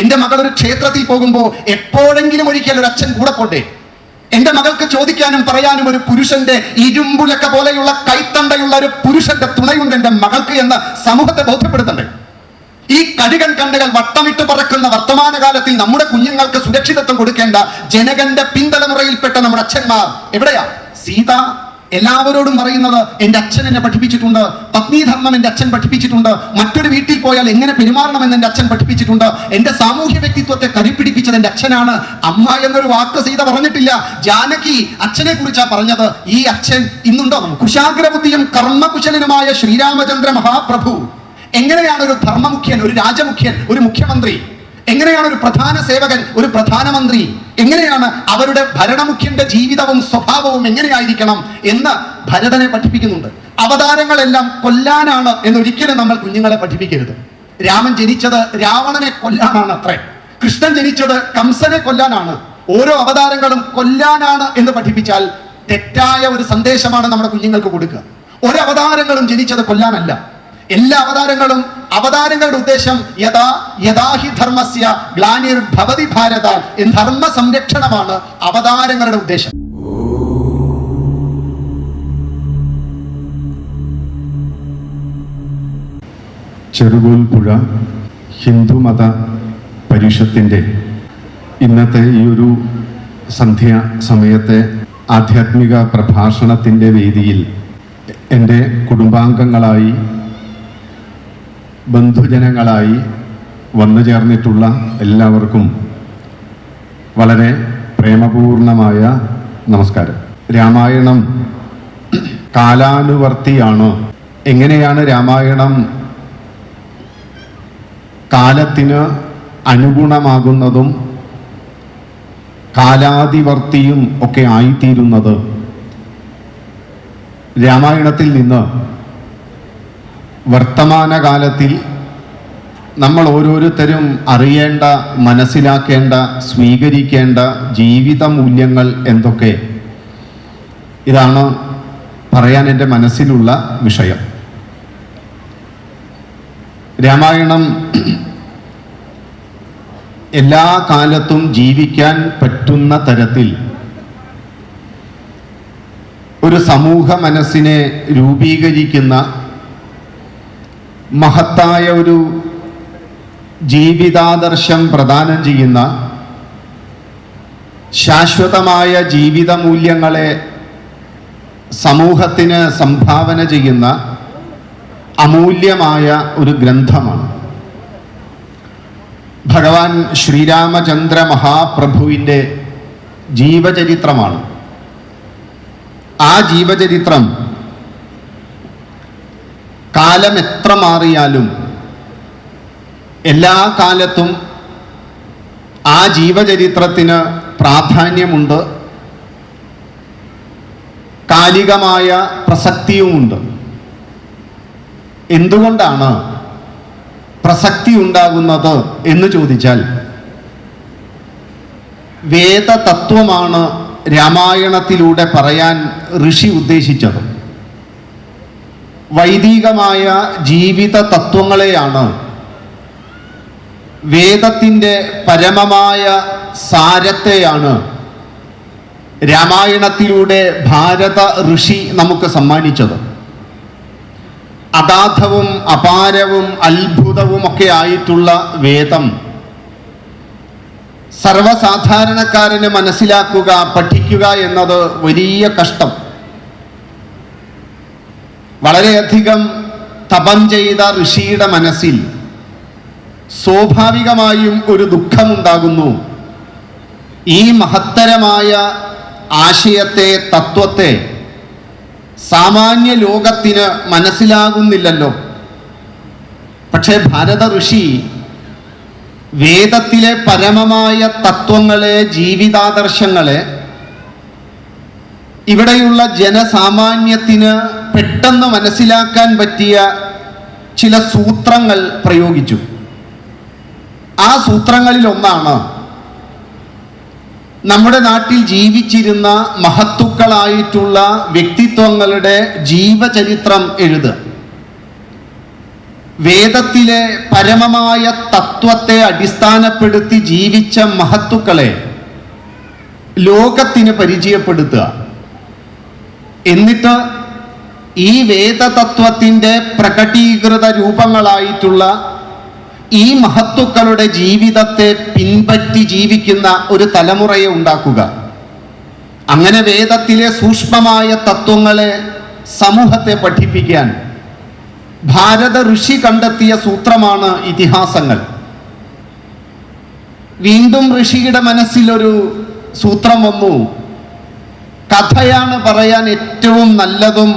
എന്റെ മകൾ ഒരു ക്ഷേത്രത്തിൽ പോകുമ്പോൾ എപ്പോഴെങ്കിലും ഒരിക്കൽ ഒരു അച്ഛൻ കൂടെ പോട്ടെ. എന്റെ മകൾക്ക് ചോദിക്കാനും പറയാനും ഒരു പുരുഷന്റെ ഇരുമ്പുലക്ക പോലെയുള്ള കൈത്തണ്ടയുള്ള ഒരു പുരുഷന്റെ തുണയുണ്ട് എന്റെ മകൾക്ക് എന്ന് സമൂഹത്തെ ബോധ്യപ്പെടുത്തണ്ടേ? ഈ കടികൻ കണ്ടുകൾ വട്ടമിട്ട് പറക്കുന്ന വർത്തമാനകാലത്തിൽ നമ്മുടെ കുഞ്ഞുങ്ങൾക്ക് സുരക്ഷിതത്വം കൊടുക്കേണ്ട ജനകന്റെ പിന്തലമുറയിൽപ്പെട്ട നമ്മുടെ അച്ഛന്മാർ എവിടെയാ? സീത എല്ലാവരോടും പറയുന്നത് എന്റെ അച്ഛൻ എന്നെ പഠിപ്പിച്ചിട്ടുണ്ട്, പത്നീധർമ്മം എന്റെ അച്ഛൻ പഠിപ്പിച്ചിട്ടുണ്ട്, മറ്റൊരു വീട്ടിൽ പോയാൽ എങ്ങനെ പെരുമാറണമെന്ന് എന്റെ അച്ഛൻ പഠിപ്പിച്ചിട്ടുണ്ട്, എന്റെ സാമൂഹ്യ വ്യക്തിത്വത്തെ കരുപിടിപ്പിച്ചത് എന്റെ അച്ഛനാണ്. അമ്മ എന്നൊരു വാക്ക് സീത പറഞ്ഞിട്ടില്ല. ജാനകി അച്ഛനെ കുറിച്ചാ പറഞ്ഞത്. ഈ അച്ഛൻ ഇന്നുണ്ടോ? കുശാഗ്രബുദ്ധിയും കർമ്മകുശലനുമായ ശ്രീരാമചന്ദ്ര മഹാപ്രഭു എങ്ങനെയാണ് ഒരു ധർമ്മമുഖ്യൻ, ഒരു രാജമുഖ്യൻ, ഒരു മുഖ്യമന്ത്രി, എങ്ങനെയാണ് ഒരു പ്രധാന സേവകൻ, ഒരു പ്രധാനമന്ത്രി, എങ്ങനെയാണ് അവരുടെ ഭരണമുഖ്യന്റെ ജീവിതവും സ്വഭാവവും എങ്ങനെയായിരിക്കണം എന്ന് ഭരതനെ പഠിപ്പിക്കുന്നുണ്ട്. അവതാരങ്ങളെല്ലാം കൊല്ലാനാണ് എന്നൊരിക്കലും നമ്മൾ കുഞ്ഞുങ്ങളെ പഠിപ്പിക്കരുത്. രാമൻ ജനിച്ചത് രാവണനെ കൊല്ലാനാണ് അത്രേ. കൃഷ്ണൻ ജനിച്ചത് കംസനെ കൊല്ലാനാണ്. ഓരോ അവതാരങ്ങളും കൊല്ലാനാണ് എന്ന് പഠിപ്പിച്ചാൽ തെറ്റായ ഒരു സന്ദേശമാണ് നമ്മുടെ കുഞ്ഞുങ്ങൾക്ക് കൊടുക്കുക. ഒരു അവതാരങ്ങളും ജനിച്ചത് കൊല്ലാനല്ല. എല്ലാ അവതാരങ്ങളുടെ ഉദ്ദേശം യഥാഹി ധർമ്മസ്യ ഗ്ലാനിർഭവതി ഭാരത, ധർമ്മ സംരക്ഷണമാണ് അവതാരങ്ങളുടെ ഉദ്ദേശം. ചെറുകോൽപ്പുഴ ഹിന്ദുമത പരിഷത്തിന്റെ ഇന്നത്തെ ഈ ഒരു സന്ധ്യാ സമയത്തെ ആധ്യാത്മിക പ്രഭാഷണത്തിന്റെ വേദിയിൽ എൻ്റെ കുടുംബാംഗങ്ങളായി ബന്ധുജനങ്ങളായി വന്നു ചേർന്നിട്ടുള്ള എല്ലാവർക്കും വളരെ പ്രേമപൂർണമായ നമസ്കാരം. രാമായണം കാലാനുവർത്തിയാണ്. എങ്ങനെയാണ് രാമായണം കാലത്തിന് അനുഗുണമാകുന്നതും കാലാതിവർത്തിയും ഒക്കെ ആയിത്തീരുന്നത്? രാമായണത്തിൽ നിന്ന് വർത്തമാനകാലത്തിൽ നമ്മൾ ഓരോരുത്തരും അറിയേണ്ട, മനസ്സിലാക്കേണ്ട, സ്വീകരിക്കേണ്ട ജീവിത മൂല്യങ്ങൾ എന്തൊക്കെ? ഇതാണ് പറയാൻ എൻ്റെ മനസ്സിലുള്ള വിഷയം. രാമായണം എല്ലാ കാലത്തും ജീവിക്കാൻ പറ്റുന്ന തരത്തിൽ ഒരു സമൂഹ മനസ്സിനെ രൂപീകരിക്കുന്ന മഹത്തായ ഒരു ജീവിതാദർശം പ്രദാനം ചെയ്യുന്ന, ശാശ്വതമായ ജീവിത മൂല്യങ്ങളെ സമൂഹത്തിന് സംഭാവന ചെയ്യുന്ന അമൂല്യമായ ഒരു ഗ്രന്ഥമാണ്. ഭഗവാൻ ശ്രീരാമചന്ദ്ര മഹാപ്രഭുവിൻ്റെ ജീവചരിത്രമാണ്. ആ ജീവചരിത്രം കാലം എത്ര മാറിയാലും എല്ലാ കാലത്തും ആ ജീവചരിത്രത്തിന് പ്രാധാന്യമുണ്ട്, കാലികമായ പ്രസക്തിയുമുണ്ട്. എന്തുകൊണ്ടാണ് പ്രസക്തി ഉണ്ടാകുന്നത് എന്ന് ചോദിച്ചാൽ, വേദതത്വമാണ് രാമായണത്തിലൂടെ പറയാൻ ഋഷി ഉദ്ദേശിച്ചത്. വൈദികമായ ജീവിത തത്വങ്ങളെയാണ്, വേദത്തിൻ്റെ പരമമായ സാരത്തെയാണ് രാമായണത്തിലൂടെ ഭാരത ഋഷി നമുക്ക് സമ്മാനിച്ചത്. അഗാധവും അപാരവും അത്ഭുതവും ഒക്കെ ആയിട്ടുള്ള വേദം സർവസാധാരണക്കാരന് മനസ്സിലാക്കുക, പഠിക്കുക എന്നത് വലിയ കഷ്ടം. വളരെയധികം തപം ചെയ്ത ഋഷിയുടെ മനസ്സിൽ സ്വാഭാവികമായും ഒരു ദുഃഖമുണ്ടാകുന്നു. ഈ മഹത്തരമായ ആശയത്തെ, തത്വത്തെ സാമാന്യ ലോകത്തിന് മനസ്സിലാകുന്നില്ലല്ലോ. പക്ഷേ ഭാരത ഋഷി വേദത്തിലെ പരമമായ തത്വങ്ങളെ, ജീവിതാദർശങ്ങളെ ഇവിടെയുള്ള ജനസാമാന്യത്തിന് പെട്ടെന്ന് മനസ്സിലാക്കാൻ പറ്റിയ ചില സൂത്രങ്ങൾ പ്രയോഗിച്ചു. ആ സൂത്രങ്ങളിൽ ഒന്നാണ് നമ്മുടെ നാട്ടിൽ ജീവിച്ചിരുന്ന മഹത്തുക്കളായിട്ടുള്ള വ്യക്തിത്വങ്ങളുടെ ജീവചരിത്രം എഴുതുക. വേദത്തിലെ പരമമായ തത്വത്തെ അടിസ്ഥാനപ്പെടുത്തി ജീവിച്ച മഹത്തുക്കളെ ലോകത്തിന് പരിചയപ്പെടുത്തുക. എന്നിട്ട് ഈ വേദതത്വത്തിൻ്റെ പ്രകടീകൃത രൂപങ്ങളായിട്ടുള്ള ഈ മഹത്തുക്കളുടെ ജീവിതത്തെ പിൻപറ്റി ജീവിക്കുന്ന ഒരു തലമുറയെ ഉണ്ടാക്കുക. അങ്ങനെ വേദത്തിലെ സൂക്ഷ്മമായ തത്വങ്ങളെ സമൂഹത്തെ പഠിപ്പിക്കാൻ ഭാരത ഋഷി കണ്ടെത്തിയ സൂത്രമാണ് ഇതിഹാസങ്ങൾ. വീണ്ടും ഋഷിയുടെ മനസ്സിലൊരു സൂത്രം വന്നു. കഥയാണ് പറയാൻ ഏറ്റവും നല്ലതും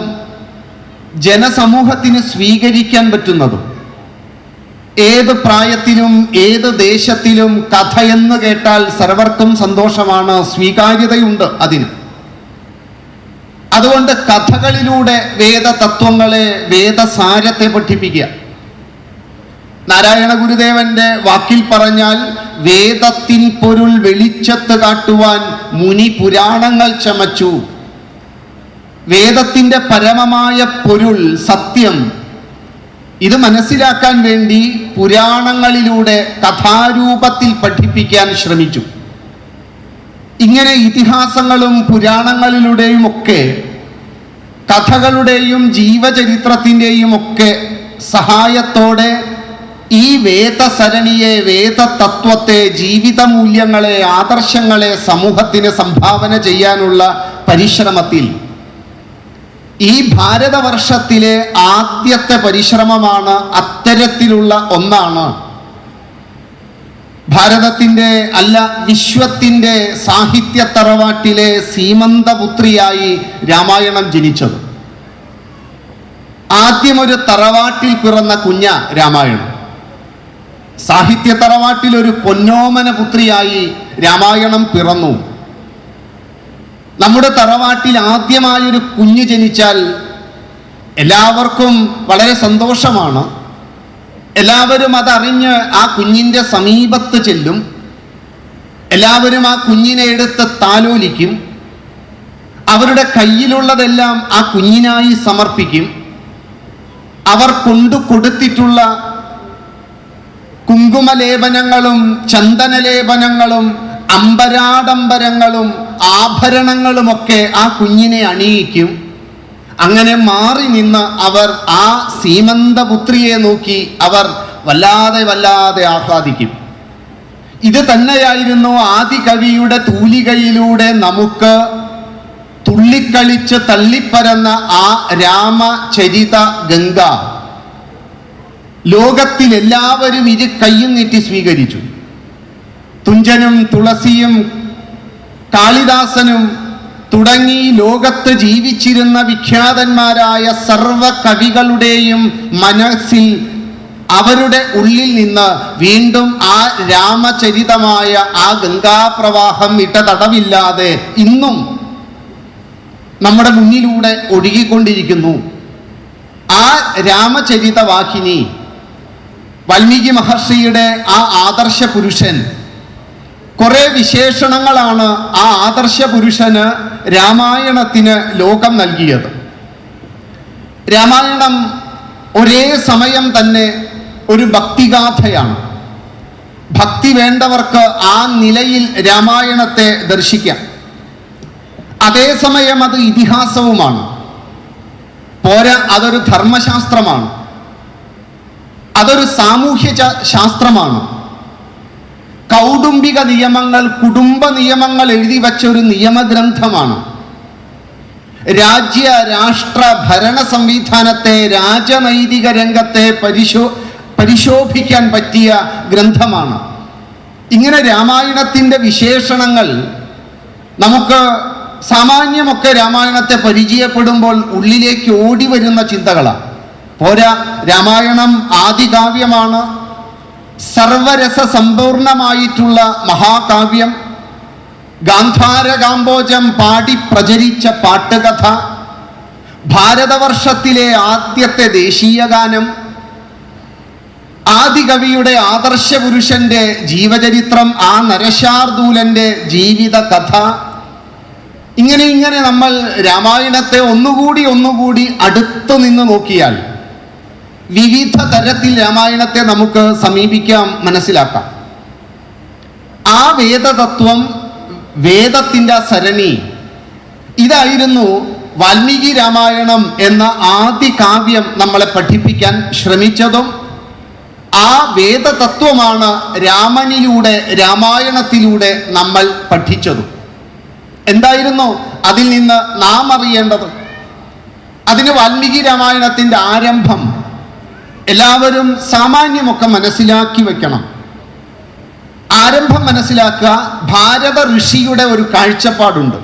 ജനസമൂഹത്തിന് സ്വീകരിക്കാൻ പറ്റുന്നതും. ഏത് പ്രായത്തിലും ഏത് ദേശത്തിലും കഥയെന്ന് കേട്ടാൽ സർവർക്കും സന്തോഷമാണ്, സ്വീകാര്യതയുണ്ട് അതിന്. അതുകൊണ്ട് കഥകളിലൂടെ വേദതത്വങ്ങളെ, വേദസാരത്തെ പഠിപ്പിക്കുക. നാരായണ ഗുരുദേവന്റെ വാക്കിൽ പറഞ്ഞാൽ, വേദത്തിൻ പൊരുൾ വെളിച്ചത്ത് കാട്ടുവാൻ മുനി പുരാണങ്ങൾ ചമച്ചു. വേദത്തിന്റെ പരമമായ പൊരുൾ, സത്യം, ഇത് മനസ്സിലാക്കാൻ വേണ്ടി പുരാണങ്ങളിലൂടെ കഥാരൂപത്തിൽ പഠിപ്പിക്കാൻ ശ്രമിച്ചു. ഇങ്ങനെ ഇതിഹാസങ്ങളും പുരാണങ്ങളിലൂടെയും ഒക്കെ, കഥകളുടെയും ജീവചരിത്രത്തിൻ്റെയും ഒക്കെ സഹായത്തോടെ ഈ വേദസരണിയെ, വേദതത്വത്തെ, ജീവിത മൂല്യങ്ങളെ, ആദർശങ്ങളെ സമൂഹത്തിന് സംഭാവന ചെയ്യാനുള്ള പരിശ്രമത്തിൽ ഈ ഭാരതവർഷത്തിലെ ആദ്യത്തെ പരിശ്രമമാണ്, അത്തരത്തിലുള്ള ഒന്നാണ്. ഭാരതത്തിൻ്റെ അല്ല, വിശ്വത്തിൻ്റെ സാഹിത്യ തറവാട്ടിലെ സീമന്തപുത്രിയായി രാമായണം ജനിച്ചത്. ആദ്യം ഒരു തറവാട്ടിൽ പിറന്ന കുഞ്ഞ രാമായണം. സാഹിത്യ തറവാട്ടിൽ ഒരു പൊന്നോമന പുത്രിയായി രാമായണം പിറന്നു. നമ്മുടെ തറവാട്ടിൽ ആദ്യമായൊരു കുഞ്ഞ് ജനിച്ചാൽ എല്ലാവർക്കും വളരെ സന്തോഷമാണ്. എല്ലാവരും അതറിഞ്ഞ് ആ കുഞ്ഞിൻ്റെ സമീപത്ത് ചെല്ലും. എല്ലാവരും ആ കുഞ്ഞിനെ എടുത്ത് താലോലിക്കും. അവരുടെ കയ്യിലുള്ളതെല്ലാം ആ കുഞ്ഞിനായി സമർപ്പിക്കും. അവർ കൊണ്ടു കൊടുത്തിട്ടുള്ള കുങ്കുമലേപനങ്ങളും ചന്ദനലേപനങ്ങളും അമ്പരാഡംബരങ്ങളും ആഭരണങ്ങളുമൊക്കെ ആ കുഞ്ഞിനെ അണിയിക്കും. അങ്ങനെ മാറി നിന്ന് അവർ ആ സീമന്തപുത്രിയെ നോക്കി അവർ വല്ലാതെ വല്ലാതെ ആഹ്ലാദിക്കും. ഇത് തന്നെയായിരുന്നു ആദികവിയുടെ തൂലികയിലൂടെ നമുക്ക് തുള്ളിക്കളിച്ച് തള്ളിപ്പരന്ന ആ രാമചരിത ഗംഗ ലോകത്തിൽ എല്ലാവരും ഇരു കയ്യും നീട്ടി സ്വീകരിച്ചു. തുഞ്ചനും തുളസിയും കാളിദാസനും തുടങ്ങി ലോകത്ത് ജീവിച്ചിരുന്ന വിഖ്യാതന്മാരായ സർവ കവികളുടെയും മനസ്സിൽ, അവരുടെ ഉള്ളിൽ നിന്ന് വീണ്ടും ആ രാമചരിതമായ ആ ഗംഗാപ്രവാഹം ഇടതടവില്ലാതെ ഇന്നും നമ്മുടെ മുന്നിലൂടെ ഒഴുകിക്കൊണ്ടിരിക്കുന്നു. ആ രാമചരിത വാഹിനി, വാൽമീകി മഹർഷിയുടെ ആ ആദർശ പുരുഷൻ, കുറെ വിശേഷണങ്ങളാണ് ആ ആദർശ പുരുഷന് രാമായണത്തിന് ലോകം നൽകിയത്. രാമായണം ഒരേ സമയം തന്നെ ഒരു ഭക്തിഗാഥയാണ്. ഭക്തി വേണ്ടവർക്ക് ആ നിലയിൽ രാമായണത്തെ ദർശിക്കാം. അതേസമയം അത് ഇതിഹാസവുമാണ്. പോരാ, അതൊരു ധർമ്മശാസ്ത്രമാണ്, അതൊരു സാമൂഹ്യ ശാസ്ത്രമാണ്. കൗടുംബിക നിയമങ്ങൾ, കുടുംബ നിയമങ്ങൾ എഴുതി വച്ച ഒരു നിയമഗ്രന്ഥമാണ്. രാജ്യ രാഷ്ട്ര ഭരണ സംവിധാനത്തെ, രാജനൈതിക രംഗത്തെ പരിശോഭിക്കാൻ പറ്റിയ ഗ്രന്ഥമാണ്. ഇങ്ങനെ രാമായണത്തിൻ്റെ വിശേഷണങ്ങൾ നമുക്ക് സാമാന്യമൊക്കെ രാമായണത്തെ പരിചയപ്പെടുമ്പോൾ ഉള്ളിലേക്ക് ഓടി വരുന്ന ചിന്തകളാണ്. പോരാ, രാമായണം ആദികാവ്യമാണ്, സർവരസ സമ്പൂർണമായിട്ടുള്ള മഹാകാവ്യം. ഗാന്ധാരകാമ്പോജം പാടി പ്രചരിച്ച പാട്ടുകഥ, ഭാരതവർഷത്തിലെ ആദ്യത്തെ ദേശീയ ഗാനം, ആദികവിയുടെ ആദർശ പുരുഷന്റെ ജീവചരിത്രം, ആ നരശാർദൂലന്റെ ജീവിത കഥ. ഇങ്ങനെ നമ്മൾ രാമായണത്തെ ഒന്നുകൂടി അടുത്തു നിന്ന് നോക്കിയാൽ വിവിധ തരത്തിൽ രാമായണത്തെ നമുക്ക് സമീപിക്കാം, മനസ്സിലാക്കാം. ആ വേദതത്വം, വേദത്തിൻ്റെ സരണി, ഇതായിരുന്നു വാൽമീകി രാമായണം എന്ന ആദ്യ കാവ്യം നമ്മളെ പഠിപ്പിക്കാൻ ശ്രമിച്ചതും. ആ വേദതത്വമാണ് രാമനിലൂടെ, രാമായണത്തിലൂടെ നമ്മൾ പഠിച്ചതും. എന്തായിരുന്നു അതിൽ നിന്ന് നാം അറിയേണ്ടത്? അതിന് വാൽമീകി രാമായണത്തിൻ്റെ ആരംഭം എല്ലാവരും സാമാന്യമൊക്കെ മനസ്സിലാക്കി വെക്കണം. ആരംഭം മനസ്സിലാക്കുക. ഭാരത ഋഷിയുടെ ഒരു കാഴ്ചപ്പാടുണ്ട്.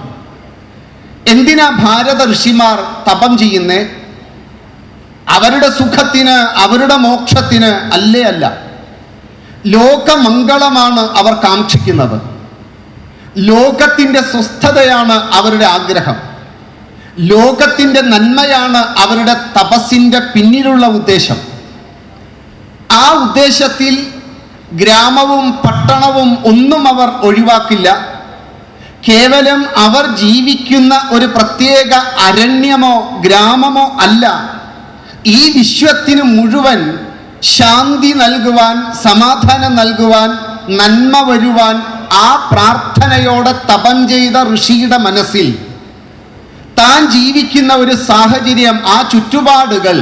എന്തിനാ ഭാരത ഋഷിമാർ തപം ചെയ്യുന്നേ? അവരുടെ സുഖത്തിന്, അവരുടെ മോക്ഷത്തിന് അല്ല. ലോകമംഗളമാണ് അവർ കാക്ഷിക്കുന്നത്. ലോകത്തിൻ്റെ സ്വസ്ഥതയാണ് അവരുടെ ആഗ്രഹം. ലോകത്തിൻ്റെ നന്മയാണ് അവരുടെ തപസ്സിൻ്റെ പിന്നിലുള്ള ഉദ്ദേശം. ആ ഉദ്ദേശത്തിൽ ഗ്രാമവും പട്ടണവും ഒന്നും അവർ ഒഴിവാക്കില്ല. കേവലം അവർ ജീവിക്കുന്ന ഒരു പ്രത്യേക അരണ്യമോ ഗ്രാമമോ അല്ല. ഈ വിശ്വത്തിന് മുഴുവൻ ശാന്തി നൽകുവാൻ, സമാധാനം നൽകുവാൻ, നന്മ വരുവാൻ ആ പ്രാർത്ഥനയോടെ തപം ചെയ്ത ഋഷിയുടെ മനസ്സിൽ താൻ ജീവിക്കുന്ന ഒരു സാഹചര്യം, ആ ചുറ്റുപാടുകൾ,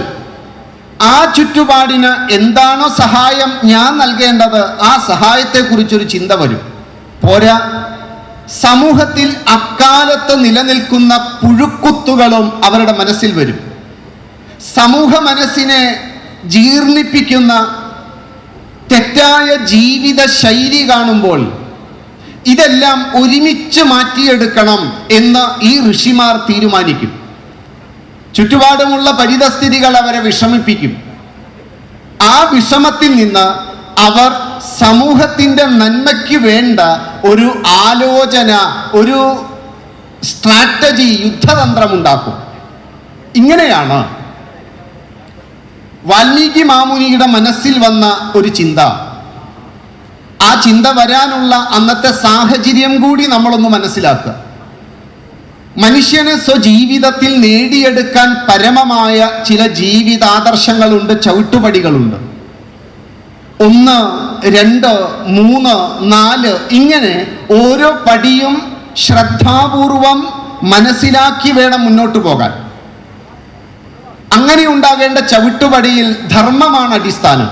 ആ ചുറ്റുപാടിന് എന്താണോ സഹായം ഞാൻ നൽകേണ്ടത്, ആ സഹായത്തെക്കുറിച്ചൊരു ചിന്ത വരും. പോരാ, സമൂഹത്തിൽ അക്കാലത്ത് നിലനിൽക്കുന്ന പുഴുക്കുത്തുകളും അവരുടെ മനസ്സിൽ വരും. സമൂഹ മനസ്സിനെ ജീർണിപ്പിക്കുന്ന തെറ്റായ ജീവിത ശൈലി കാണുമ്പോൾ ഇതെല്ലാം ഒരുമിച്ച് മാറ്റിയെടുക്കണം എന്ന് ഈ ഋഷിമാർ തീരുമാനിക്കും. ചുറ്റുപാടുമുള്ള പരിതസ്ഥിതികൾ അവരെ വിഷമിപ്പിക്കും. ആ വിഷമത്തിൽ നിന്ന് അവർ സമൂഹത്തിൻ്റെ നന്മയ്ക്ക് വേണ്ട ഒരു ആലോചന, ഒരു സ്ട്രാറ്റജി, യുദ്ധതന്ത്രമുണ്ടാക്കും. ഇങ്ങനെയാണ് വാൽമീകി മാമുനിയുടെ മനസ്സിൽ വന്ന ഒരു ചിന്ത. ആ ചിന്ത വരാനുള്ള അന്നത്തെ സാഹചര്യം കൂടി നമ്മളൊന്ന് മനസ്സിലാക്കുക. മനുഷ്യന് സ്വജീവിതത്തിൽ നേടിയെടുക്കാൻ പരമമായ ചില ജീവിതാദർശങ്ങളുണ്ട്, ചവിട്ടുപടികളുണ്ട്. 1, 2, 3, 4 ഇങ്ങനെ ഓരോ പടിയും ശ്രദ്ധാപൂർവം മനസ്സിലാക്കി വേണം മുന്നോട്ട് പോകാൻ. അങ്ങനെ ഉണ്ടാകേണ്ട ചവിട്ടുപടിയിൽ ധർമ്മമാണ് അടിസ്ഥാനം.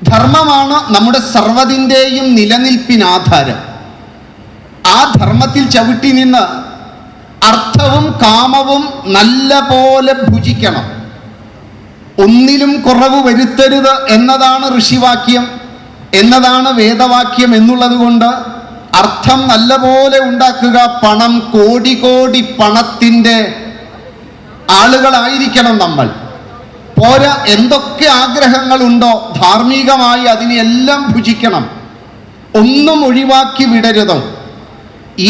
ധർമ്മമാണ് നമ്മുടെ സർവ്വതിൻ്റെയും നിലനിൽപ്പിനാധാരം. ആ ധർമ്മത്തിൽ ചവിട്ടി നിന്ന് അർത്ഥവും കാമവും നല്ല പോലെ ഭുജിക്കണം. ഒന്നിലും കുറവ് വരുത്തരുത് എന്നതാണ് ഋഷിവാക്യം, എന്നതാണ് വേദവാക്യം. എന്നുള്ളത് കൊണ്ട് അർത്ഥം നല്ലപോലെ ഉണ്ടാക്കുക. പണം, കോടി കോടി പണത്തിൻ്റെ ആളുകളായിരിക്കണം നമ്മൾ. പോരാ, എന്തൊക്കെ ആഗ്രഹങ്ങളുണ്ടോ ധാർമ്മികമായി അതിനെല്ലാം ഭുജിക്കണം. ഒന്നും ഒഴിവാക്കി വിടരുത്.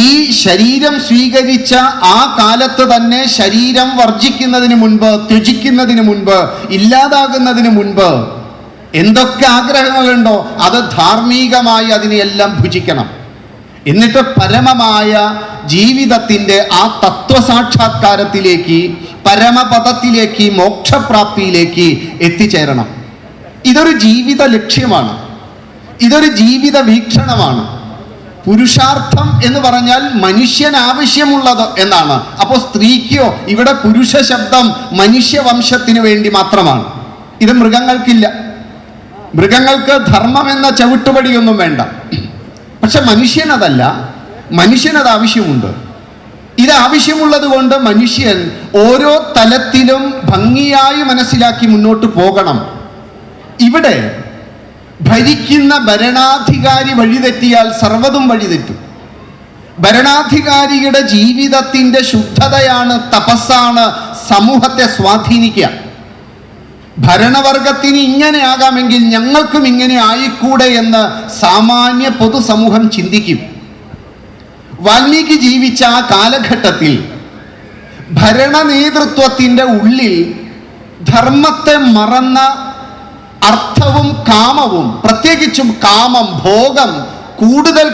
ഈ ശരീരം സ്വീകരിച്ച ആ കാലത്ത് തന്നെ ശരീരം വർജിക്കുന്നതിന് മുൻപ്, ത്യജിക്കുന്നതിന് മുൻപ്, ഇല്ലാതാകുന്നതിന് മുൻപ് എന്തൊക്കെ ആഗ്രഹങ്ങളുണ്ടോ അത് ധാർമ്മികമായി അതിനെയെല്ലാം ഭുജിക്കണം. എന്നിട്ട് പരമമായ ജീവിതത്തിൻ്റെ ആ തത്വസാക്ഷാത്കാരത്തിലേക്ക്, പരമപദത്തിലേക്ക്, മോക്ഷപ്രാപ്തിയിലേക്ക് എത്തിച്ചേരണം. ഇതൊരു ജീവിത ലക്ഷ്യമാണ്. ഇതൊരു ജീവിത വീക്ഷണമാണ്. പുരുഷാർത്ഥം എന്ന് പറഞ്ഞാൽ മനുഷ്യൻ ആവശ്യമുള്ളത് എന്നാണ്. അപ്പോൾ സ്ത്രീക്കോ ഇവിടെ പുരുഷ ശബ്ദം മനുഷ്യവംശത്തിന് വേണ്ടി മാത്രമാണ്. ഇത് മൃഗങ്ങൾക്കില്ല. മൃഗങ്ങൾക്ക് ധർമ്മം എന്ന ചവിട്ടുപടിയൊന്നും വേണ്ട. പക്ഷെ മനുഷ്യനതല്ല. മനുഷ്യനത് ആവശ്യമുണ്ട്. ഇത് ആവശ്യമുള്ളത് കൊണ്ട് മനുഷ്യൻ ഓരോ തലത്തിലും ഭംഗിയായി മനസ്സിലാക്കി മുന്നോട്ട് പോകണം. ഇവിടെ ഭരിക്കുന്ന ഭരണാധികാരി വഴിതെറ്റിയാൽ സർവ്വതും വഴിതെറ്റും. ഭരണാധികാരിയുടെ ജീവിതത്തിൻ്റെ ശുദ്ധതയാണ്, തപസ്സാണ് സമൂഹത്തെ സ്വാധീനിക്കുക. ഭരണവർഗത്തിന് ഇങ്ങനെ ആകാമെങ്കിൽ ഞങ്ങൾക്കും ഇങ്ങനെ ആയിക്കൂടെ എന്ന് സാമാന്യ പൊതുസമൂഹം ചിന്തിക്കും. വാൽമീകി ജീവിച്ച ആ കാലഘട്ടത്തിൽ ഭരണ നേതൃത്വത്തിൻ്റെ ഉള്ളിൽ ധർമ്മത്തെ മറന്ന അർത്ഥവും കാമവും, പ്രത്യേകിച്ചും കാമം, ഭോഗം കൂടുതൽ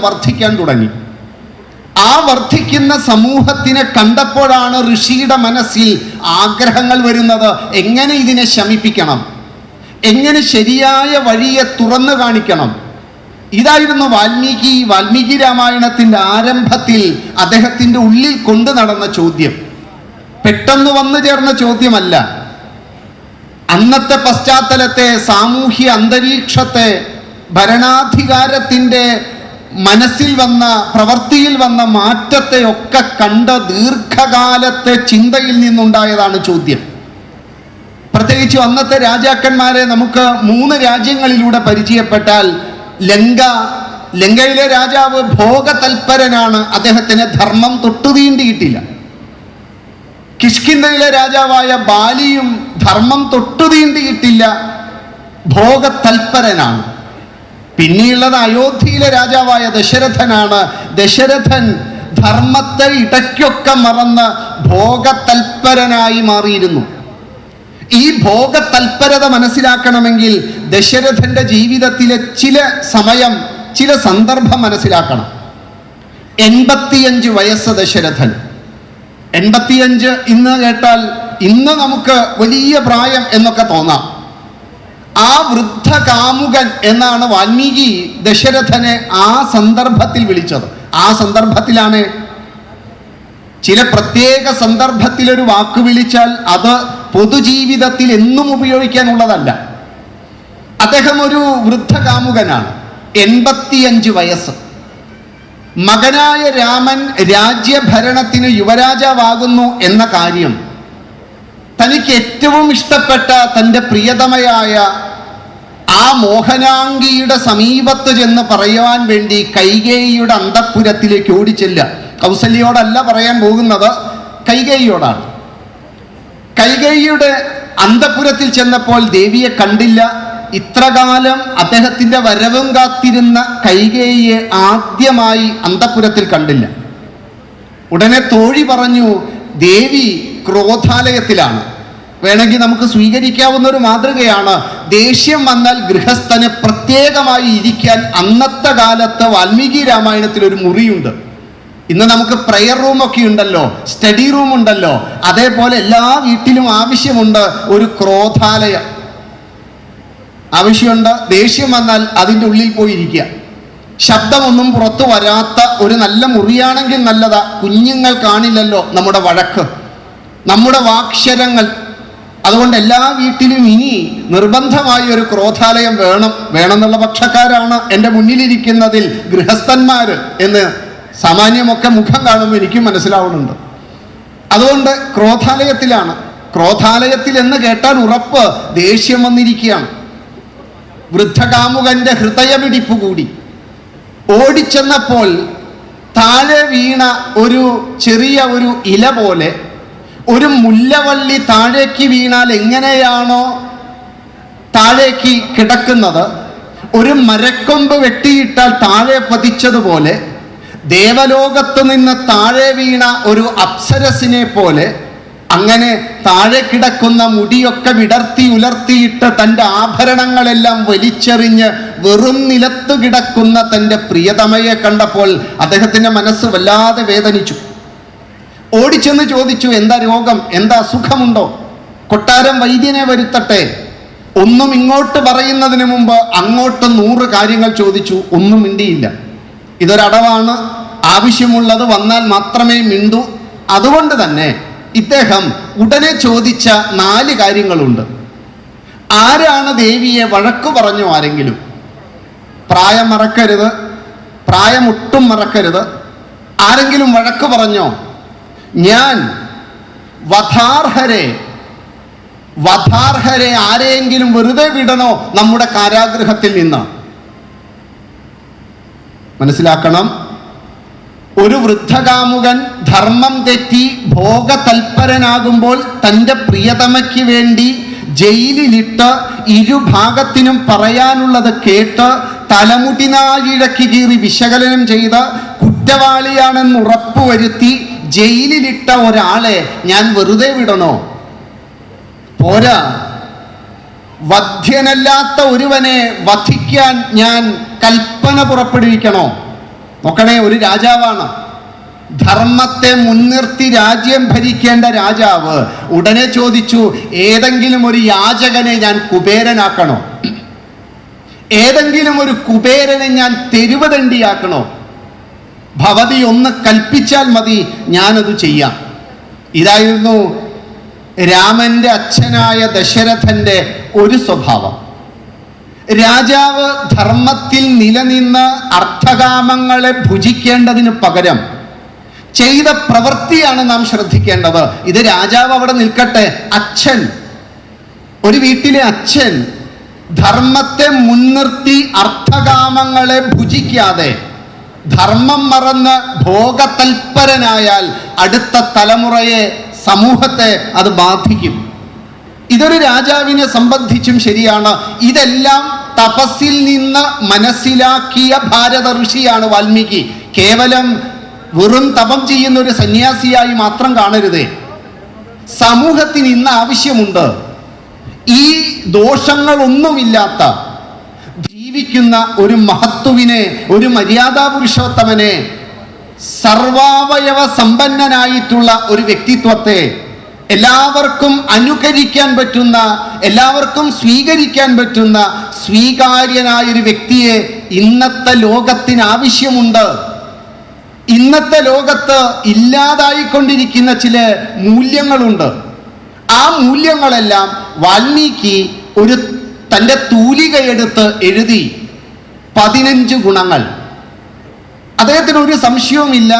വർദ്ധിക്കാൻ തുടങ്ങി. ആ വർദ്ധിക്കുന്ന സമൂഹത്തിനെ കണ്ടപ്പോഴാണ് ഋഷിയുടെ മനസ്സിൽ ആഗ്രഹങ്ങൾ വരുന്നത്. എങ്ങനെ ഇതിനെ ശമിപ്പിക്കണം, എങ്ങനെ ശരിയായ വഴിയെ തുറന്നു കാണിക്കണം. ഇതായിരുന്നു വാൽമീകി രാമായണത്തിന്റെ ആരംഭത്തിൽ അദ്ദേഹത്തിന്റെ ഉള്ളിൽ കൊണ്ടു നടന്ന ചോദ്യം. പെട്ടെന്ന് വന്നു ചേർന്ന ചോദ്യമല്ല. അന്നത്തെ പശ്ചാത്തലത്തെ, സാമൂഹ്യ അന്തരീക്ഷത്തെ, ഭരണാധികാരത്തിന്റെ മനസ്സിൽ വന്ന, പ്രവൃത്തിയിൽ വന്ന മാറ്റത്തെ ഒക്കെ കണ്ട ദീർഘകാലത്തെ ചിന്തയിൽ നിന്നുണ്ടായതാണ് ചോദ്യം. പ്രത്യേകിച്ച് അന്നത്തെ രാജാക്കന്മാരെ നമുക്ക് 3 രാജ്യങ്ങളിലൂടെ പരിചയപ്പെട്ടാൽ, ലങ്കയിലെ രാജാവ് ഭോഗതൽപരനാണ്, അദ്ദേഹത്തിന് ധർമ്മം തൊട്ടുതീണ്ടിയിട്ടില്ല. കിഷ്കിന്ധയിലെ രാജാവായ ബാലിയും ധർമ്മം തൊട്ടുതീണ്ടിയിട്ടില്ല, ഭോഗതൽപരനാണ്. പിന്നെയുള്ളത് അയോധ്യയിലെ രാജാവായ ദശരഥനാണ്. ദശരഥൻ ധർമ്മത്തെ ഇടയ്ക്കൊക്കെ മറന്ന് ഭോഗതൽപരനായി മാറിയിരുന്നു. ഈ ഭോഗതൽപരത മനസ്സിലാക്കണമെങ്കിൽ ദശരഥന്റെ ജീവിതത്തിലെ ചില സന്ദർഭം മനസ്സിലാക്കണം. 85 വയസ്സ് ദശരഥൻ. 85 ഇന്ന് കേട്ടാൽ ഇന്ന് നമുക്ക് വലിയ പ്രായം എന്നൊക്കെ തോന്നാം. ആ വൃദ്ധ കാമുകൻ എന്നാണ് വാൽമീകി ദശരഥനെ ആ സന്ദർഭത്തിൽ വിളിച്ചത്. ആ സന്ദർഭത്തിലാണ്, ചില പ്രത്യേക സന്ദർഭത്തിൽ ഒരു വാക്ക് വിളിച്ചാൽ അത് പൊതുജീവിതത്തിൽ എന്നും ഉപയോഗിക്കാനുള്ളതല്ല. അദ്ദേഹം ഒരു വൃദ്ധ കാമുകനാണ്. 85 വയസ്സ്. മകനായ രാമൻ രാജ്യഭരണത്തിന് യുവരാജാവാകുന്നു എന്ന കാര്യം തനിക്ക് ഏറ്റവും ഇഷ്ടപ്പെട്ട തൻ്റെ പ്രിയതമയായ ആ മോഹനാംഗിയുടെ സമീപത്ത് ചെന്ന് പറയുവാൻ വേണ്ടി കൈകേയിയുടെ അന്തഃപുരത്തിലേക്ക് ഓടിച്ചെല്ലുക. കൗസല്യയോടല്ല പറയാൻ പോകുന്നത്, കൈകേയിയോടാണ്. കൈകേയിയുടെ അന്തഃപുരത്തിൽ ചെന്നപ്പോൾ ദേവിയെ കണ്ടില്ല. ഇത്രകാലം അദ്ദേഹത്തിൻ്റെ വരവും കാത്തിരുന്ന കൈകേയിയെ ആദ്യമായി അന്തഃപുരത്തിൽ കണ്ടില്ല. ഉടനെ തോഴി പറഞ്ഞു, ദേവി ക്രോധാലയത്തിലാണ്. വേണമെങ്കിൽ നമുക്ക് സ്വീകരിക്കാവുന്ന ഒരു മാതൃകയാണ്. ദേഷ്യം വന്നാൽ ഗൃഹസ്ഥന് പ്രത്യേകമായി ഇരിക്കാൻ അന്നത്തെ കാലത്ത് വാൽമീകി രാമായണത്തിൽ ഒരു മുറിയുണ്ട്. ഇന്ന് നമുക്ക് പ്രെയർ റൂമൊക്കെ ഉണ്ടല്ലോ, സ്റ്റഡി റൂം ഉണ്ടല്ലോ. അതേപോലെ എല്ലാ വീട്ടിലും ആവശ്യമുണ്ട് ഒരു ക്രോധാലയം. ആവശ്യമുണ്ട്. ദേഷ്യം വന്നാൽ അതിൻ്റെ ഉള്ളിൽ പോയി ഇരിക്കുക. ശബ്ദമൊന്നും പുറത്തു വരാത്ത ഒരു നല്ല മുറിയാണെങ്കിൽ നല്ലതാ. കുഞ്ഞുങ്ങൾ കാണില്ലല്ലോ നമ്മുടെ വഴക്ക്, നമ്മുടെ വാക്ഷരങ്ങൾ. അതുകൊണ്ട് എല്ലാ വീട്ടിലും ഇനി നിർബന്ധമായി ഒരു ക്രോധാലയം വേണമെന്നുള്ള പക്ഷക്കാരാണ് എൻ്റെ മുന്നിലിരിക്കുന്നതിൽ ഗൃഹസ്ഥന്മാർ എന്ന് സാമാന്യമൊക്കെ മുഖം കാണുമ്പോൾ എനിക്കും മനസ്സിലാവുന്നുണ്ട്. അതുകൊണ്ട് ക്രോധാലയത്തിലാണ്. ക്രോധാലയത്തിൽ എന്ന് കേട്ടാൽ ഉറപ്പ് ദേഷ്യം വന്നിരിക്കുകയാണ്. വൃദ്ധകാമുകന്റെ ഹൃദയമിടിപ്പ് കൂടി. ഓടിച്ചെന്നപ്പോൾ താഴെ വീണ ഒരു ചെറിയ ഒരു ഇല പോലെ, ഒരു മുല്ലവള്ളി താഴേക്ക് വീണാൽ എങ്ങനെയാണോ താഴേക്ക് കിടക്കുന്നത്, ഒരു മരക്കൊമ്പ് വെട്ടിയിട്ടാൽ താഴെ പതിച്ചതുപോലെ, ദേവലോകത്ത് നിന്ന് താഴെ വീണ ഒരു അപ്സരസിനെ പോലെ, അങ്ങനെ താഴെ കിടക്കുന്ന മുടിയൊക്കെ വിടർത്തി ഉലർത്തിയിട്ട് തൻ്റെ ആഭരണങ്ങളെല്ലാം വലിച്ചെറിഞ്ഞ് വെറും നിലത്ത് കിടക്കുന്ന തൻ്റെ പ്രിയതമയെ കണ്ടപ്പോൾ അദ്ദേഹത്തിൻ്റെ മനസ്സ് വല്ലാതെ വേദനിച്ചു. ഓടിച്ചെന്ന് ചോദിച്ചു, എന്താ രോഗം, എന്താ അസുഖമുണ്ടോ? കൊട്ടാരം വൈദ്യനെ വരുത്തട്ടെ. ഒന്നും ഇങ്ങോട്ട് പറയുന്നതിന് മുമ്പ് അങ്ങോട്ട് 100 കാര്യങ്ങൾ ചോദിച്ചു. ഒന്നും മിണ്ടിയില്ല. ഇതൊരടവാണ്. ആവശ്യമുള്ളത് വന്നാൽ മാത്രമേ മിണ്ടൂ. അതുകൊണ്ട് തന്നെ ഇദ്ദേഹം ഉടനെ ചോദിച്ച 4 കാര്യങ്ങളുണ്ട്. ആരാണ് ദേവിയെ വഴക്കു പറഞ്ഞു? ആരെങ്കിലും? പ്രായം മറക്കരുത്, പ്രായം ഒട്ടും മറക്കരുത്. ആരെങ്കിലും വഴക്കു പറഞ്ഞോ? ഞാൻ വധാർഹരെ ആരെയെങ്കിലും വെറുതെ വിടണോ നമ്മുടെ കാരാഗൃഹത്തിൽ നിന്ന്? മനസ്സിലാക്കണം, ഒരു വൃദ്ധകാമുകൻ ധർമ്മം തെറ്റി ഭോഗതൽപരനാകുമ്പോൾ തൻ്റെ പ്രിയതമയ്ക്ക് വേണ്ടി ജയിലിലിട്ട് ഇരുഭാഗത്തിനും പറയാനുള്ളത് കേട്ട് തലമുടിനാഴിഴക്കി കീറി വിശകലനം ചെയ്ത് കുറ്റവാളിയാണെന്ന് ഉറപ്പുവരുത്തി ജയിലിലിട്ട ഒരാളെ ഞാൻ വെറുതെ വിടണോ? പോരാ, വധ്യനല്ലാത്ത ഒരുവനെ വധിക്കാൻ ഞാൻ കൽപ്പന പുറപ്പെടുവിക്കണോ? നോക്കണേ, ഒരു രാജാവാണ്. ധർമ്മത്തെ മുൻനിർത്തി രാജ്യം ഭരിക്കേണ്ട രാജാവ് ഉടനെ ചോദിച്ചു, ഏതെങ്കിലും ഒരു യാചകനെ ഞാൻ കുബേരനാക്കണോ? ഏതെങ്കിലും ഒരു കുബേരനെ ഞാൻ തെരുവദണ്ഡിയാക്കണോ? ഭവതി ഒന്ന് കൽപ്പിച്ചാൽ മതി, ഞാനത് ചെയ്യാം. ഇതായിരുന്നു രാമന്റെ അച്ഛനായ ദശരഥന്റെ ഒരു സ്വഭാവം. രാജാവ് ധർമ്മത്തിൽ നിലനിന്ന് അർത്ഥകാമങ്ങളെ ഭുജിക്കേണ്ടതിന് പകരം ചെയ്ത പ്രവൃത്തിയാണ് നാം ശ്രദ്ധിക്കേണ്ടത്. ഇത് രാജാവ് അവിടെ നിൽക്കട്ടെ, അച്ഛൻ, ഒരു വീട്ടിലെ അച്ഛൻ ധർമ്മത്തെ മുൻനിർത്തി അർത്ഥകാമങ്ങളെ ഭുജിക്കാതെ ധർമ്മം മറന്ന് ഭോഗതൽപരനായാൽ അടുത്ത തലമുറയെ, സമൂഹത്തെ അത് ബാധിക്കും. ഇതൊരു രാജാവിനെ സംബന്ധിച്ചും ശരിയാണ്. ഇതെല്ലാം തപസ്സിൽ നിന്ന് മനസ്സിലാക്കിയ ഭാരത ഋഷിയാണ് വാൽമീകി. കേവലം വെറും തപം ചെയ്യുന്ന ഒരു സന്യാസിയായി മാത്രം കാണരുതേ. സമൂഹത്തിന് ഇന്ന് ആവശ്യമുണ്ട് ഈ ദോഷങ്ങളൊന്നുമില്ലാത്ത ജീവിക്കുന്ന ഒരു മഹത്തുവിനെ, ഒരു മര്യാദാ പുരുഷോത്തമനെ, സർവാവയവ സമ്പന്നനായിട്ടുള്ള ഒരു വ്യക്തിത്വത്തെ, എല്ലാവർക്കും അനുകരിക്കാൻ പറ്റുന്ന, എല്ലാവർക്കും സ്വീകരിക്കാൻ പറ്റുന്ന സ്വീകാര്യനായ ഒരു വ്യക്തിയെ ഇന്നത്തെ ലോകത്തിന് ആവശ്യമുണ്ട്. ഇന്നത്തെ ലോകത്ത് ഇല്ലാതായിക്കൊണ്ടിരിക്കുന്ന ചില മൂല്യങ്ങളുണ്ട്. ആ മൂല്യങ്ങളെല്ലാം വാൽമീകി ഒരു തൻ്റെ തൂലികയെടുത്ത് എഴുതി 15 ഗുണങ്ങൾ. അദ്ദേഹത്തിന് ഒരു സംശയവുമില്ല,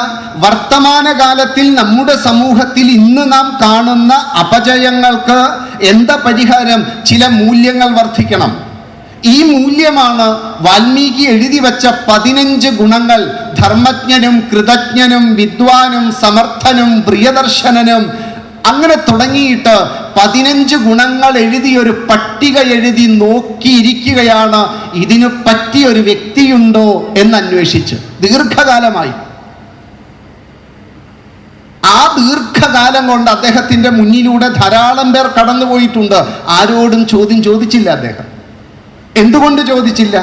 വർത്തമാനകാലത്തിൽ നമ്മുടെ സമൂഹത്തിൽ ഇന്ന് നാം കാണുന്ന അപജയങ്ങൾക്ക് എന്താ പരിഹാരം? ചില മൂല്യങ്ങൾ വർദ്ധിക്കണം. ഈ മൂല്യമാണ് വാൽമീകി എഴുതി വച്ച 15 ഗുണങ്ങൾ. ധർമ്മജ്ഞനും കൃതജ്ഞനും വിദ്വാനും സമർത്ഥനും പ്രിയദർശനനും അങ്ങനെ തുടങ്ങിയിട്ട് 15 ഗുണങ്ങൾ എഴുതി ഒരു പട്ടിക എഴുതി നോക്കിയിരിക്കുകയാണ് ഇതിനു പറ്റിയ ഒരു വ്യക്തിയുണ്ടോ എന്ന് അന്വേഷിച്ച്. ദീർഘകാലമായി. ആ ദീർഘകാലം കൊണ്ട് അദ്ദേഹത്തിന്റെ മുന്നിലൂടെ ധാരാളം പേർ കടന്നുപോയിട്ടുണ്ട്. ആരോടും ചോദ്യം ചോദിച്ചില്ല അദ്ദേഹം. എന്തുകൊണ്ട് ചോദിച്ചില്ല?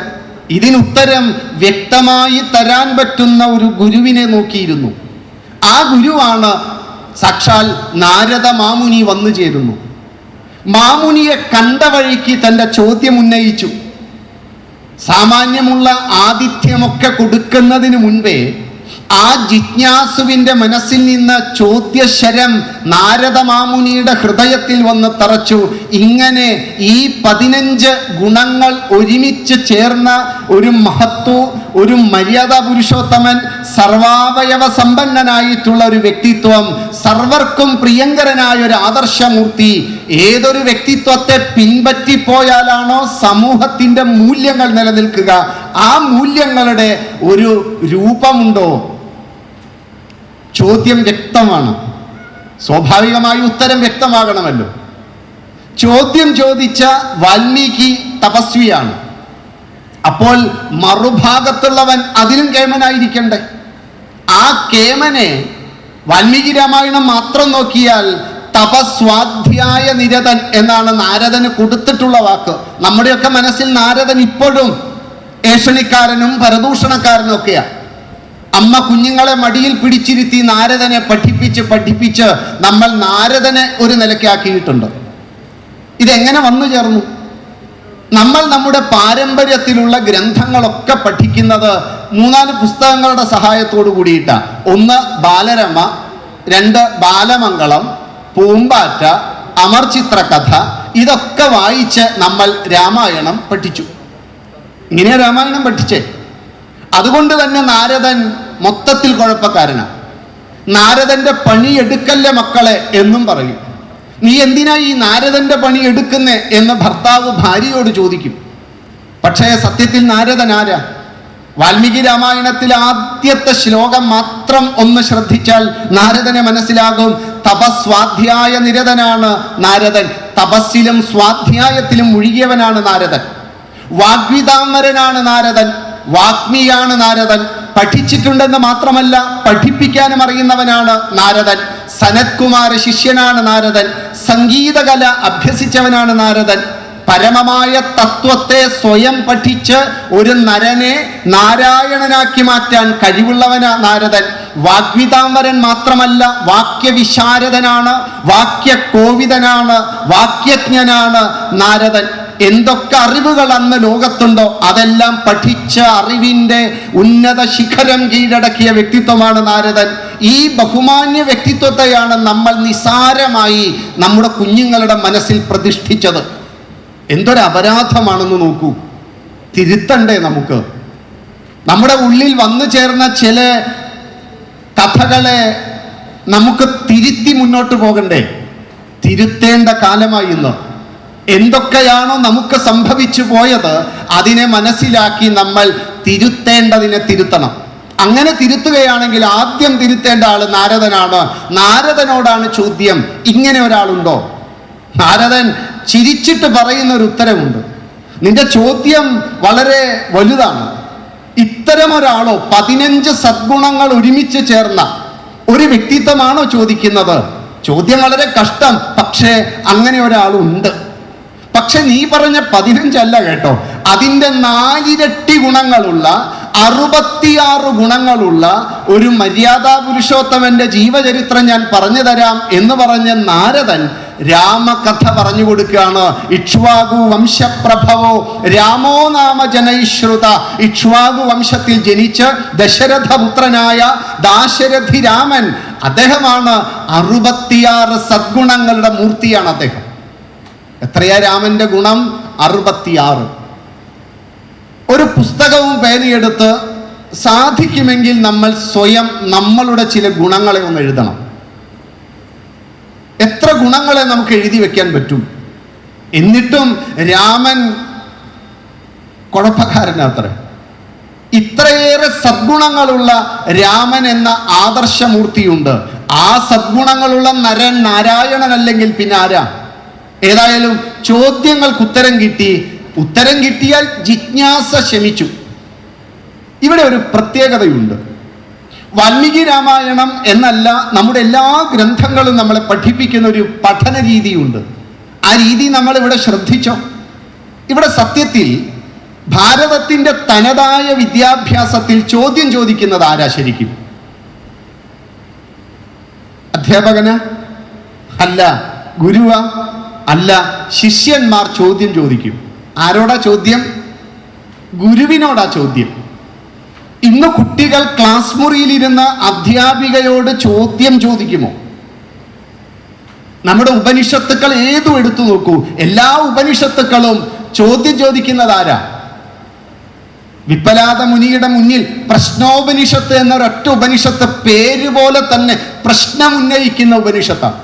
ഇതിനുത്തരം വ്യക്തമായി തരാൻ പറ്റുന്ന ഒരു ഗുരുവിനെ നോക്കിയിരുന്നു. ആ ഗുരുവാണ് സാക്ഷാൽ നാരദ മാമുനി വന്നു ചേരുന്നു. മാമുനിയെ കണ്ട വഴിക്ക് തൻ്റെ ചോദ്യം ഉന്നയിച്ചു. സാമാന്യമുള്ള ആതിഥ്യമൊക്കെ കൊടുക്കുന്നതിന് മുൻപേ ആ ജിജ്ഞാസുവിൻ്റെ മനസ്സിൽ നിന്ന് ചോദ്യശരം നാരദ മാമുനിയുടെ ഹൃദയത്തിൽ വന്ന് തറച്ചു. ഇങ്ങനെ ഈ 15 ഗുണങ്ങൾ ഒരുമിച്ച് ചേർന്ന ഒരു മഹത്വ, ഒരു മര്യാദാ പുരുഷോത്തമൻ, സർവാവയവ സമ്പന്നനായിട്ടുള്ള ഒരു വ്യക്തിത്വം, സർവർക്കും പ്രിയങ്കരനായ ഒരു ആദർശമൂർത്തി. ഏതൊരു വ്യക്തിത്വത്തെ പിൻപറ്റിപ്പോയാലാണോ സമൂഹത്തിൻ്റെ മൂല്യങ്ങൾ നിലനിൽക്കുക, ആ മൂല്യങ്ങളുടെ ഒരു രൂപമുണ്ടോ? ചോദ്യം വ്യക്തമാണ്. സ്വാഭാവികമായി ഉത്തരം വ്യക്തമാകണമല്ലോ. ചോദ്യം ചോദിച്ച വാൽമീകി തപസ്വിയാണ്. അപ്പോൾ മറുഭാഗത്തുള്ളവൻ അതിലും കേമനായിരിക്കണ്ടേ? ആ കേമനെ വാൽമീകി രാമായണം മാത്രം നോക്കിയാൽ തപസ്വാധ്യായ നിരതൻ എന്നാണ് നാരദന് കൊടുത്തിട്ടുള്ള വാക്ക്. നമ്മുടെയൊക്കെ മനസ്സിൽ നാരദൻ ഇപ്പോഴും ഏഷണിക്കാരനും പരദൂഷണക്കാരനും ഒക്കെയാണ്. അമ്മ കുഞ്ഞുങ്ങളെ മടിയിൽ പിടിച്ചിരുത്തി നാരദനെ പഠിപ്പിച്ച് നമ്മൾ നാരദനെ ഒരു നിലയ്ക്കാക്കിയിട്ടുണ്ട്. ഇതെങ്ങനെ വന്നു ചേർന്നു? നമ്മൾ നമ്മുടെ പാരമ്പര്യത്തിലുള്ള ഗ്രന്ഥങ്ങളൊക്കെ പഠിക്കുന്നത് 3-4 പുസ്തകങ്ങളുടെ സഹായത്തോടു കൂടിയിട്ടാണ്. 1 ബാലരമ, 2 ബാലമംഗളം, പൂമ്പാറ്റ, അമർചിത്രകഥ. ഇതൊക്കെ വായിച്ച് നമ്മൾ രാമായണം പഠിച്ചു. ഇങ്ങനെ രാമായണം പഠിച്ചേ. അതുകൊണ്ട് തന്നെ നാരദൻ മൊത്തത്തിൽ കുഴപ്പക്കാരനാണ്. നാരദന്റെ പണി എടുക്കല്ലേ മക്കളെ എന്നും പറയും. നീ എന്തിനാ ഈ നാരദന്റെ പണി എടുക്കുന്നേ എന്ന് ഭർത്താവ് ഭാര്യയോട് ചോദിക്കും. പക്ഷേ സത്യത്തിൽ നാരദൻ ആരാ? വാൽമീകി രാമായണത്തിലെ ആദ്യത്തെ ശ്ലോകം മാത്രം ഒന്ന് ശ്രദ്ധിച്ചാൽ നാരദനെ മനസ്സിലാകും. തപസ്വാധ്യായ നിരതനാണ് നാരദൻ. തപസ്സിലും സ്വാധ്യായത്തിലും മുഴുകിയവനാണ് നാരദൻ. വാഗ്വിതാമരനാണ് നാരദൻ. വാഗ്മിയാണ് നാരദൻ. പഠിച്ചിട്ടുണ്ടെന്ന് മാത്രമല്ല, പഠിപ്പിക്കാനും അറിയുന്നവനാണ് നാരദൻ. സനത്കുമാര ശിഷ്യനാണ് നാരദൻ. സംഗീതകല അഭ്യസിച്ചവനാണ് നാരദൻ. പരമമായ തത്വത്തെ സ്വയം പഠിച്ച് ഒരു നരനെ നാരായണനാക്കി മാറ്റാൻ കഴിവുള്ളവനാ നാരദൻ. വാഗ്വിതാംബരൻ മാത്രമല്ല, വാക്യവിശാരദനാണ്, വാക്യകോവിദനാണ്, വാക്യജ്ഞനാണ് നാരദൻ. എന്തൊക്കെ അറിവുകൾ അന്ന് ലോകത്തുണ്ടോ അതെല്ലാം പഠിച്ച അറിവിൻ്റെ ഉന്നത ശിഖരം കീഴടക്കിയ വ്യക്തിത്വമാണ് നാരദൻ. ഈ ബഹുമാന്യ വ്യക്തിത്വത്തെയാണ് നമ്മൾ നിസാരമായി നമ്മുടെ കുഞ്ഞുങ്ങളുടെ മനസ്സിൽ പ്രതിഷ്ഠിച്ചത്. എന്തൊരു അപരാധമാണെന്ന് നോക്കൂ. തിരുത്തണ്ടേ നമുക്ക്? നമ്മുടെ ഉള്ളിൽ വന്നു ചേർന്ന ചില കഥകളെ നമുക്ക് തിരുത്തി മുന്നോട്ട് പോകണ്ടേ? തിരുത്തേണ്ട കാലമായി ഇന്ന്. എന്തൊക്കെയാണോ നമുക്ക് സംഭവിച്ചു പോയത് അതിനെ മനസ്സിലാക്കി നമ്മൾ തിരുത്തേണ്ടതിനെ തിരുത്തണം. അങ്ങനെ തിരുത്തുകയാണെങ്കിൽ ആദ്യം തിരുത്തേണ്ട ആള് നാരദനാണ്. നാരദനോടാണ് ചോദ്യം, ഇങ്ങനെ ഒരാളുണ്ടോ? നാരദൻ ചിരിച്ചിട്ട് പറയുന്ന ഒരു ഉത്തരമുണ്ട്. നിന്റെ ചോദ്യം വളരെ വലുതാണ്. ഇത്തരം ഒരാളോ 15 സദ്ഗുണങ്ങൾ ഒരുമിച്ച് ചേർന്ന ഒരു വ്യക്തിത്വമാണോ ചോദിക്കുന്നത്? ചോദ്യം വളരെ കഷ്ടം. പക്ഷേ അങ്ങനെ ഒരാളുണ്ട്. പക്ഷെ നീ പറഞ്ഞ 15 അല്ല കേട്ടോ, അതിൻ്റെ 4 ഇരട്ടി ഗുണങ്ങളുള്ള 66 ഗുണങ്ങളുള്ള ഒരു മര്യാദാ പുരുഷോത്തമന്റെ ജീവചരിത്രം ഞാൻ പറഞ്ഞു തരാം എന്ന് പറഞ്ഞ നാരദൻ രാമകഥ പറഞ്ഞു കൊടുക്കുകയാണ്. ഇക്ഷ്വാകു വംശപ്രഭവോ രാമോ നാമ ജനൈശ്രുത. ഇക്ഷ്വാകു വംശത്തിൽ ജനിച്ച് ദശരഥപുത്രനായ ദാശരഥി രാമൻ, അദ്ദേഹമാണ് 66 സദ്ഗുണങ്ങളുടെ മൂർത്തിയാണ് അദ്ദേഹം. എത്രയാ രാമന്റെ ഗുണം? 66. ഒരു പുസ്തകവും പേനയെടുത്ത് സാധിക്കുമെങ്കിൽ നമ്മൾ സ്വയം നമ്മളുടെ ചില ഗുണങ്ങളെ ഒന്ന് എഴുതണം. എത്ര ഗുണങ്ങളെ നമുക്ക് എഴുതി വെക്കാൻ പറ്റും? എന്നിട്ടും രാമൻ കുഴപ്പക്കാരനത്ര. ഇത്രയേറെ സദ്ഗുണങ്ങളുള്ള രാമൻ എന്ന ആദർശമൂർത്തിയുണ്ട്. ആ സദ്ഗുണങ്ങളുള്ള നരൻ നാരായണൻ അല്ലെങ്കിൽ പിന്നെ ആരാ? ഏതായാലും ചോദ്യങ്ങൾക്ക് ഉത്തരം കിട്ടി. ഉത്തരം കിട്ടിയാൽ ജിജ്ഞാസ ശമിച്ചു. ഇവിടെ ഒരു പ്രത്യേകതയുണ്ട്. വാൽമീകി രാമായണം എന്നല്ല, നമ്മുടെ എല്ലാ ഗ്രന്ഥങ്ങളും നമ്മളെ പഠിപ്പിക്കുന്ന ഒരു പഠന രീതിയുണ്ട്. ആ രീതി നമ്മൾ ഇവിടെ ശ്രദ്ധിച്ചോ? ഇവിടെ സത്യത്തിൽ ഭാരതത്തിൻ്റെ തനതായ വിദ്യാഭ്യാസത്തിൽ ചോദ്യം ചോദിക്കുന്നത് ആരാ ശരിക്കും? അധ്യാപകന് അല്ല, ഗുരുവ അല്ല, ശിഷ്യന്മാർ ചോദ്യം ചോദിക്കും. ആരോടാ ചോദ്യം? ഗുരുവിനോടാ ചോദ്യം. ഇന്ന് കുട്ടികൾ ക്ലാസ് മുറിയിലിരുന്ന് അധ്യാപികയോട് ചോദ്യം ചോദിക്കുമോ? നമ്മുടെ ഉപനിഷത്തുക്കൾ ഏതും എടുത്തു നോക്കൂ, എല്ലാ ഉപനിഷത്തുക്കളും ചോദ്യം ചോദിക്കുന്നത് ആരാ? വിപ്പലാദ മുനിയുടെ മുന്നിൽ പ്രശ്നോപനിഷത്ത് എന്നൊരൊറ്റ ഉപനിഷത്ത് പേര് പോലെ തന്നെ പ്രശ്നം ഉന്നയിക്കുന്ന ഉപനിഷത്താണ്.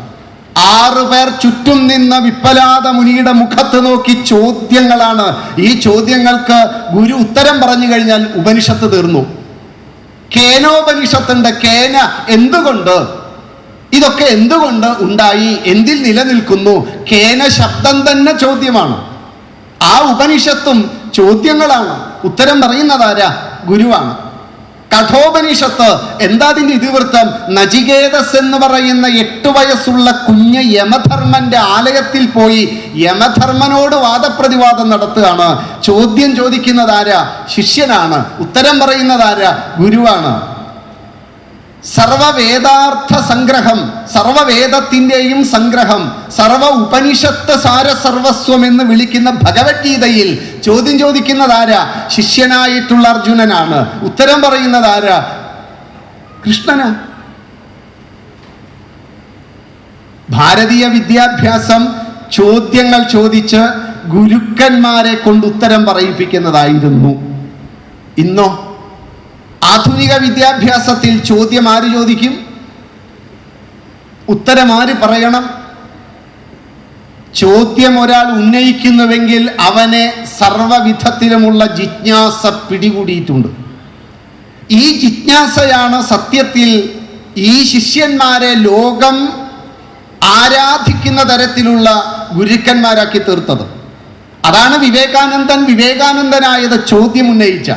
6 പേർ ചുറ്റും നിന്ന് വിപ്പലാദ മുനിയുടെ മുഖത്ത് നോക്കി ചോദ്യങ്ങളാണ്. ഈ ചോദ്യങ്ങൾക്ക് ഗുരു ഉത്തരം പറഞ്ഞു കഴിഞ്ഞാൽ ഉപനിഷത്ത് തീർന്നു. കേനോപനിഷത്തുണ്ട്. കേന എന്തുകൊണ്ട്, ഇതൊക്കെ എന്തുകൊണ്ട് ഉണ്ടായി, എന്തിൽ നിലനിൽക്കുന്നു? കേന ശബ്ദം തന്നെ ചോദ്യമാണ്. ആ ഉപനിഷത്തും ചോദ്യങ്ങളാണ്. ഉത്തരം പറയുന്നതാരാ? ഗുരുവാണ്. കഠോപനിഷത്ത് എന്താ അതിന്റെ ഇതിവൃത്തം? നചികേതസ് എന്ന് പറയുന്ന 8 വയസ്സുള്ള കുഞ്ഞ് യമധർമ്മന്റെ ആലയത്തിൽ പോയി യമധർമ്മനോട് വാദപ്രതിവാദം നടത്തുകയാണ്. ചോദ്യം ചോദിക്കുന്നത് ആരാ? ശിഷ്യനാണ്. ഉത്തരം പറയുന്നത് ആരാ? ഗുരുവാണ്. സർവവേദാർത്ഥ സംഗ്രഹം, സർവവേദത്തിൻ്റെയും സംഗ്രഹം, സർവ ഉപനിഷത്ത് സാരസർവസ്വം എന്ന് വിളിക്കുന്ന ഭഗവത്ഗീതയിൽ ചോദ്യം ചോദിക്കുന്നത് ആരാ? ശിഷ്യനായിട്ടുള്ള അർജുനനാണ്. ഉത്തരം പറയുന്നത് ആരാ? കൃഷ്ണനാ. ഭാരതീയ വിദ്യാഭ്യാസം ചോദ്യങ്ങൾ ചോദിച്ച് ഗുരുക്കന്മാരെ കൊണ്ട് ഉത്തരം പറയിപ്പിക്കുന്നതായിരുന്നു. ഇന്നോ ആധുനിക വിദ്യാഭ്യാസത്തിൽ ചോദ്യം ആര് ചോദിക്കും? ഉത്തരം ആര് പറയണം? ചോദ്യം ഒരാൾ ഉന്നയിക്കുന്നുവെങ്കിൽ അവനെ സർവവിധത്തിലുമുള്ള ജിജ്ഞാസ പിടികൂടിയിട്ടുണ്ട്. ഈ ജിജ്ഞാസയാണ് സത്യത്തിൽ ഈ ശിഷ്യന്മാരെ ലോകം ആരാധിക്കുന്ന തരത്തിലുള്ള ഗുരുക്കന്മാരാക്കി തീർത്തത്. അതാണ് വിവേകാനന്ദനായത് ചോദ്യം ഉന്നയിച്ച.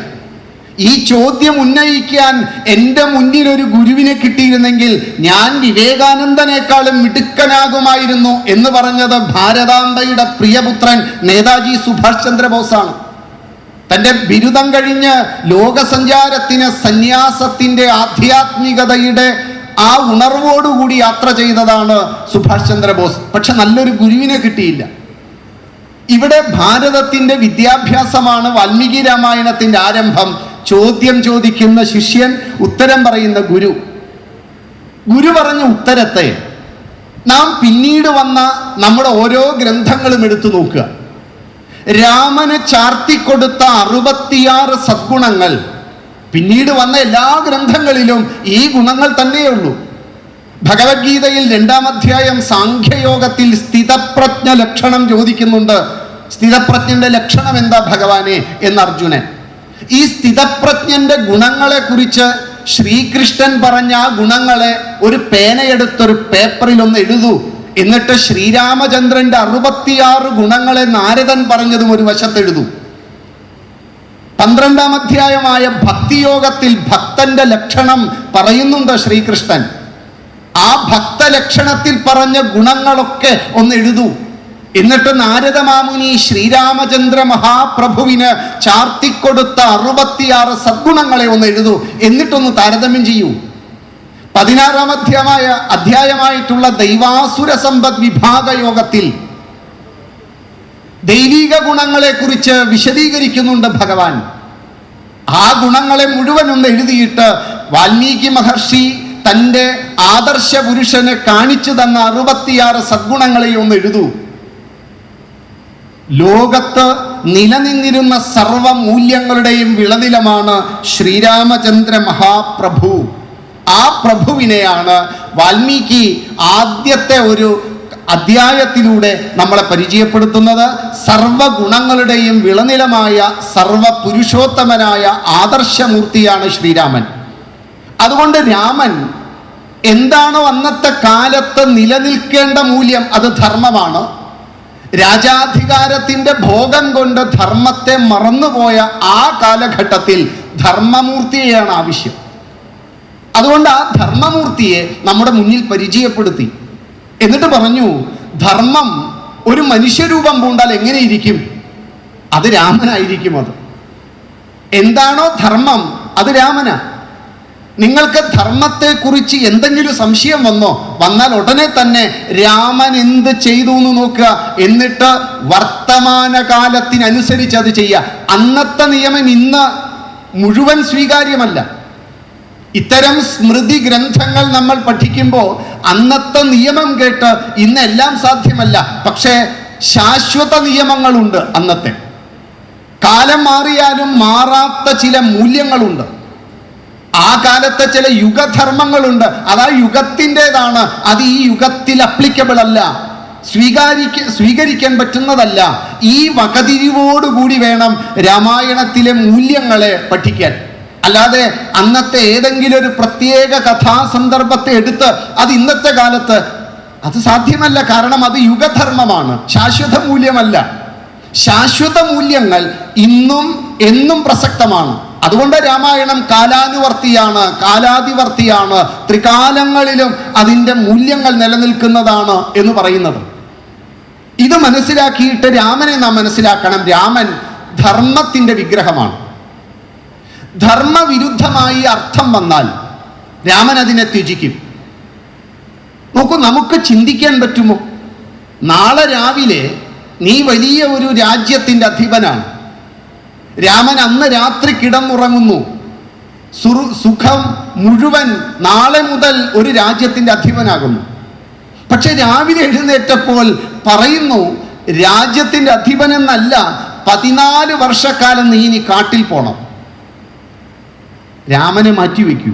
ഈ ചോദ്യം ഉന്നയിക്കാൻ എൻ്റെ മുന്നിൽ ഒരു ഗുരുവിനെ കിട്ടിയിരുന്നെങ്കിൽ ഞാൻ വിവേകാനന്ദനേക്കാളും മിടുക്കനാകുമായിരുന്നു എന്ന് പറഞ്ഞത് ഭാരതാംബയുടെ പ്രിയപുത്രൻ നേതാജി സുഭാഷ് ചന്ദ്രബോസാണ്. തൻ്റെ ബിരുദം കഴിഞ്ഞ് ലോകസഞ്ചാരത്തിന് സന്യാസത്തിൻ്റെ ആധ്യാത്മികതയുടെ ആ ഉണർവോടുകൂടി യാത്ര ചെയ്തതാണ് സുഭാഷ് ചന്ദ്രബോസ്. പക്ഷെ നല്ലൊരു ഗുരുവിനെ കിട്ടിയില്ല. ഇവിടെ ഭാരതത്തിൻ്റെ വിദ്യാഭ്യാസമാണ് വാൽമീകി രാമായണത്തിൻ്റെ ആരംഭം. ചോദ്യം ചോദിക്കുന്ന ശിഷ്യൻ, ഉത്തരം പറയുന്ന ഗുരു. ഗുരു പറഞ്ഞ ഉത്തരത്തെ നാം പിന്നീട് വന്ന നമ്മുടെ ഓരോ ഗ്രന്ഥങ്ങളും എടുത്തു നോക്കുക. രാമന് ചാർത്തിക്കൊടുത്ത 66 സദ്ഗുണങ്ങൾ പിന്നീട് വന്ന എല്ലാ ഗ്രന്ഥങ്ങളിലും ഈ ഗുണങ്ങൾ തന്നെയുള്ളൂ. ഭഗവത്ഗീതയിൽ 2-ാം അധ്യായം സാഖ്യയോഗത്തിൽ സ്ഥിതപ്രജ്ഞ ലക്ഷണം ചോദിക്കുന്നുണ്ട്. സ്ഥിതപ്രജ്ഞന്റെ ലക്ഷണം എന്താ ഭഗവാനെ എന്ന് അർജുനൻ. ഈ സ്ഥിതപ്രജ്ഞന്റെ ഗുണങ്ങളെ കുറിച്ച് ശ്രീകൃഷ്ണൻ പറഞ്ഞ ആ ഗുണങ്ങളെ ഒരു പേനയെടുത്തൊരു പേപ്പറിൽ ഒന്ന് എഴുതൂ, എന്നിട്ട് ശ്രീരാമചന്ദ്രന്റെ 66 ഗുണങ്ങളെ നാരദൻ പറഞ്ഞതും ഒരു വശത്തെഴുതൂ. 12-ാം അധ്യായമായ ഭക്തിയോഗത്തിൽ ഭക്തന്റെ ലക്ഷണം പറയുന്നുണ്ട് ശ്രീകൃഷ്ണൻ. ആ ഭക്തലക്ഷണത്തിൽ പറഞ്ഞ ഗുണങ്ങളൊക്കെ ഒന്ന് എഴുതൂ. എന്നിട്ട് നാരദമാമുനി ശ്രീരാമചന്ദ്ര മഹാപ്രഭുവിന് ചാർത്തിക്കൊടുത്ത 66 സദ്ഗുണങ്ങളെ ഒന്ന് എഴുതൂ. എന്നിട്ടൊന്ന് താരതമ്യം ചെയ്യൂ. 16-ാം അധ്യായമായിട്ടുള്ള ദൈവാസുര സമ്പദ് വിഭാഗ യോഗത്തിൽ ദൈവിക ഗുണങ്ങളെ കുറിച്ച് വിശദീകരിക്കുന്നുണ്ട് ഭഗവാൻ. ആ ഗുണങ്ങളെ മുഴുവൻ ഒന്ന് എഴുതിയിട്ട് വാൽമീകി മഹർഷി തൻ്റെ ആദർശ പുരുഷന് കാണിച്ചു തന്ന 66 സദ്ഗുണങ്ങളെ ഒന്ന് എഴുതൂ. ലോകത്ത് നിലനിന്നിരുന്ന സർവ മൂല്യങ്ങളുടെയും വിളനിലമാണ് ശ്രീരാമചന്ദ്ര മഹാപ്രഭു. ആ പ്രഭുവിനെയാണ് വാൽമീകി ആദ്യത്തെ ഒരു അധ്യായത്തിലൂടെ നമ്മളെ പരിചയപ്പെടുത്തുന്നത്. സർവഗുണങ്ങളുടെയും വിളനിലമായ സർവ പുരുഷോത്തമനായ ആദർശമൂർത്തിയാണ് ശ്രീരാമൻ. അതുകൊണ്ട് രാമൻ എന്താണോ അന്നത്തെ കാലത്ത് നിലനിൽക്കേണ്ട മൂല്യം, അത് ധർമ്മമാണ്. രാജാധികാരത്തിന്റെ ഭോഗം കൊണ്ട് ധർമ്മത്തെ മറന്നുപോയ ആ കാലഘട്ടത്തിൽ ധർമ്മമൂർത്തിയെയാണ് ആവശ്യം. അതുകൊണ്ട് ആ ധർമ്മമൂർത്തിയെ നമ്മുടെ മുന്നിൽ പരിചയപ്പെടുത്തി. എന്നിട്ട് പറഞ്ഞു, ധർമ്മം ഒരു മനുഷ്യരൂപം പൂണ്ടാൽ എങ്ങനെയിരിക്കും? അത് രാമനായിരിക്കും. അത് എന്താണോ ധർമ്മം അത് രാമനാ. നിങ്ങൾക്ക് ധർമ്മത്തെക്കുറിച്ച് എന്തെങ്കിലും സംശയം വന്നാൽ ഉടനെ തന്നെ രാമൻ എന്ത് ചെയ്തു എന്ന് നോക്കുക. എന്നിട്ട് വർത്തമാനകാലത്തിനനുസരിച്ച് അത് ചെയ്യുക. അന്നത്തെ നിയമം ഇന്ന് മുഴുവൻ സ്വീകാര്യമല്ല. ഇത്തരം സ്മൃതി ഗ്രന്ഥങ്ങൾ നമ്മൾ പഠിക്കുമ്പോൾ അന്നത്തെ നിയമം കേട്ട് ഇന്നെല്ലാം സാധ്യമല്ല. പക്ഷേ ശാശ്വത നിയമങ്ങളുണ്ട്. അന്നത്തെ കാലം മാറിയാലും മാറാത്ത ചില മൂല്യങ്ങളുണ്ട്. ആ കാലത്തെ ചില യുഗധർമ്മങ്ങളുണ്ട്. അത് ആ യുഗത്തിൻ്റെതാണ്. അത് ഈ യുഗത്തിൽ അപ്ലിക്കബിൾ അല്ല, സ്വീകരിക്കാൻ പറ്റുന്നതല്ല. ഈ വകതിരിവോടുകൂടി വേണം രാമായണത്തിലെ മൂല്യങ്ങളെ പഠിക്കാൻ. അല്ലാതെ അന്നത്തെ ഏതെങ്കിലും ഒരു പ്രത്യേക കഥാസന്ദർഭത്തെ എടുത്ത് അത് ഇന്നത്തെ കാലത്ത് അത് സാധ്യമല്ല. കാരണം അത് യുഗധർമ്മമാണ്, ശാശ്വത മൂല്യമല്ല. ശാശ്വത മൂല്യങ്ങൾ ഇന്നും എന്നും പ്രസക്തമാണ്. അതുകൊണ്ട് രാമായണം കാലാനുവർത്തിയാണ്, കാലാതിവർത്തിയാണ്. ത്രികാലങ്ങളിലും അതിൻ്റെ മൂല്യങ്ങൾ നിലനിൽക്കുന്നതാണ് എന്ന് പറയുന്നത്. ഇത് മനസ്സിലാക്കിയിട്ട് രാമനെ നാം മനസ്സിലാക്കണം. രാമൻ ധർമ്മത്തിൻ്റെ വിഗ്രഹമാണ്. ധർമ്മവിരുദ്ധമായി അർത്ഥം വന്നാൽ രാമൻ അതിനെ ത്യജിക്കും. നോക്കൂ, നമുക്ക് ചിന്തിക്കാൻ പറ്റുമോ? നാളെ രാവിലെ നീ വലിയ ഒരു രാജ്യത്തിൻ്റെ അധിപനാണ്. രാമൻ അന്ന് രാത്രി കിടന്നുറങ്ങുന്നു. സുഖം മുഴുവൻ നാളെ മുതൽ ഒരു രാജ്യത്തിൻ്റെ അധിപനാകുന്നു. പക്ഷെ രാവിലെ എഴുന്നേറ്റപ്പോൾ പറയുന്നു, രാജ്യത്തിൻ്റെ അധിപനെന്നല്ല, 14 വർഷക്കാലം നീ ഇനി കാട്ടിൽ പോണം. രാമനെ മാറ്റിവെക്കൂ.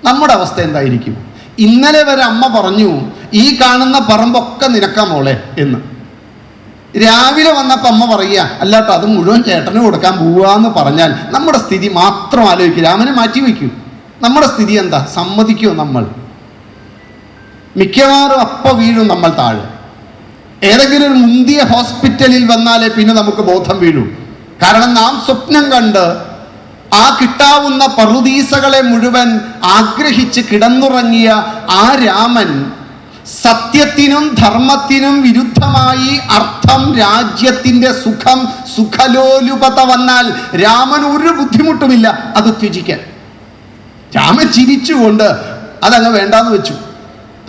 നമ്മുടെ അവസ്ഥ എന്തായിരിക്കും? ഇന്നലെ വരെ അമ്മ പറഞ്ഞു, ഈ കാണുന്ന പറമ്പൊക്കെ നിനക്കാ മോളെ എന്ന്. രാവിലെ വന്നപ്പോൾ അമ്മ പറയുക, അല്ലാട്ടോ അത് മുഴുവൻ ചേട്ടന് കൊടുക്കാൻ പോവാന്ന് പറഞ്ഞാൽ നമ്മുടെ സ്ഥിതി മാത്രം ആലോചിക്കും. രാമനെ മാറ്റിവെക്കൂ. നമ്മുടെ സ്ഥിതി എന്താ? സമ്മതിക്കുമോ? നമ്മൾ മിക്കവാറും വീഴും നമ്മൾ താഴെ. ഏതെങ്കിലും ഒരു മുന്തിയ ഹോസ്പിറ്റലിൽ വന്നാലേ പിന്നെ നമുക്ക് ബോധം വീഴൂ. കാരണം നാം സ്വപ്നം കണ്ട് ആ കിട്ടാവുന്ന പറുദീസകളെ മുഴുവൻ ആഗ്രഹിച്ച് കിടന്നുറങ്ങിയ ആ രാമൻ സത്യത്തിനും ധർമ്മത്തിനും വിരുദ്ധമായി അർത്ഥം, രാജ്യത്തിന്റെ സുഖം, സുഖലോലുപത വന്നാൽ രാമൻ ഒരു ബുദ്ധിമുട്ടുമില്ല അത് ത്യജിക്കാൻ. രാമൻ ചിരിച്ചുകൊണ്ട് അതങ്ങ് വേണ്ടാന്ന് വെച്ചു.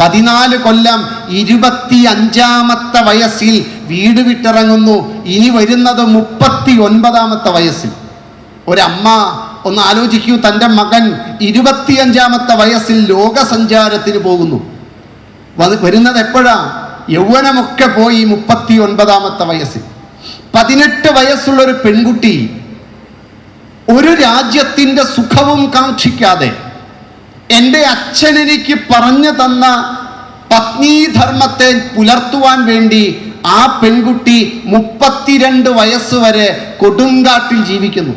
14 കൊല്ലം 25-ാമത്തെ വയസ്സിൽ വീട് വിട്ടിറങ്ങുന്നു. ഇനി വരുന്നത് 39-ാമത്തെ വയസ്സിൽ. ഒരമ്മ ഒന്ന് ആലോചിക്കൂ, തൻ്റെ മകൻ 25-ാമത്തെ വയസ്സിൽ ലോകസഞ്ചാരത്തിന് പോകുന്നു. വരുന്നത് എപ്പോഴാ? യൗവനമൊക്കെ പോയി 39-ാമത്തെ വയസ്സിൽ. 18 വയസ്സുള്ള ഒരു പെൺകുട്ടി ഒരു രാജ്യത്തിൻ്റെ സുഖവും കാക്ഷിക്കാതെ, എൻ്റെ അച്ഛൻ എനിക്ക് പറഞ്ഞു തന്ന പത്നീധർമ്മത്തെ പുലർത്തുവാൻ വേണ്ടി ആ പെൺകുട്ടി 32 വയസ്സ് വരെ കൊടുങ്കാട്ടിൽ ജീവിക്കുന്നു.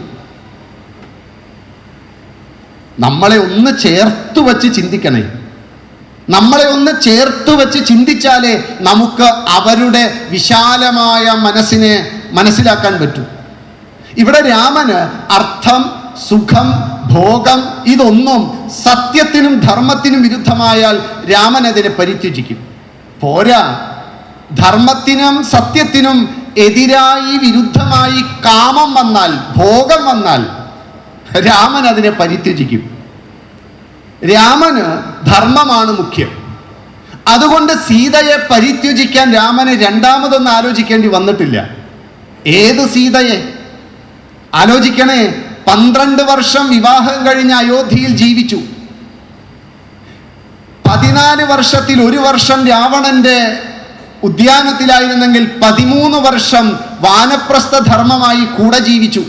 നമ്മളെ ഒന്ന് ചേർത്തു വച്ച് ചിന്തിക്കണേ. നമ്മളെ ഒന്ന് ചേർത്ത് വെച്ച് ചിന്തിച്ചാലേ നമുക്ക് അവരുടെ വിശാലമായ മനസ്സിനെ മനസ്സിലാക്കാൻ പറ്റൂ. ഇവിടെ രാമന് അർത്ഥം, സുഖം, ഭോഗം ഇതൊന്നും സത്യത്തിനും ധർമ്മത്തിനും വിരുദ്ധമായാൽ രാമൻ അതിനെ പരിത്യജിക്കും. പോരാ, ധർമ്മത്തിനും സത്യത്തിനും എതിരായി വിരുദ്ധമായി കാമം വന്നാൽ, ഭോഗം വന്നാൽ രാമൻ അതിനെ പരിത്യജിക്കും. രാമന് ധർമ്മമാണ് മുഖ്യം. അതുകൊണ്ട് സീതയെ പരിത്യജിക്കാൻ രാമന് രണ്ടാമതൊന്നും ആലോചിക്കേണ്ടി വന്നിട്ടില്ല. ഏത് സീതയെ? ആലോചിക്കണേ, 12 വർഷം വിവാഹം കഴിഞ്ഞ് അയോധ്യയിൽ ജീവിച്ചു. 14 വർഷത്തിൽ 1 വർഷം രാവണന്റെ ഉദ്യാനത്തിലായിരുന്നെങ്കിൽ 13 വർഷം വാനപ്രസ്ഥ ധർമ്മമായി കൂടെ ജീവിച്ചു.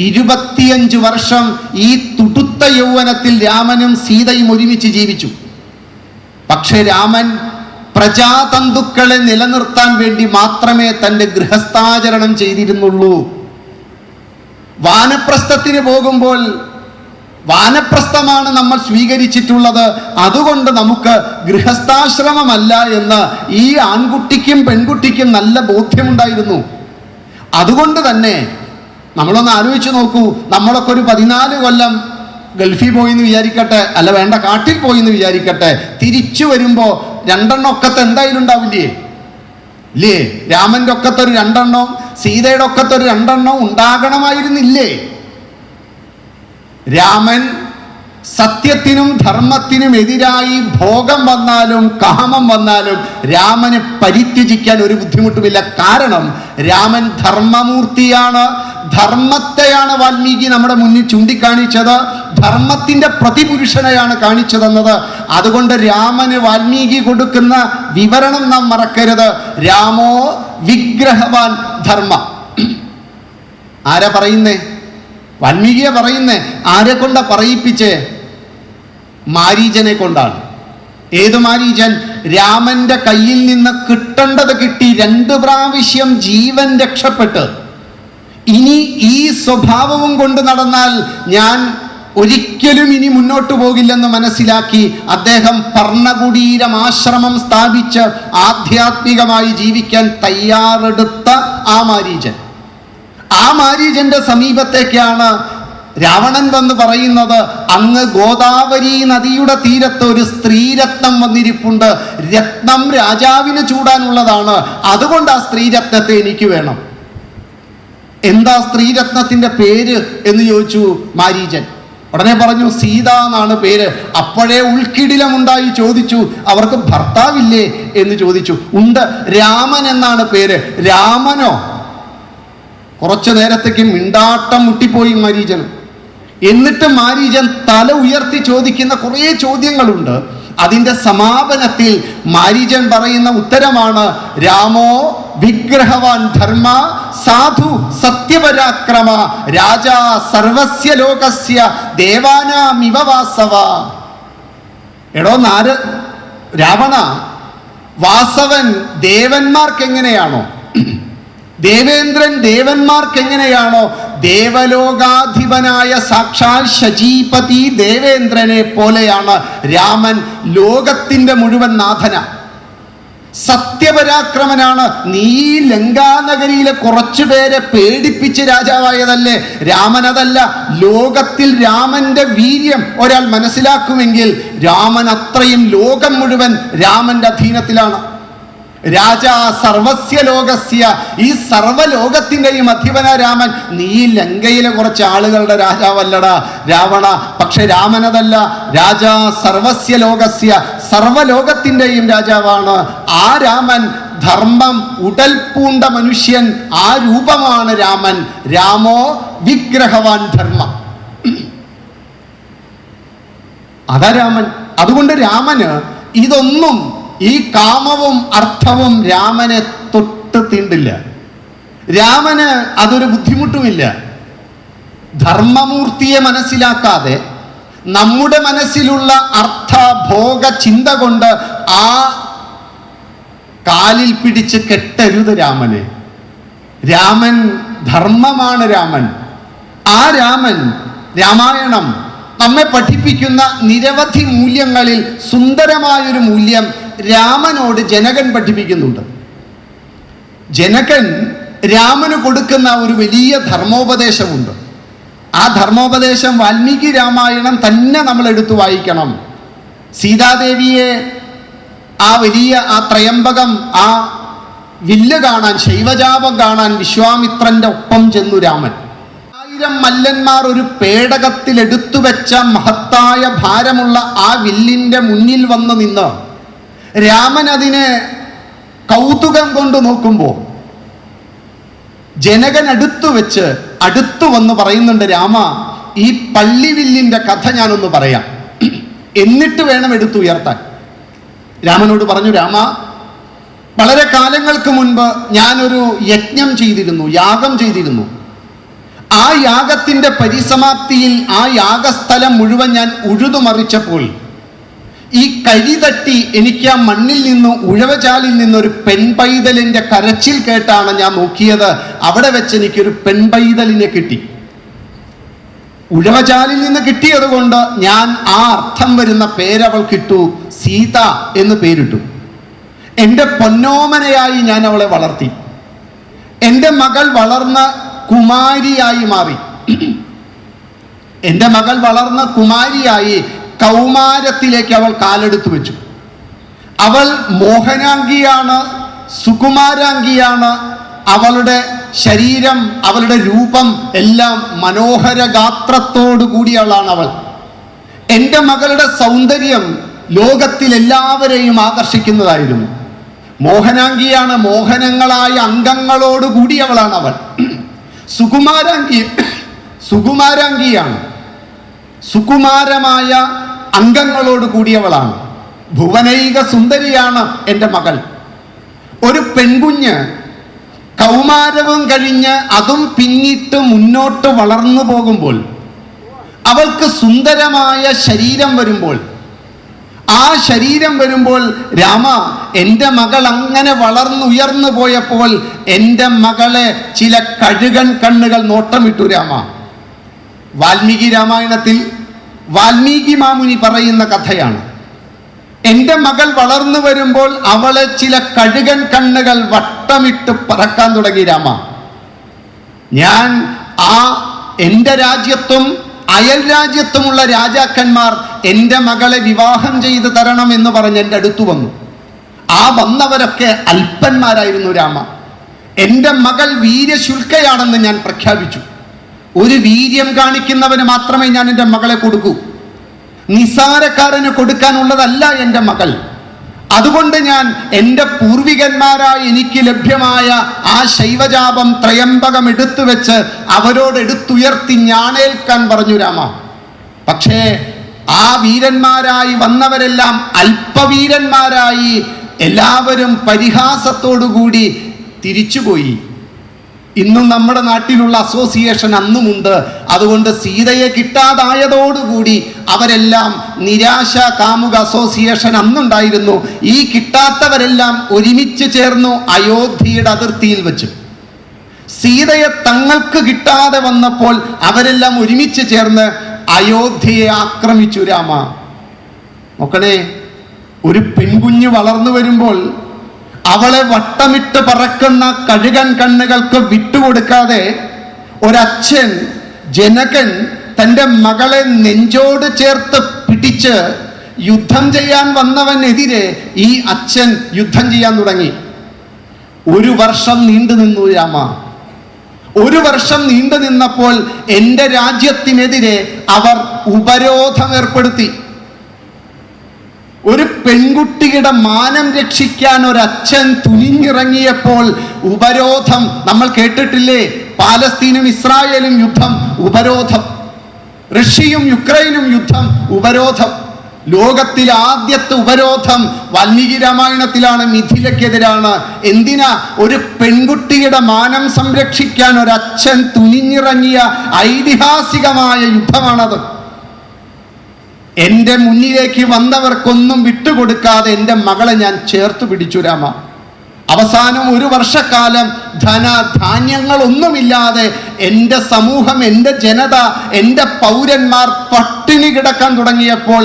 25 വർഷം ഈ തുടുത്ത യൗവനത്തിൽ രാമനും സീതയും ഒരുമിച്ച് ജീവിച്ചു. പക്ഷെ രാമൻ പ്രജാതന്തുക്കളെ നിലനിർത്താൻ വേണ്ടി മാത്രമേ തൻ്റെ ഗൃഹസ്ഥാചരണം ചെയ്തിരുന്നുള്ളൂ. വാനപ്രസ്ഥത്തിന് പോകുമ്പോൾ വാനപ്രസ്ഥമാണ് നമ്മൾ സ്വീകരിച്ചിട്ടുള്ളത്, അതുകൊണ്ട് നമുക്ക് ഗൃഹസ്ഥാശ്രമമല്ല എന്ന് ഈ ആൺകുട്ടിക്കും പെൺകുട്ടിക്കും നല്ല ബോധ്യമുണ്ടായിരുന്നു. അതുകൊണ്ട് തന്നെ നമ്മളൊന്ന് ആലോചിച്ച് നോക്കൂ, നമ്മളൊക്കെ ഒരു 14 കൊല്ലം ഗൾഫിൽ പോയി എന്ന് വിചാരിക്കട്ടെ, അല്ല വേണ്ട കാട്ടിൽ പോയി എന്ന് വിചാരിക്കട്ടെ, തിരിച്ചു വരുമ്പോൾ 2 ഒക്കത്ത് എന്തായാലും ഉണ്ടാവില്ലേ? ഇല്ലേ? രാമന്റെ ഒക്കത്തെ ഒരു 2 സീതയുടെ ഒക്കത്തെ ഒരു 2 ഉണ്ടാകണമായിരുന്നില്ലേ? രാമൻ സത്യത്തിനും ധർമ്മത്തിനും എതിരായി ഭോഗം വന്നാലും കാമം വന്നാലും രാമന് പരിത്യജിക്കാൻ ഒരു ബുദ്ധിമുട്ടുമില്ല. കാരണം രാമൻ ധർമ്മമൂർത്തിയാണ്. ധർമ്മത്തെയാണ് വാൽമീകി നമ്മുടെ മുന്നിൽ ചൂണ്ടിക്കാണിച്ചത്, ധർമ്മത്തിന്റെ പ്രതിപുരുഷനെയാണ് കാണിച്ചതെന്നത്. അതുകൊണ്ട് രാമന് വാൽമീകി കൊടുക്കുന്ന വിവരണം നാം മറക്കരുത്. രാമോ വിഗ്രഹവാൻ ധർമ്മ. ആരാ പറയുന്നേ? വാൽമീകിയെ പറയുന്നേ. ആരെ കൊണ്ടാ പറയിപ്പിച്ചേ? മാരീചനെ കൊണ്ടാണ്. ഏത് മാരീചൻ? രാമന്റെ കയ്യിൽ നിന്ന് കിട്ടേണ്ടത് കിട്ടി, 2 പ്രാവശ്യം ജീവൻ രക്ഷപ്പെട്ട് ഇനി ഈ സ്വഭാവവും കൊണ്ട് നടന്നാൽ ഞാൻ ഒരിക്കലും ഇനി മുന്നോട്ട് പോകില്ലെന്ന് മനസ്സിലാക്കി അദ്ദേഹം പർണകുടീരം ആശ്രമം സ്ഥാപിച്ച് ആധ്യാത്മികമായി ജീവിക്കാൻ തയ്യാറെടുത്ത ആ മാരീചന്റെ സമീപത്തേക്കാണ് രാവണൻ വന്ന് പറയുന്നത്, അങ്ങ് ഗോദാവരി നദിയുടെ തീരത്ത് ഒരു സ്ത്രീരത്നം വന്നിരിപ്പുണ്ട്, രത്നം രാജാവിന് ചൂടാനുള്ളതാണ്, അതുകൊണ്ട് ആ സ്ത്രീരത്നത്തെ എനിക്ക് വേണം. എന്താ സ്ത്രീരത്നത്തിന്റെ പേര് എന്ന് ചോദിച്ചു മാരീചൻ. ഉടനെ പറഞ്ഞു സീത എന്നാണ് പേര്. അപ്പോഴേ ഉൾക്കിടിലമുണ്ടായി. ചോദിച്ചു, അവർക്ക് ഭർത്താവില്ലേ എന്ന് ചോദിച്ചു. ഉണ്ട്, രാമൻ എന്നാണ് പേര്. രാമനോ? കുറച്ചു നേരത്തേക്ക് മിണ്ടാട്ടം മുട്ടിപ്പോയി മാരീചൻ. എന്നിട്ട് മാരീചൻ തല ഉയർത്തി ചോദിക്കുന്ന കുറേ ചോദ്യങ്ങളുണ്ട്. അതിൻ്റെ സമാപനത്തിൽ മാരീചൻ പറയുന്ന ഉത്തരമാണ്, രാമോ വിഗ്രഹവാൻ ധർമ്മ സാധു സത്യപരാക്രമ രാജാ സർവസ്യ ലോകസ്യ ദേവാനാമിവ വാസവ. എടോ രാവണ, വാസവൻ ദേവന്മാർക്ക് എങ്ങനെയാണോ, ദേവേന്ദ്രൻ ദേവന്മാർക്ക് എങ്ങനെയാണോ, ദേവലോകാധിപനായ സാക്ഷാൽ ശചീപതി ദേവേന്ദ്രനെ പോലെയാണ് രാമൻ ലോകത്തിന്റെ മുഴുവൻ നാഥന. സത്യപരാക്രമനാണ്. നീ ലങ്കാനഗരിയിലെ കുറച്ചുപേരെ പേടിപ്പിച്ച് രാജാവായതല്ലേ രാമൻ. അതല്ല, ലോകത്തിൽ രാമന്റെ വീര്യം ഒരാൾ മനസ്സിലാക്കുമെങ്കിൽ രാമൻ അത്രയും ലോകം മുഴുവൻ രാമന്റെ അധീനത്തിലാണ്. രാജാ സർവസ്യ ലോകസ്യ, ഈ സർവലോകത്തിന്റെയും അധിപന രാമൻ. നീ ലങ്കയിലെ കുറച്ച് ആളുകളുടെ രാജാവല്ലടാ രാവണ. പക്ഷെ രാമനതല്ല, രാജാ സർവസ്യ ലോകസ്യ, സർവലോകത്തിന്റെയും രാജാവാണ്. ആ രാമൻ ധർമ്മം ഉടൽ പൂണ്ട മനുഷ്യൻ, ആ രൂപമാണ് രാമൻ. രാമോ വിഗ്രഹവാൻ ധർമ്മ, അതാ രാമൻ. അതുകൊണ്ട് രാമന് ഇതൊന്നും, ഈ കാമവും അർത്ഥവും രാമനെ തൊട്ട് തീണ്ടില്ല. രാമന് അതൊരു ബുദ്ധിമുട്ടുമില്ല. ധർമ്മമൂർത്തിയെ മനസ്സിലാക്കാതെ നമ്മുടെ മനസ്സിലുള്ള അർത്ഥ ഭോഗ ചിന്ത കൊണ്ട് ആ കാലിൽ പിടിച്ച് കെട്ടരുത് രാമനെ. രാമൻ ധർമ്മമാണ് രാമൻ. ആ രാമൻ, രാമായണം നമ്മെ പഠിപ്പിക്കുന്ന നിരവധി മൂല്യങ്ങളിൽ സുന്ദരമായൊരു മൂല്യം രാമനോട് ജനകൻ പഠിപ്പിക്കുന്നുണ്ട്. ജനകൻ രാമന് കൊടുക്കുന്ന ഒരു വലിയ ധർമ്മോപദേശമുണ്ട്. ആ ധർമ്മോപദേശം വാൽമീകി രാമായണം തന്നെ നമ്മൾ എടുത്തു വായിക്കണം. സീതാദേവിയെ ആ വലിയ ആ ത്രയംബകം, ആ വില്ല് കാണാൻ, ശൈവജാപം കാണാൻ വിശ്വാമിത്രന്റെ ഒപ്പം ചെന്നു രാമൻ. 1000 മല്ലന്മാർ ഒരു പേടകത്തിൽ എടുത്തു വെച്ച മഹത്തായ ഭാരമുള്ള ആ വില്ലിന്റെ മുന്നിൽ വന്ന് നിന്ന് രാമൻ അതിനെ കൗതുകം കൊണ്ട് നോക്കുമ്പോൾ ജനകൻ അടുത്തു വന്ന് പറയുന്നുണ്ട്, രാമ, ഈ പള്ളിവില്ലിന്റെ കഥ ഞാനൊന്ന് പറയാം, എന്നിട്ട് വേണം എടുത്തുയർത്താൻ. രാമനോട് പറഞ്ഞു, രാമ, വളരെ കാലങ്ങൾക്ക് മുൻപ് ഞാനൊരു യജ്ഞം ചെയ്തിരുന്നു, യാഗം ചെയ്തിരുന്നു. ആ യാഗത്തിന്റെ പരിസമാപ്തിയിൽ ആ യാഗസ്ഥലം മുഴുവൻ ഞാൻ ഉഴുതുമറിച്ചപ്പോൾ ഈ കരി തട്ടി എനിക്ക് ആ മണ്ണിൽ നിന്ന്, ഉഴവചാലിൽ നിന്നൊരു പെൺപൈതലിന്റെ കരച്ചിൽ കേട്ടാണ് ഞാൻ നോക്കിയത്. അവിടെ വെച്ച് എനിക്കൊരു പെൺപൈതലിനെ കിട്ടി. ഉഴവചാലിൽ നിന്ന് കിട്ടിയത് കൊണ്ട് ഞാൻ ആ അർത്ഥം വരുന്ന പേരവൾ കിട്ടു, സീത എന്ന് പേരിട്ടു. എൻ്റെ പൊന്നോമനയായി ഞാൻ അവളെ വളർത്തി. എൻ്റെ മകൾ വളർന്ന കുമാരിയായി മാറി. എൻ്റെ മകൾ വളർന്ന കുമാരിയായി കൗമാരത്തിലേക്ക് അവൾ കാലെടുത്തു വെച്ചു. അവൾ മോഹനാംഗിയാണ്, സുകുമാരാംഗിയാണ്. അവളുടെ ശരീരം, അവളുടെ രൂപം എല്ലാം മനോഹര ഗാത്രത്തോടു കൂടിയവളാണ് അവൾ. എൻ്റെ മകളുടെ സൗന്ദര്യം ലോകത്തിൽ എല്ലാവരെയും ആകർഷിക്കുന്നതായിരുന്നു. മോഹനാംഗിയാണ്, മോഹനങ്ങളായ അംഗങ്ങളോട് കൂടിയവളാണ് അവൾ. സുകുമാരാംഗിയാണ്, സുകുമാരമായ അംഗങ്ങളോട് കൂടിയവളാണ്. ഭുവനൈക സുന്ദരിയാണ് എൻ്റെ മകൾ. ഒരു പെൺകുഞ്ഞ് കൗമാരവും കഴിഞ്ഞ് അതും പിന്നിട്ട് മുന്നോട്ട് വളർന്നു പോകുമ്പോൾ, അവൾക്ക് സുന്ദരമായ ശരീരം വരുമ്പോൾ, ആ ശരീരം വരുമ്പോൾ, രാമ, എൻ്റെ മകൾ അങ്ങനെ വളർന്നുയർന്നു പോയപ്പോൾ എൻ്റെ മകളെ ചില കഴുകൻ കണ്ണുകൾ നോട്ടമിട്ടു രാമ. വാൽമീകി രാമായണത്തിൽ വാൽമീകി മാമുനി പറയുന്ന കഥയാണ്. എൻ്റെ മകൾ വളർന്നു വരുമ്പോൾ അവളെ ചില കഴുകൻ കണ്ണുകൾ വട്ടമിട്ട് പറക്കാൻ തുടങ്ങി രാമ. ഞാൻ എൻ്റെ രാജ്യത്തും അയൽ രാജ്യത്തുമുള്ള രാജാക്കന്മാർ എൻ്റെ മകളെ വിവാഹം ചെയ്ത് തരണം എന്ന് പറഞ്ഞ് എൻ്റെ അടുത്തു വന്നു. ആ വന്നവരൊക്കെ അല്പന്മാരായിരുന്നു രാമ. എൻ്റെ മകൾ വീര്യശുൽക്കയാണെന്ന് ഞാൻ പ്രഖ്യാപിച്ചു. ഒരു വീര്യം കാണിക്കുന്നവന് മാത്രമേ ഞാൻ എൻ്റെ മകളെ കൊടുക്കൂ. നിസാരക്കാരന് കൊടുക്കാനുള്ളതല്ല എൻ്റെ മകൾ. അതുകൊണ്ട് ഞാൻ എൻ്റെ പൂർവികന്മാരായി എനിക്ക് ലഭ്യമായ ആ ശൈവജാപം ത്രയംബകം എടുത്തു വെച്ച് അവരോട് എടുത്തുയർത്തി ഞാണേൽക്കാൻ പറഞ്ഞു രാമ. പക്ഷേ ആ വീരന്മാരായി വന്നവരെല്ലാം അല്പവീരന്മാരായി എല്ലാവരും പരിഹാസത്തോടുകൂടി തിരിച്ചുപോയി. ഇന്നും നമ്മുടെ നാട്ടിലുള്ള അസോസിയേഷൻ അന്നുമുണ്ട്. അതുകൊണ്ട് സീതയെ കിട്ടാതായതോടുകൂടി അവരെല്ലാം നിരാശ കാമുക അസോസിയേഷൻ അന്നുണ്ടായിരുന്നു. ഈ കിട്ടാത്തവരെല്ലാം ഒരുമിച്ച് ചേർന്നു അയോധ്യയുടെ അതിർത്തിയിൽ വെച്ചു. സീതയെ തങ്ങൾക്ക് കിട്ടാതെ വന്നപ്പോൾ അവരെല്ലാം ഒരുമിച്ച് ചേർന്ന് അയോധ്യയെ ആക്രമിച്ചു രാമ. നോക്കണേ, ഒരു പെൺകുഞ്ഞ് വളർന്നു വരുമ്പോൾ അവളെ വട്ടമിട്ട് പറക്കുന്ന കഴുകൻ കണ്ണുകൾക്ക് വിട്ടുകൊടുക്കാതെ ഒരച്ഛൻ ജനകൻ തൻ്റെ മകളെ നെഞ്ചോട് ചേർത്ത് പിടിച്ച് യുദ്ധം ചെയ്യാൻ വന്നവനെതിരെ ഈ അച്ഛൻ യുദ്ധം ചെയ്യാൻ തുടങ്ങി. 1 വർഷം നീണ്ടു നിന്നു രാമ. 1 വർഷം നീണ്ടു നിന്നപ്പോൾ എൻ്റെ രാജ്യത്തിനെതിരെ അവർ ഉപരോധം ഏർപ്പെടുത്തി. ഒരു പെൺകുട്ടിയുടെ മാനം രക്ഷിക്കാൻ ഒരച്ഛൻ തുനിഞ്ഞിറങ്ങിയപ്പോൾ ഉപരോധം. നമ്മൾ കേട്ടിട്ടില്ലേ, പാലസ്തീനും ഇസ്രായേലും യുദ്ധം, ഉപരോധം. റഷ്യയും യുക്രൈനും യുദ്ധം, ഉപരോധം. ലോകത്തിലെ ആദ്യത്തെ ഉപരോധം വാൽമീകി രാമായണത്തിലാണ്, മിഥിലയ്ക്കെതിരാണ്. എന്തിനാ? ഒരു പെൺകുട്ടിയുടെ മാനം സംരക്ഷിക്കാൻ ഒരച്ഛൻ തുനിഞ്ഞിറങ്ങിയ ഐതിഹാസികമായ യുദ്ധമാണത്. എൻ്റെ മുന്നിലേക്ക് വന്നവർക്കൊന്നും വിട്ടുകൊടുക്കാതെ എൻ്റെ മകളെ ഞാൻ ചേർത്ത് പിടിച്ചു രാമ. അവസാനം 1 വർഷക്കാലം ധാന്യങ്ങളൊന്നുമില്ലാതെ എൻ്റെ സമൂഹം, എൻ്റെ ജനത, എൻ്റെ പൗരന്മാർ പട്ടിണി കിടക്കാൻ തുടങ്ങിയപ്പോൾ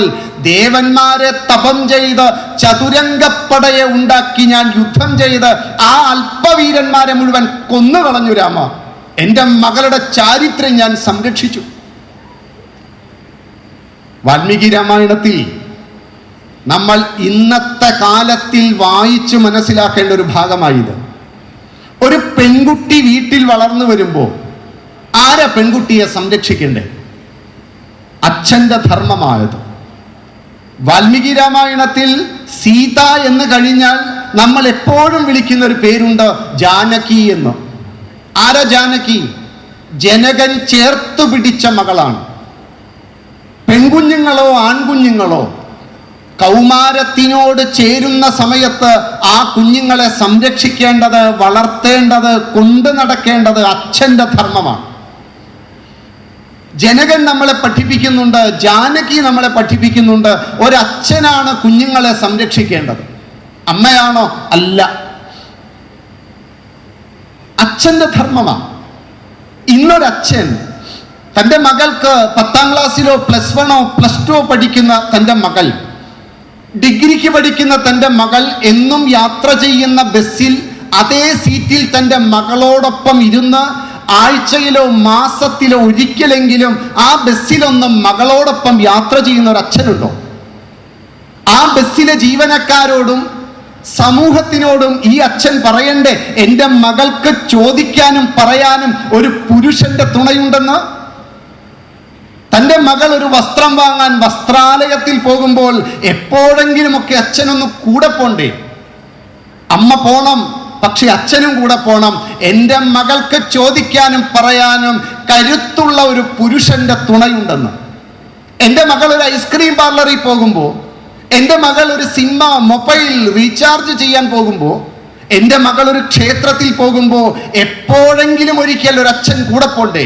ദേവന്മാരെ തപം ചെയ്ത് ചതുരംഗപ്പടയെ ഉണ്ടാക്കി ഞാൻ യുദ്ധം ചെയ്ത് ആ അല്പവീരന്മാരെ മുഴുവൻ കൊന്നുകളഞ്ഞു രാമ. എൻ്റെ മകളുടെ ചാരിത്രം ഞാൻ സംരക്ഷിച്ചു. വാൽമീകി രാമായണത്തിൽ നമ്മൾ ഇന്നത്തെ കാലത്തിൽ വായിച്ച് മനസ്സിലാക്കേണ്ട ഒരു ഭാഗമായത്. ഒരു പെൺകുട്ടി വീട്ടിൽ വളർന്നു വരുമ്പോൾ ആരാ പെൺകുട്ടിയെ സംരക്ഷിക്കണ്ടേ? അച്ഛൻ്റെ ധർമ്മമായത്. വാൽമീകി രാമായണത്തിൽ സീത എന്ന് കഴിഞ്ഞാൽ നമ്മൾ എപ്പോഴും വിളിക്കുന്ന ഒരു പേരുണ്ട്, ജാനകി എന്ന്. ആരാ ജാനകി? ജനകൻ ചേർത്തു പിടിച്ച മകളാണ്. പെൺകുഞ്ഞുങ്ങളോ ആൺകുഞ്ഞുങ്ങളോ കൗമാരത്തിനോട് ചേരുന്ന സമയത്ത് ആ കുഞ്ഞുങ്ങളെ സംരക്ഷിക്കേണ്ടത്, വളർത്തേണ്ടത്, കൊണ്ടു നടക്കേണ്ടത് അച്ഛൻ്റെ ധർമ്മമാണ്. ജനകൻ നമ്മളെ പഠിപ്പിക്കുന്നുണ്ട്, ജാനകി നമ്മളെ പഠിപ്പിക്കുന്നുണ്ട്. ഒരച്ഛനാണ് കുഞ്ഞുങ്ങളെ സംരക്ഷിക്കേണ്ടത്. അമ്മയാണോ? അല്ല, അച്ഛൻ്റെ ധർമ്മമാണ്. ഇന്നൊരച്ഛൻ തൻ്റെ മകൾക്ക് 10ാം ക്ലാസ്സിലോ +1 +2 പഠിക്കുന്ന തൻ്റെ മകൾ, ഡിഗ്രിക്ക് പഠിക്കുന്ന തൻ്റെ മകൾ എന്നും യാത്ര ചെയ്യുന്ന ബസ്സിൽ അതേ സീറ്റിൽ തൻ്റെ മകളോടൊപ്പം ഇരുന്ന് ആഴ്ചയിലോ മാസത്തിലോ ഒരിക്കലെങ്കിലും ആ ബസ്സിലൊന്നും മകളോടൊപ്പം യാത്ര ചെയ്യുന്ന ഒരു അച്ഛനുണ്ടോ? ആ ബസ്സിലെ ജീവനക്കാരോടും സമൂഹത്തിനോടും ഈ അച്ഛൻ പറയണ്ടേ, എൻ്റെ മകൾക്ക് ചോദിക്കാനും പറയാനും ഒരു പുരുഷന്റെ തുണയുണ്ടെന്ന്? തൻ്റെ മകൾ ഒരു വസ്ത്രം വാങ്ങാൻ വസ്ത്രാലയത്തിൽ പോകുമ്പോൾ എപ്പോഴെങ്കിലുമൊക്കെ അച്ഛനൊന്ന് കൂടെ പോണ്ടേ? അമ്മ പോണം, പക്ഷെ അച്ഛനും കൂടെ പോണം. എൻ്റെ മകൾക്ക് ചോദിക്കാനും പറയാനും കരുത്തുള്ള ഒരു പുരുഷന്റെ തുണയുണ്ടെന്ന്. എൻ്റെ മകൾ ഒരു ഐസ്ക്രീം പാർലറിൽ പോകുമ്പോൾ, എൻ്റെ മകൾ ഒരു സിനിമ മൊബൈൽ റീചാർജ് ചെയ്യാൻ പോകുമ്പോൾ, എൻ്റെ മകൾ ഒരു ക്ഷേത്രത്തിൽ പോകുമ്പോൾ എപ്പോഴെങ്കിലും ഒരിക്കൽ ഒരു അച്ഛൻ കൂടെ പോണ്ടേ?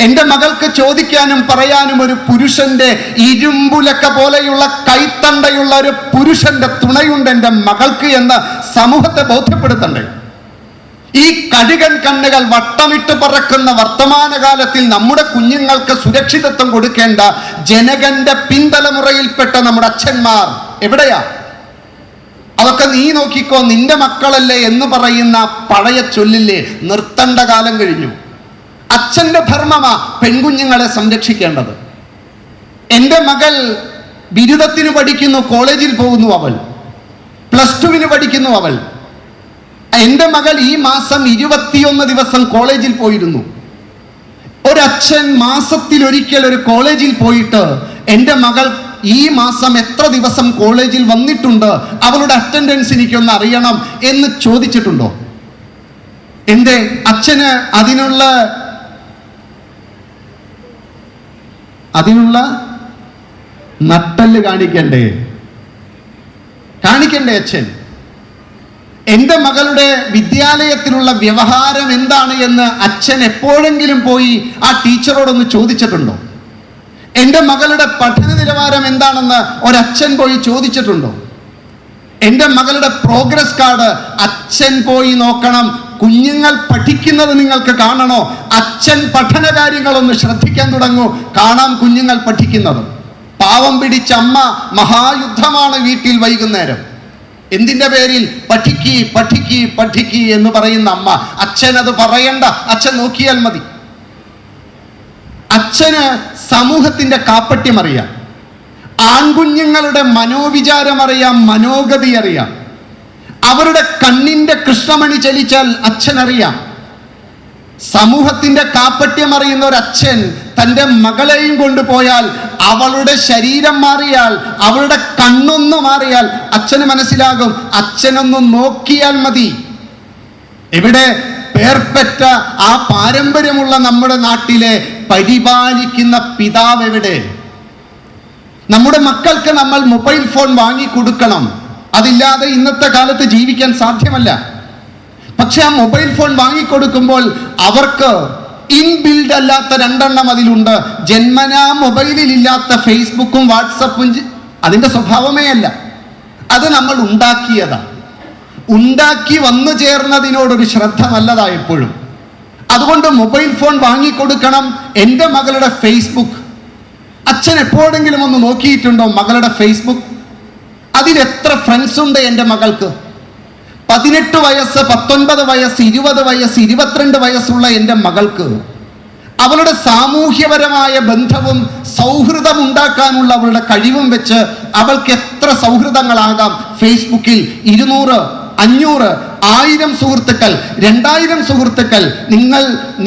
എൻ്റെ മകൾക്ക് ചോദിക്കാനും പറയാനും ഒരു പുരുഷന്റെ ഇരുമ്പുലക്ക പോലെയുള്ള കൈത്തണ്ടയുള്ള ഒരു പുരുഷന്റെ തുണയുണ്ട് എൻ്റെ മകൾക്ക് എന്ന് സമൂഹത്തെ ബോധ്യപ്പെടുത്തണ്ടേ? ഈ കഴുകൻ കണ്ണുകൾ വട്ടമിട്ട് പറക്കുന്ന വർത്തമാനകാലത്തിൽ നമ്മുടെ കുഞ്ഞുങ്ങൾക്ക് സുരക്ഷിതത്വം കൊടുക്കേണ്ട ജനകന്റെ പിൻതലമുറയിൽപ്പെട്ട നമ്മുടെ അച്ഛന്മാർ എവിടെയാ? അതൊക്കെ നീ നോക്കിക്കോ, നിന്റെ മക്കളല്ലേ എന്ന് പറയുന്ന പഴയ ചൊല്ലില്ലേ, നിർത്തേണ്ട കാലം കഴിഞ്ഞു. അച്ഛൻ്റെ ധർമ്മമാ പെൺകുഞ്ഞുങ്ങളെ സംരക്ഷിക്കേണ്ടത്. എൻ്റെ മകൾ ബിരുദത്തിന് പഠിക്കുന്നു, കോളേജിൽ പോകുന്നു, അവൾ +2 പഠിക്കുന്നു. അവൾ, എൻ്റെ മകൾ ഈ മാസം 21 ദിവസം കോളേജിൽ പോയിരുന്നു. ഒരച്ഛൻ മാസത്തിലൊരിക്കൽ ഒരു കോളേജിൽ പോയിട്ട് എൻ്റെ മകൾ ഈ മാസം എത്ര ദിവസം കോളേജിൽ വന്നിട്ടുണ്ട്, അവളുടെ അറ്റൻഡൻസ് എനിക്കൊന്ന് അറിയണം എന്ന് ചോദിച്ചിട്ടുണ്ടോ? എൻ്റെ അച്ഛന് അതിനുള്ള നട്ടല് കാണിക്കണ്ടേ അച്ഛൻ? എൻ്റെ മകളുടെ വിദ്യാലയത്തിലുള്ള വ്യവഹാരം എന്താണ് എന്ന് അച്ഛൻ എപ്പോഴെങ്കിലും പോയി ആ ടീച്ചറോടൊന്ന് ചോദിച്ചിട്ടുണ്ടോ? എൻ്റെ മകളുടെ പഠന നിലവാരം എന്താണെന്ന് ഒരച്ഛൻ പോയി ചോദിച്ചിട്ടുണ്ടോ? എൻ്റെ മകളുടെ പ്രോഗ്രസ് കാർഡ് അച്ഛൻ പോയി നോക്കണം. കുഞ്ഞുങ്ങൾ പഠിക്കുന്നത് നിങ്ങൾക്ക് കാണണോ? അച്ഛൻ പഠന കാര്യങ്ങളൊന്ന് ശ്രദ്ധിക്കാൻ തുടങ്ങൂ, കാണാം കുഞ്ഞുങ്ങൾ പഠിക്കുന്നത്. പാവം പിടിച്ച അമ്മ, മഹായുദ്ധമാണ് വീട്ടിൽ വൈകുന്നേരം. എന്തിന്റെ പേരിൽ? പഠിക്കി പഠിക്കി പഠിക്കി എന്ന് പറയുന്ന അമ്മ. അച്ഛൻ അത് പറയണ്ട, അച്ഛൻ നോക്കിയാൽ മതി. അച്ഛന് സമൂഹത്തിന്റെ കാപ്പട്യം അറിയാം, ആൺകുഞ്ഞുങ്ങളുടെ മനോവിചാരം അറിയാം, മനോഗതി അറിയാം. അവരുടെ കണ്ണിന്റെ കൃഷ്ണമണി ചലിച്ചാൽ അച്ഛനറിയാം. സമൂഹത്തിന്റെ കാപ്പട്യം അറിയുന്ന ഒരു അച്ഛൻ തൻ്റെ മകളെയും കൊണ്ടുപോയാൽ അവളുടെ ശരീരം മാറിയാൽ, അവളുടെ കണ്ണൊന്നു മാറിയാൽ അച്ഛന് മനസ്സിലാകും. അച്ഛനൊന്ന് നോക്കിയാൽ മതി. ഇവിടെ പേർപ്പെട്ട ആ പാരമ്പര്യമുള്ള നമ്മുടെ നാട്ടിലെ പരിപാലിക്കുന്ന പിതാവ് എവിടെ? നമ്മുടെ മക്കൾക്ക് നമ്മൾ മൊബൈൽ ഫോൺ വാങ്ങിക്കൊടുക്കണം. അതില്ലാതെ ഇന്നത്തെ കാലത്ത് ജീവിക്കാൻ സാധ്യമല്ല. പക്ഷെ ആ മൊബൈൽ ഫോൺ വാങ്ങിക്കൊടുക്കുമ്പോൾ അവർക്ക് ഇൻബിൽഡ് അല്ലാത്ത രണ്ടെണ്ണം അതിലുണ്ട്. ജന്മനാ മൊബൈലിൽ ഇല്ലാത്ത ഫേസ്ബുക്കും വാട്സപ്പും അതിൻ്റെ സ്വഭാവമേ അല്ല. അത് നമ്മൾ ഉണ്ടാക്കിയതാണ്. ഉണ്ടാക്കി വന്നു ചേർന്നതിനോടൊരു ശ്രദ്ധ നല്ലതാണ് എപ്പോഴും. അതുകൊണ്ട് മൊബൈൽ ഫോൺ വാങ്ങിക്കൊടുക്കണം. എൻ്റെ മകളുടെ ഫേസ്ബുക്ക് അച്ഛൻ എപ്പോഴെങ്കിലും ഒന്ന് നോക്കിയിട്ടുണ്ടോ? മകളുടെ ഫേസ്ബുക്ക് അതിലെത്ര ഫ്രണ്ട്സ് ഉണ്ട് എൻ്റെ മകൾക്ക്? 18 വയസ്സ്, 19 വയസ്സ്, 20 വയസ്സ്, 22 വയസ്സുള്ള എൻ്റെ മകൾക്ക് അവളുടെ സാമൂഹ്യപരമായ ബന്ധവും സൗഹൃദം ഉണ്ടാക്കാനുള്ള അവളുടെ കഴിവും വെച്ച് അവൾക്ക് എത്ര സൗഹൃദങ്ങളാകാം ഫേസ്ബുക്കിൽ. 200, 500, 1000 സുഹൃത്തുക്കൾ, 2000 സുഹൃത്തുക്കൾ.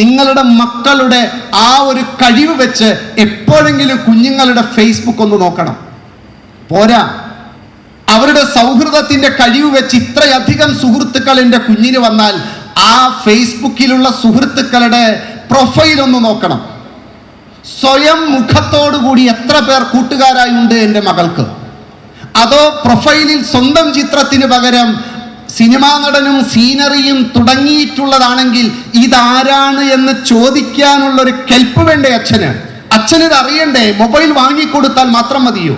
നിങ്ങളുടെ മക്കളുടെ ആ ഒരു കഴിവ് വെച്ച് എപ്പോഴെങ്കിലും കുഞ്ഞുങ്ങളുടെ ഫേസ്ബുക്ക് ഒന്ന് നോക്കണം. പോരാ, അവരുടെ സൗഹൃദത്തിന്റെ കഴിവ് വെച്ച് ഇത്രയധികം സുഹൃത്തുക്കൾ എൻ്റെ കുഞ്ഞിന് വന്നാൽ ആ ഫേസ്ബുക്കിലുള്ള സുഹൃത്തുക്കളുടെ പ്രൊഫൈൽ ഒന്ന് നോക്കണം. സ്വയം മുഖത്തോടുകൂടി എത്ര പേർ കൂട്ടുകാരായി ഉണ്ട് എൻ്റെ മകൾക്ക്? അതോ പ്രൊഫൈലിൽ സ്വന്തം ചിത്രത്തിന് പകരം സിനിമാ നടനും സീനറിയും തുടങ്ങിയിട്ടുള്ളതാണെങ്കിൽ ഇതാരാണ് എന്ന് ചോദിക്കാനുള്ളൊരു കെൽപ്പ് വേണ്ടേ അച്ഛന്? അച്ഛനിത് അറിയണ്ടേ? മൊബൈൽ വാങ്ങിക്കൊടുത്താൽ മാത്രം മതിയോ?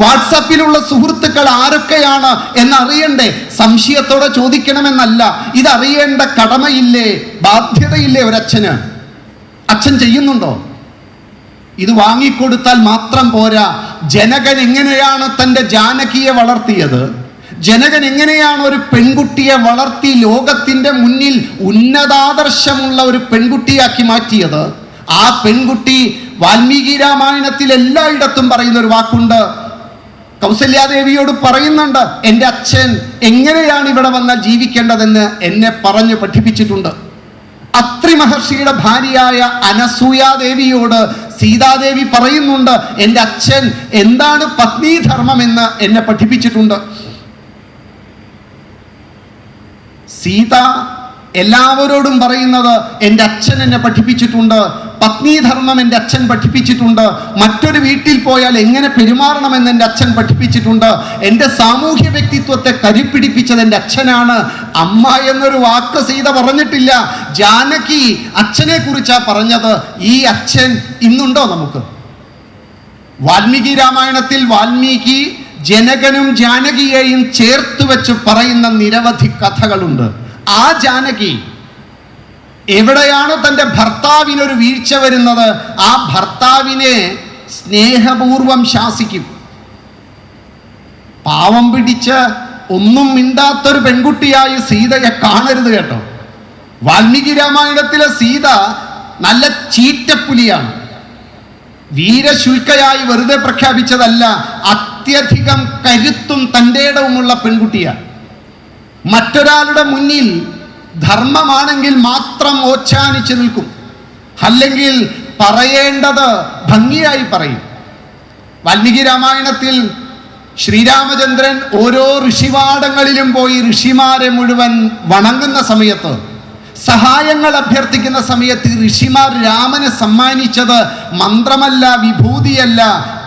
വാട്സാപ്പിലുള്ള സുഹൃത്തുക്കൾ ആരൊക്കെയാണ് എന്നറിയണ്ടേ? സംശയത്തോടെ ചോദിക്കണമെന്നല്ല, ഇതറിയേണ്ട കടമയില്ലേ, ബാധ്യതയില്ലേ ഒരച്ഛന്? അച്ഛൻ ചെയ്യുന്നുണ്ടോ? ഇത് വാങ്ങിക്കൊടുത്താൽ മാത്രം പോരാ. ജനകൻ എങ്ങനെയാണ് തൻ്റെ ജാനകിയെ വളർത്തിയത്, ജനകൻ എങ്ങനെയാണ് ഒരു പെൺകുട്ടിയെ വളർത്തി ലോകത്തിൻ്റെ മുന്നിൽ ഉന്നതാദർശമുള്ള ഒരു പെൺകുട്ടിയാക്കി മാറ്റിയത്, ആ പെൺകുട്ടി വാൽമീകി രാമായണത്തിൽ എല്ലായിടത്തും പറയുന്ന ഒരു വാക്കുണ്ട്. കൗസല്യാദേവിയോട് പറയുന്നുണ്ട്, എൻ്റെ അച്ഛൻ എങ്ങനെയാണ് ഇവിടെ വന്നാൽ ജീവിക്കേണ്ടതെന്ന് എന്നെ പറഞ്ഞു പഠിപ്പിച്ചിട്ടുണ്ട്. അത്രി മഹർഷിയുടെ ഭാര്യയായ അനസൂയാദേവിയോട് സീതാദേവി പറയുന്നുണ്ട്, എൻ്റെ അച്ഛൻ എന്താണ് പത്നീധർമ്മം എന്ന് എന്നെ പഠിപ്പിച്ചിട്ടുണ്ട്. സീത എല്ലാവരോടും പറയുന്നത്, എൻ്റെ അച്ഛൻ എന്നെ പഠിപ്പിച്ചിട്ടുണ്ട്, പത്നീധർമ്മം എൻ്റെ അച്ഛൻ പഠിപ്പിച്ചിട്ടുണ്ട്, മറ്റൊരു വീട്ടിൽ പോയാൽ എങ്ങനെ പെരുമാറണമെന്ന് എൻ്റെ അച്ഛൻ പഠിപ്പിച്ചിട്ടുണ്ട്, എൻ്റെ സാമൂഹ്യ വ്യക്തിത്വത്തെ കരുപ്പിടിപ്പിച്ചത് എൻ്റെ അച്ഛനാണ്. അമ്മ എന്നൊരു വാക്ക് സീത പറഞ്ഞിട്ടില്ല. ജാനകി അച്ഛനെ കുറിച്ചാ പറഞ്ഞത്. ഈ അച്ഛൻ ഇന്നുണ്ടോ നമുക്ക്? വാൽമീകി രാമായണത്തിൽ വാൽമീകി ജനകനും ജാനകിയെയും ചേർത്ത് വെച്ച് പറയുന്ന നിരവധി കഥകളുണ്ട്. ആ ജാനകി എവിടെയാണ് തൻ്റെ ഭർത്താവിനൊരു വീഴ്ച വരുന്നത്, ആ ഭർത്താവിനെ സ്നേഹപൂർവം ശാസിക്കും. പാവം പിടിച്ച് ഒന്നും മിണ്ടാത്തൊരു പെൺകുട്ടിയായി സീതയെ കാണരുത് കേട്ടോ. വാൽമീകി രാമായണത്തിലെ സീത നല്ല ചീറ്റപ്പുലിയാണ്. വീരശുൽക്കയായി വെറുതെ പ്രഖ്യാപിച്ചതല്ല, അത്യധികം കരുത്തും തൻ്റെ ഇടവുമുള്ള പെൺകുട്ടിയാണ്. മറ്റൊരാളുടെ മുന്നിൽ ധർമ്മമാണെങ്കിൽ മാത്രം ഓച്ഛാനിച്ചു നിൽക്കും, അല്ലെങ്കിൽ പറയേണ്ടത് ഭംഗിയായി പറയും. വാൽമീകി രാമായണത്തിൽ ശ്രീരാമചന്ദ്രൻ ഓരോ ഋഷിവാടങ്ങളിലും പോയി ഋഷിമാരെ മുഴുവൻ വണങ്ങുന്ന സമയത്ത്, സഹായങ്ങൾ അഭ്യർത്ഥിക്കുന്ന സമയത്ത് ഋഷിമാർ രാമന് സമ്മാനിച്ചത് മന്ത്രമല്ല, വിഭൂതിയല്ല,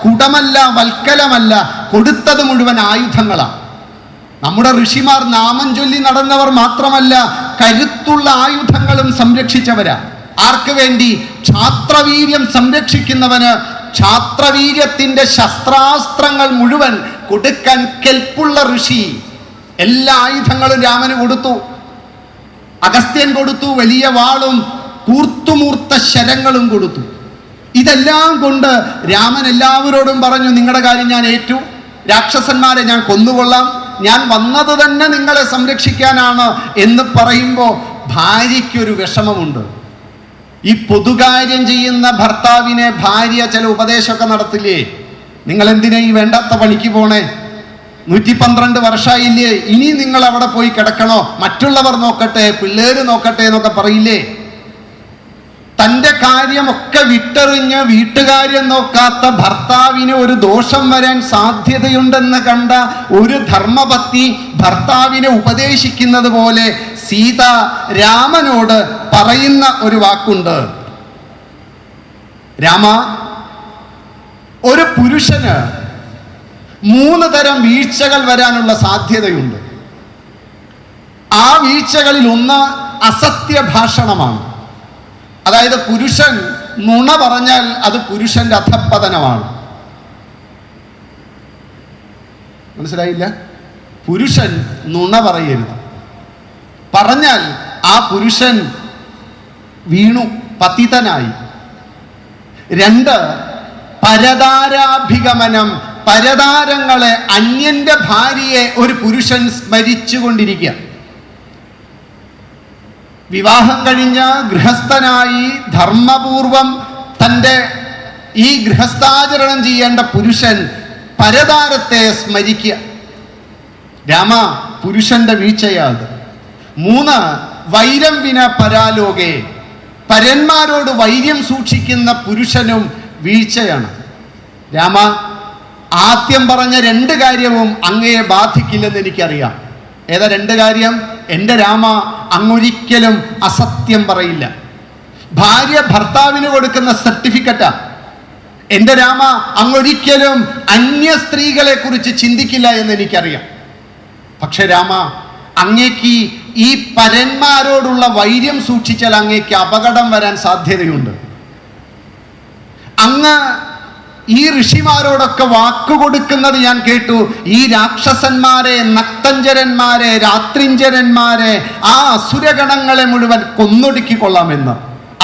കുടമല്ല, വൽക്കലമല്ല, കൊടുത്തത് മുഴുവൻ ആയുധങ്ങളാണ്. നമ്മുടെ ഋഷിമാർ നാമം ചൊല്ലി നടന്നവർ മാത്രമല്ല, കരുത്തുള്ള ആയുധങ്ങളും സംരക്ഷിച്ചവരാ. ആർക്ക് വേണ്ടി? ക്ഷാത്രവീര്യം സംരക്ഷിക്കുന്നവന് ക്ഷാത്രവീര്യത്തിന്റെ ശസ്ത്രാസ്ത്രങ്ങൾ മുഴുവൻ കൊടുക്കാൻ കെൽപ്പുള്ള ഋഷി. എല്ലാ ആയുധങ്ങളും രാമന് കൊടുത്തു. അഗസ്ത്യൻ കൊടുത്തു, വലിയ വാളും കൂർത്തുമൂർത്ത ശരങ്ങളും കൊടുത്തു. ഇതെല്ലാം കൊണ്ട് രാമൻ എല്ലാവരോടും പറഞ്ഞു, നിങ്ങളുടെ കാര്യം ഞാൻ ഏറ്റു, രാക്ഷസന്മാരെ ഞാൻ കൊന്നുകൊള്ളാം, ഞാൻ വന്നത് തന്നെ നിങ്ങളെ സംരക്ഷിക്കാനാണ് എന്ന് പറയുമ്പോൾ ഭാര്യയ്ക്കൊരു വിഷമമുണ്ട്. ഈ പൊതുകാര്യം ചെയ്യുന്ന ഭർത്താവിനെ ഭാര്യ ചില ഉപദേശമൊക്കെ നടത്തില്ലേ, നിങ്ങൾ എന്തിനാ ഈ വേണ്ടാത്ത പണിക്ക് പോണേ, 112 വർഷമായില്ലേ, ഇനി നിങ്ങൾ അവിടെ പോയി കിടക്കണോ, മറ്റുള്ളവർ നോക്കട്ടെ, പിള്ളേര് നോക്കട്ടെ എന്നൊക്കെ പറയില്ലേ. തൻ്റെ കാര്യമൊക്കെ വിട്ടെറിഞ്ഞ് വീട്ടുകാര്യം നോക്കാത്ത ഭർത്താവിന് ഒരു ദോഷം വരാൻ സാധ്യതയുണ്ടെന്ന് കണ്ട ഒരു ധർമ്മപത്നി ഭർത്താവിനെ ഉപദേശിക്കുന്നത് പോലെ സീത രാമനോട് പറയുന്ന ഒരു വാക്കുണ്ട്. രാമ, ഒരു പുരുഷന് 3 തരം വീഴ്ചകൾ വരാനുള്ള സാധ്യതയുണ്ട്. ആ വീഴ്ചകളിൽ ഒന്ന് അസത്യഭാഷണമാണ്. അതായത് പുരുഷൻ നുണ പറഞ്ഞാൽ അത് പുരുഷന്റെ അധപ്പതനമാണ്. മനസ്സിലായില്ല? പുരുഷൻ നുണ പറയരുത്. പറഞ്ഞാൽ ആ പുരുഷൻ വീണു, പതിതനായി. 2, പരതാരാഭിഗമനം. പരതാരങ്ങളെ, അന്യന്റെ ഭാര്യയെ ഒരു പുരുഷൻ സ്മരിച്ചുകൊണ്ടിരിക്കുക. വിവാഹം കഴിഞ്ഞ് ഗൃഹസ്ഥനായി ധർമ്മപൂർവം തൻ്റെ ഈ ഗൃഹസ്ഥാചരണം ചെയ്യേണ്ട പുരുഷൻ പരതാരത്തെ സ്മരിക്കുക. രാമ, പുരുഷന്റെ വീഴ്ചയാത്. 3, വൈരം വിന പരാലോകെ. പരന്മാരോട് വൈര്യം സൂക്ഷിക്കുന്ന പുരുഷനും വീഴ്ചയാണ്. രാമ, ആദ്യം പറഞ്ഞ 2 കാര്യവും അങ്ങയെ ബാധിക്കില്ലെന്ന് എനിക്കറിയാം. ഏതാ 2 കാര്യം? എൻ്റെ രാമ, അങ്ങൊരിക്കലും അസത്യം പറയില്ല. ഭാര്യ ഭർത്താവിന് കൊടുക്കുന്ന സർട്ടിഫിക്കറ്റാ. എൻ്റെ രാമ, അങ്ങൊരിക്കലും അന്യ സ്ത്രീകളെ കുറിച്ച് ചിന്തിക്കില്ല എന്ന് എനിക്കറിയാം. പക്ഷെ രാമ, അങ്ങേക്ക് ഈ പരന്മാരോടുള്ള വൈര്യം സൂക്ഷിച്ചാൽ അങ്ങേക്ക് അപകടം വരാൻ സാധ്യതയുണ്ട്. അങ്ങ് ഈ ഋഷിമാരോടൊക്കെ വാക്കുകൊടുക്കുന്നത് ഞാൻ കേട്ടു. ഈ രാക്ഷസന്മാരെ, നക്തഞ്ചരന്മാരെ, രാത്രിഞ്ചരന്മാരെ, ആ അസുരഗണങ്ങളെ മുഴുവൻ കൊന്നൊടുക്കിക്കൊള്ളാമെന്ന്.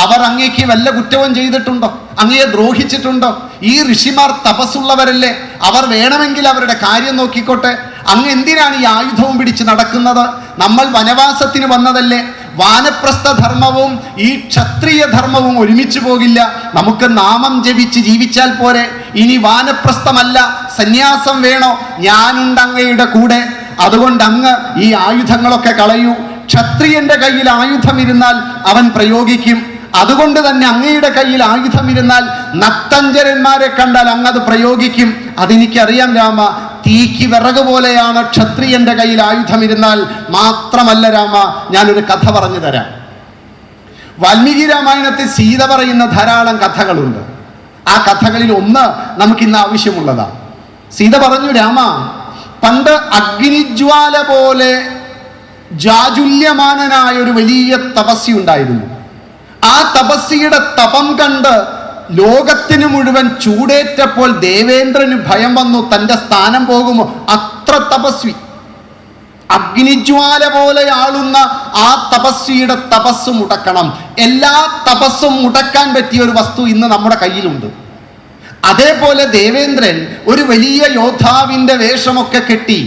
അവർ അങ്ങേക്ക് വല്ല കുറ്റവും ചെയ്തിട്ടുണ്ടോ? അങ്ങയെ ദ്രോഹിച്ചിട്ടുണ്ടോ? ഈ ഋഷിമാർ തപസ്സുള്ളവരല്ലേ, അവർ വേണമെങ്കിൽ അവരുടെ കാര്യം നോക്കിക്കോട്ടെ. അങ്ങ് എന്തിനാണ് ഈ ആയുധവും പിടിച്ച് നടക്കുന്നത്? നമ്മൾ വനവാസത്തിന് വന്നതല്ലേ. വാനപ്രസ്ഥ ധർമ്മവും ഈ ക്ഷത്രിയ ധർമ്മവും ഒരുമിച്ച് പോകില്ല. നമുക്ക് നാമം ജപിച്ച് ജീവിച്ചാൽ പോരെ. ഇനി വാനപ്രസ്ഥമല്ല, സന്യാസം വേണോ? ഞാനുണ്ട് അങ്ങയുടെ കൂടെ. അതുകൊണ്ട് അങ്ങ് ഈ ആയുധങ്ങളൊക്കെ കളയൂ. ക്ഷത്രിയന്റെ കയ്യിൽ ആയുധം ഇരുന്നാൽ അവൻ പ്രയോഗിക്കും. അതുകൊണ്ട് തന്നെ അങ്ങയുടെ കയ്യിൽ ആയുധം ഇരുന്നാൽ നക്തഞ്ചരന്മാരെ കണ്ടാൽ അങ്ങത് പ്രയോഗിക്കും. അതെനിക്കറിയാം രാമ. തീക്ക് വിറക് പോലെയാണ് ക്ഷത്രിയന്റെ കയ്യിൽ ആയുധം ഇരുന്നാൽ. മാത്രമല്ല രാമ, ഞാനൊരു കഥ പറഞ്ഞു തരാം. വാൽമീകി രാമായണത്തിൽ സീത പറയുന്ന ധാരാളം കഥകളുണ്ട്. ആ കഥകളിൽ ഒന്ന് നമുക്കിന്ന് ആവശ്യമുള്ളതാണ്. സീത പറഞ്ഞു, രാമ, പണ്ട് അഗ്നിജ്വാല പോലെ ജാജുല്യമാനനായ ഒരു വലിയ തപസ്വി ഉണ്ടായിരുന്നു. ആ തപസ്വിയുടെ തപം കണ്ട് ലോകത്തിന് മുഴുവൻ ചൂടേറ്റപ്പോൾ ദേവേന്ദ്രന് ഭയം വന്നു. തൻ്റെ സ്ഥാനം പോകുമോ? അത്ര തപസ്വി, അഗ്നിജ്വാല പോലെ ആളുന്ന ആ തപസ്വിയുടെ തപസ് മുടക്കണം. എല്ലാ തപസ്സും മുടക്കാൻ പറ്റിയ ഒരു വസ്തു ഇന്ന് നമ്മുടെ കയ്യിലുണ്ട്. അതേപോലെ ദേവേന്ദ്രൻ ഒരു വലിയ യോദ്ധാവിൻ്റെ വേഷമൊക്കെ കെട്ടി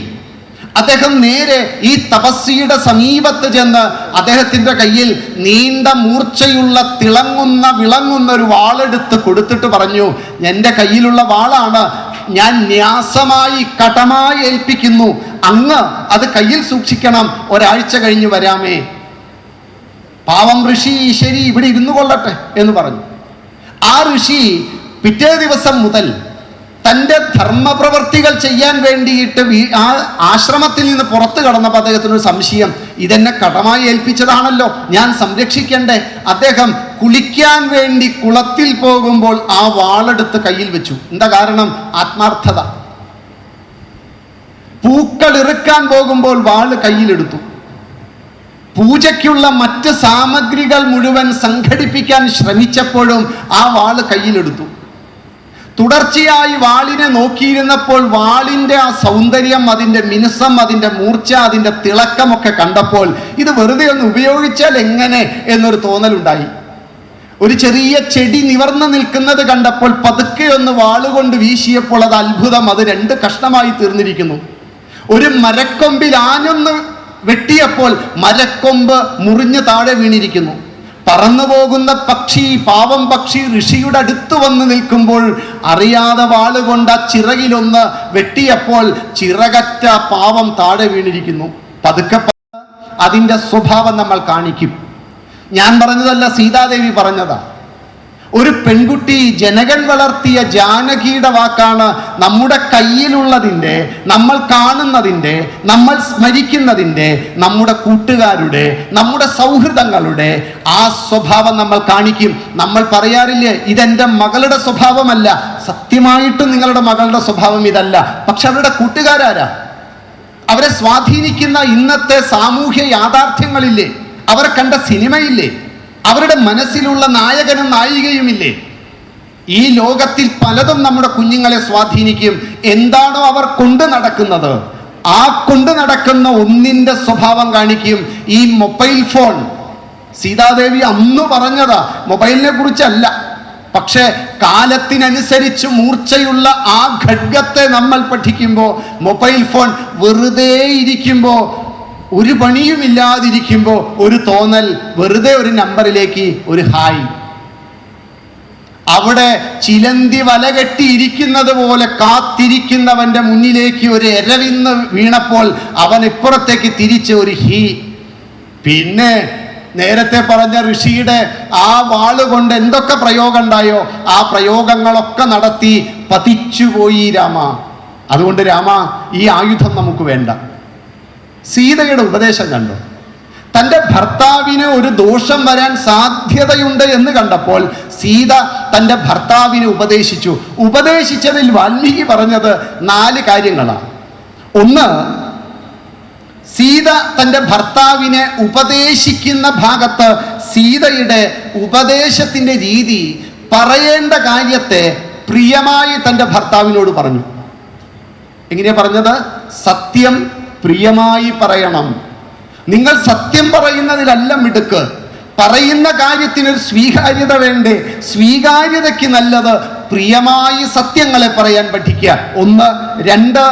അദ്ദേഹം നേരെ ഈ തപസ്വിയുടെ സമീപത്ത് ചെന്ന് അദ്ദേഹത്തിൻ്റെ കയ്യിൽ നീണ്ട മൂർച്ചയുള്ള വിളങ്ങുന്ന ഒരു വാളെടുത്ത് കൊടുത്തിട്ട് പറഞ്ഞു, എൻ്റെ കയ്യിലുള്ള വാളാണ്, ഞാൻ ന്യാസമായി കടമായി ഏൽപ്പിക്കുന്നു, അങ്ങ് അത് കയ്യിൽ സൂക്ഷിക്കണം, ഒരാഴ്ച കഴിഞ്ഞ് വരാമേ. പാവം ഋഷി, ശരി, ഇവിടെ ഇരുന്നു കൊള്ളട്ടെ എന്ന് പറഞ്ഞു. ആ ഋഷി പിറ്റേ ദിവസം മുതൽ തൻ്റെ ധർമ്മപ്രവർത്തികൾ ചെയ്യാൻ വേണ്ടിയിട്ട് ആ ആശ്രമത്തിൽ നിന്ന് പുറത്തു കടന്നപ്പോൾ അദ്ദേഹത്തിനൊരു സംശയം, ഇതെന്നെ കടമായി ഏൽപ്പിച്ചതാണല്ലോ, ഞാൻ സംരക്ഷിക്കണ്ടേ. അദ്ദേഹം കുളിക്കാൻ വേണ്ടി കുളത്തിൽ പോകുമ്പോൾ ആ വാളെടുത്ത് കയ്യിൽ വെച്ചു. എന്താ കാരണം? ആത്മാർത്ഥത. പൂക്കൾ ഇറുക്കാൻ പോകുമ്പോൾ വാള് കയ്യിലെടുത്തു. പൂജയ്ക്കുള്ള മറ്റ് സാമഗ്രികൾ മുഴുവൻ സംഘടിപ്പിക്കാൻ ശ്രമിച്ചപ്പോഴും ആ വാള് കയ്യിലെടുത്തു. തുടർച്ചയായി വാളിനെ നോക്കിയിരുന്നപ്പോൾ വാളിൻ്റെ ആ സൗന്ദര്യം, അതിൻ്റെ മിനുസം, അതിൻ്റെ മൂർച്ച, അതിൻ്റെ തിളക്കമൊക്കെ കണ്ടപ്പോൾ ഇത് വെറുതെ ഒന്ന് ഉപയോഗിച്ചാൽ എങ്ങനെ എന്നൊരു തോന്നലുണ്ടായി. ഒരു ചെറിയ ചെടി നിവർന്നു നിൽക്കുന്നത് കണ്ടപ്പോൾ പതുക്കെ ഒന്ന് വാളുകൊണ്ട് വീശിയപ്പോൾ അത് അത്ഭുതം, അത് 2 കഷ്ണമായി തീർന്നിരിക്കുന്നു. ഒരു മരക്കൊമ്പിൽ ആഞ്ഞൊന്ന് വെട്ടിയപ്പോൾ മരക്കൊമ്പ് മുറിഞ്ഞ് താഴെ വീണിരിക്കുന്നു. പറന്നു പോകുന്ന പക്ഷി, പാവം പക്ഷി ഋഷിയുടെ അടുത്ത് വന്ന് നിൽക്കുമ്പോൾ അറിയാതെ വാളുകൊണ്ട് ആ ചിറകിലൊന്ന് വെട്ടിയപ്പോൾ ചിറകറ്റ പാവം താഴെ വീണിരിക്കുന്നു. പതുക്കെ അതിൻ്റെ സ്വഭാവം നമ്മൾ കാണിക്കും. ഞാൻ പറഞ്ഞതല്ല, സീതാദേവി പറഞ്ഞതാ. ഒരു പെൺകുട്ടി ജനകൻ വളർത്തിയ ജാനകിയുടെ വാക്കാണ്. നമ്മുടെ കയ്യിലുള്ളതിൻ്റെ, നമ്മൾ കാണുന്നതിൻ്റെ, നമ്മൾ സ്മരിക്കുന്നതിൻ്റെ, നമ്മുടെ കൂട്ടുകാരുടെ, നമ്മുടെ സൗഹൃദങ്ങളുടെ ആ സ്വഭാവം നമ്മൾ കാണിക്കും. നമ്മൾ പറയാറില്ലേ, ഇതെൻ്റെ മകളുടെ സ്വഭാവമല്ല. സത്യമായിട്ടും നിങ്ങളുടെ മകളുടെ സ്വഭാവം ഇതല്ല. പക്ഷെ അവരുടെ കൂട്ടുകാരാരാ? അവരെ സ്വാധീനിക്കുന്ന ഇന്നത്തെ സാമൂഹ്യ യാഥാർത്ഥ്യങ്ങളില്ലേ? അവരെ കണ്ട സിനിമയില്ലേ? അവരുടെ മനസ്സിലുള്ള നായകനും നായികയുമില്ലേ? ഈ ലോകത്തിൽ പലതും നമ്മുടെ കുഞ്ഞുങ്ങളെ സ്വാധീനിക്കും. എന്താണോ അവർ കൊണ്ടു നടക്കുന്നത്, ആ കൊണ്ടു നടക്കുന്ന ഒന്നിൻ്റെ സ്വഭാവം കാണിക്കും. ഈ മൊബൈൽ ഫോൺ, സീതാദേവി അന്ന് പറഞ്ഞതാ, മൊബൈലിനെ കുറിച്ചല്ല. പക്ഷെ കാലത്തിനനുസരിച്ച് മൂർച്ചയുള്ള ആ ഖഡ്ഗത്തെ നമ്മൾ പഠിക്കുമ്പോൾ, മൊബൈൽ ഫോൺ വെറുതെ ഇരിക്കുമ്പോൾ, ഒരു പണിയുമില്ലാതിരിക്കുമ്പോൾ ഒരു തോന്നൽ, വെറുതെ ഒരു നമ്പറിലേക്ക് ഒരു ഹായ്. അവിടെ ചിലന്തി വല കെട്ടിയിരിക്കുന്നത് പോലെ കാത്തിരിക്കുന്നവന്റെ മുന്നിലേക്ക് ഒരു എരവിന്ന് വീണപ്പോൾ അവൻ ഇപ്പുറത്തേക്ക് തിരിച്ച് ഒരു ഹീ. പിന്നെ നേരത്തെ പറഞ്ഞ ഋഷിയുടെ ആ വാളുകൊണ്ട് എന്തൊക്കെ പ്രയോഗം ഉണ്ടായോ ആ പ്രയോഗങ്ങളൊക്കെ നടത്തി പതിച്ചുപോയി രാമ. അതുകൊണ്ട് രാമ, ഈ ആയുധം നമുക്ക് വേണ്ട. സീതയുടെ ഉപദേശം കണ്ടു. തൻ്റെ ഭർത്താവിന് ഒരു ദോഷം വരാൻ സാധ്യതയുണ്ട് എന്ന് കണ്ടപ്പോൾ സീത തൻ്റെ ഭർത്താവിനെ ഉപദേശിച്ചു. ഉപദേശിച്ചതിൽ വാൽമീകി പറഞ്ഞത് 4 കാര്യങ്ങളാണ്. ഒന്ന്, സീത തൻ്റെ ഭർത്താവിനെ ഉപദേശിക്കുന്ന ഭാഗത്ത് സീതയുടെ ഉപദേശത്തിൻ്റെ രീതി പറയേണ്ട കാര്യത്തെ പ്രിയമായി തൻ്റെ ഭർത്താവിനോട് പറഞ്ഞു. എങ്ങനെയാ പറഞ്ഞത്? സത്യം പ്രിയമായി പറയണം. നിങ്ങൾ സത്യം പറയുന്നതിലല്ല മിടുക്ക്, പറയുന്ന കാര്യത്തിനൊരു സ്വീകാര്യത വേണ്ടേ? സ്വീകാര്യതയ്ക്ക് നല്ലത് പ്രിയമായി സത്യങ്ങളെ പറയാൻ പഠിക്കുക. 1. 2,